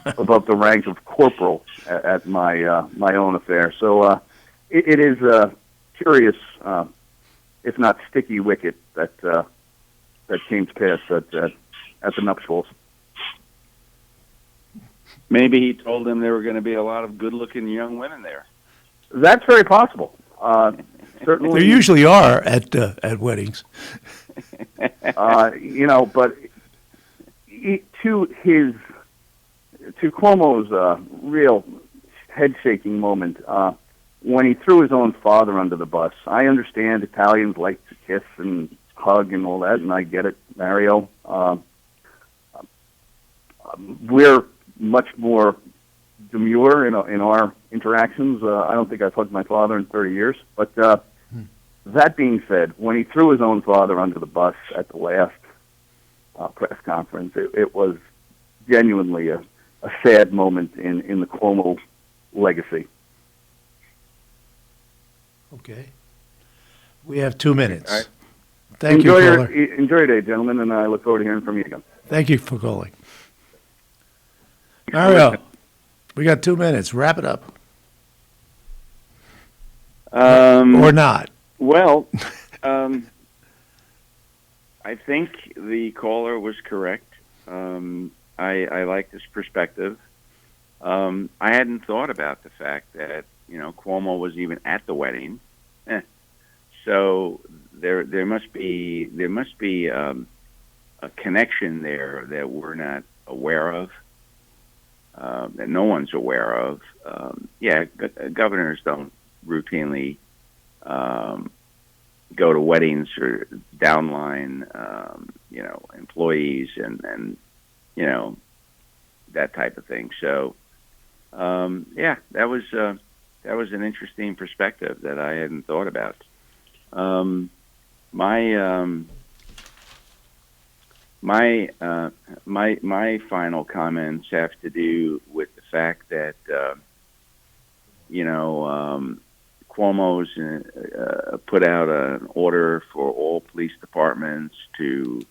[SPEAKER 11] above the rank of corporal at my own affair. So it is a curious, if not sticky wicket that came to pass at the nuptials.
[SPEAKER 15] Maybe he told them there were going to be a lot of good-looking young women there.
[SPEAKER 11] That's very possible. Certainly,
[SPEAKER 14] There usually are at weddings.
[SPEAKER 11] But to Cuomo's real head-shaking moment, when he threw his own father under the bus. I understand Italians like to kiss and hug and all that, and I get it, Mario. We're much more demure in our interactions. I don't think I've hugged my father in 30 years. But that being said, when he threw his own father under the bus at the last press conference, it was genuinely a sad moment in the Cuomo legacy.
[SPEAKER 14] Okay. We have 2 minutes.
[SPEAKER 11] All right.
[SPEAKER 14] Thank you, caller.
[SPEAKER 11] Enjoy your day, gentlemen, and I look forward to hearing from you again.
[SPEAKER 14] Thank you for calling. Mario, we got 2 minutes. Wrap it up. Or not.
[SPEAKER 15] Well, I think the caller was correct. I like this perspective. I hadn't thought about the fact that Cuomo was even at the wedding. So there must be a connection there that we're not aware of, that no one's aware of. Governors don't routinely go to weddings or downline, employees and that type of thing. So, that was an interesting perspective that I hadn't thought about. My final comments have to do with the fact that Cuomo's put out an order for all police departments to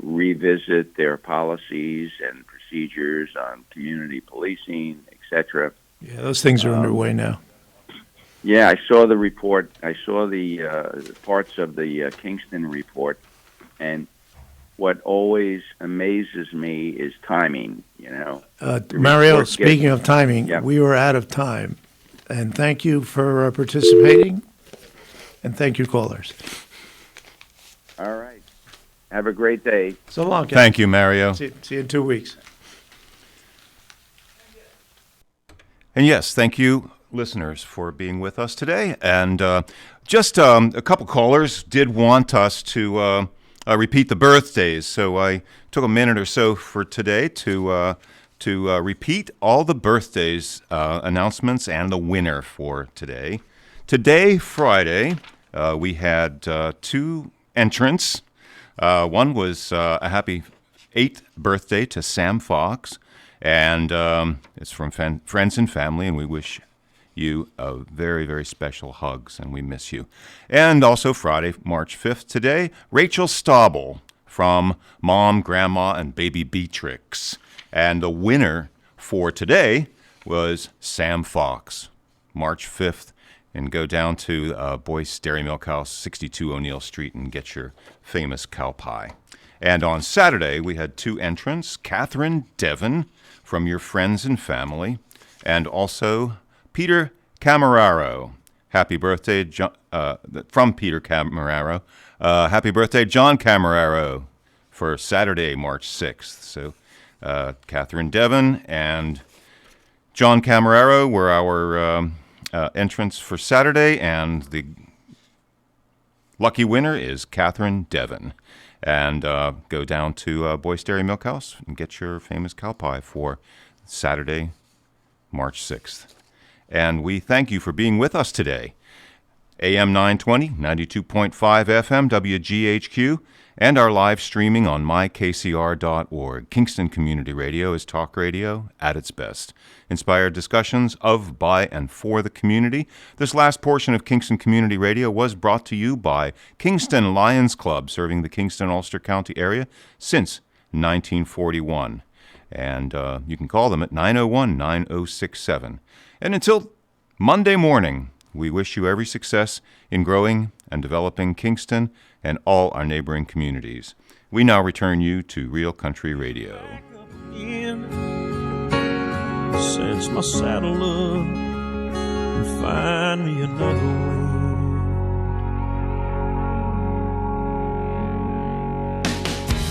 [SPEAKER 15] revisit their policies and procedures on community policing, etc.
[SPEAKER 14] Yeah, those things are underway now.
[SPEAKER 3] Yeah, I saw the report. I saw the parts of the Kingston report, and what always amazes me is timing.
[SPEAKER 14] Mario, speaking of timing, we were out of time. And thank you for participating, and thank you, callers.
[SPEAKER 3] All right. Have a great day.
[SPEAKER 14] So long, Ken.
[SPEAKER 7] Thank you, Mario.
[SPEAKER 14] See you in 2 weeks.
[SPEAKER 7] And yes, thank you, listeners, for being with us today. And just a couple callers did want us to repeat the birthdays, so I took a minute or so for today to repeat all the birthdays announcements and the winner for today. Today, Friday, we had 2 entrants. One was a happy 8th birthday to Sam Fox, and it's from friends and family, and we wish you a very, very special hugs, and we miss you. And also Friday, March 5th, today, Rachel Staubel from Mom, Grandma, and Baby Beatrix. And the winner for today was Sam Fox, March 5th. And go down to Boyce Dairy Milk House, 62 O'Neill Street, and get your famous cow pie. And on Saturday, we had 2 entrants, Catherine Devon from your friends and family, and also Peter Cameraro. Happy birthday, from Peter Cameraro. Happy birthday, John Cameraro, for Saturday, March 6th. So Catherine Devon and John Cameraro were our entrants for Saturday, and the lucky winner is Catherine Devon. And go down to Boyce Dairy Milk House and get your famous cow pie for Saturday, March 6th. And we thank you for being with us today. AM 920, 92.5 FM, WGHQ, and our live streaming on mykcr.org. Kingston Community Radio is talk radio at its best. Inspired discussions of, by, and for the community. This last portion of Kingston Community Radio was brought to you by Kingston Lions Club, serving the Kingston-Ulster County area since 1941. And you can call them at 901-9067. And until Monday morning, we wish you every success in growing and developing Kingston and all our neighboring communities. We now return you to Real Country Radio.
[SPEAKER 12] Cinch my saddle up and find me another way.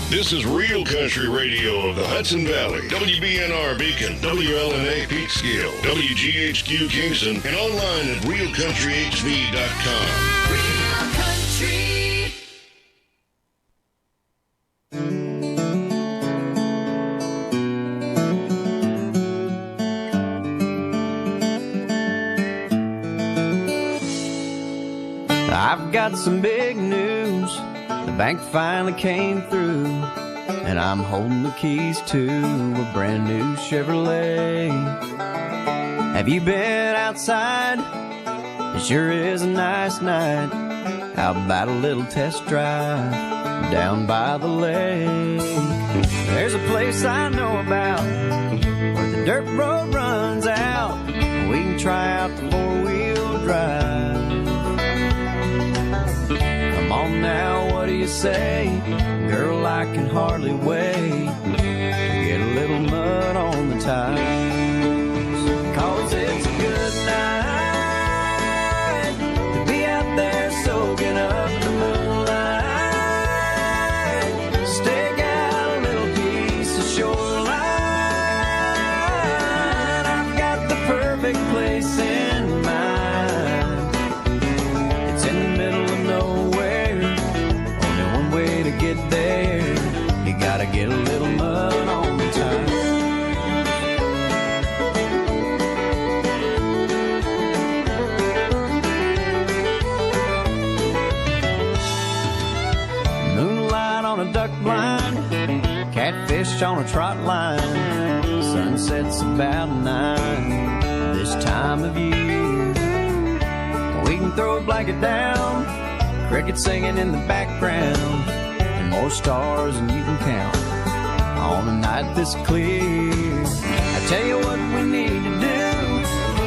[SPEAKER 13] This is Real Country Radio of the Hudson Valley, WBNR Beacon, WLNA Peekskill, WGHQ Kingston, and online at realcountryhv.com.
[SPEAKER 17] Real Country.
[SPEAKER 24] I've got some big news. The bank finally came through, and I'm holding the keys to a brand new Chevrolet. Have you been outside? It sure is a nice night. How about a little test drive down by the lake? There's a place I know about where the dirt road runs out. We can try out the four-wheel drive. Come on now, what do you say? Girl, I can hardly wait to get a little mud on the tires. 'Cause it's a good night to be out there soaking up the moonlight. Stake out a little piece of shoreline. I've got the perfect place in mind. It's in the middle of nowhere. Only one way to get there. You gotta get a little mud on the tires. Moonlight on a duck blind, catfish on a trot line. Sunset's about 9 this time of year. We can throw a blanket down, crickets singing in the background, and more stars than you can count on a night this clear. I tell you what we need to do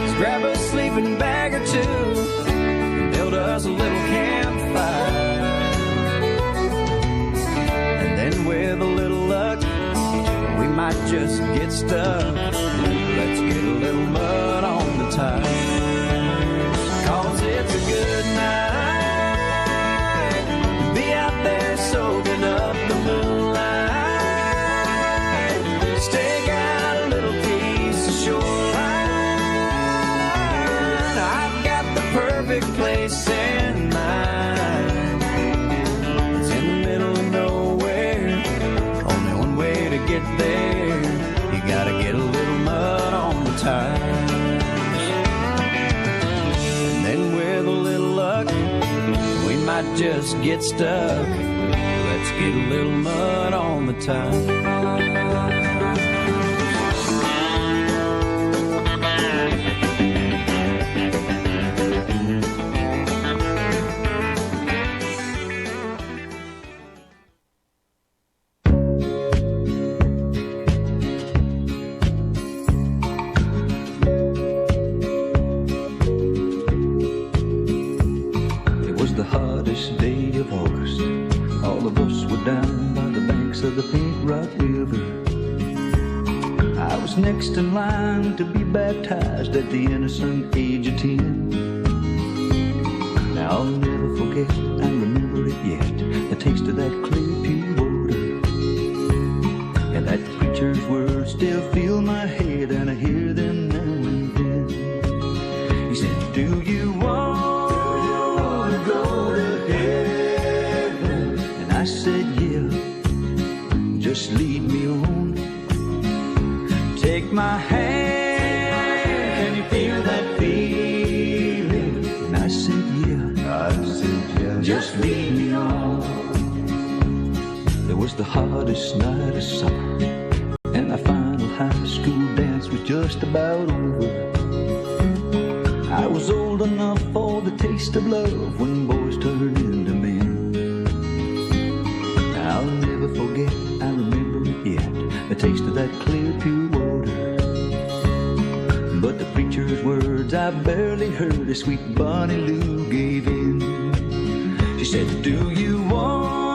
[SPEAKER 24] is grab a sleeping bag or two just get stuck. Let's get a little mud on the tires. 'Cause it's a good night to be out there soaking up the moonlight. Stake out a little piece of shoreline. I've got the perfect place in mind. It's in the middle of nowhere. Only one way to get there. You gotta get a little mud on the tires. And then with a little luck, we might just get stuck. Let's get a little mud on the tires. Next in line to be baptized at the innocent age of 10. Now I'll never forget, I remember it yet, the taste of that clear, pure water. And that preacher's words still fill my head, and I hear them now and then. He said, do you want to go to heaven? And I said, yeah, just lead me on. Take my hand, can you feel that feeling? And I said, yeah, just lead me on. It was the hottest night of summer, and my final high school dance was just about over. I was old enough for the taste of love when boys turned into men. I'll never forget, I remember it yet, the taste of that clear, pure water. But the preacher's words I barely heard as sweet Bonnie Lou gave in. She said, do you want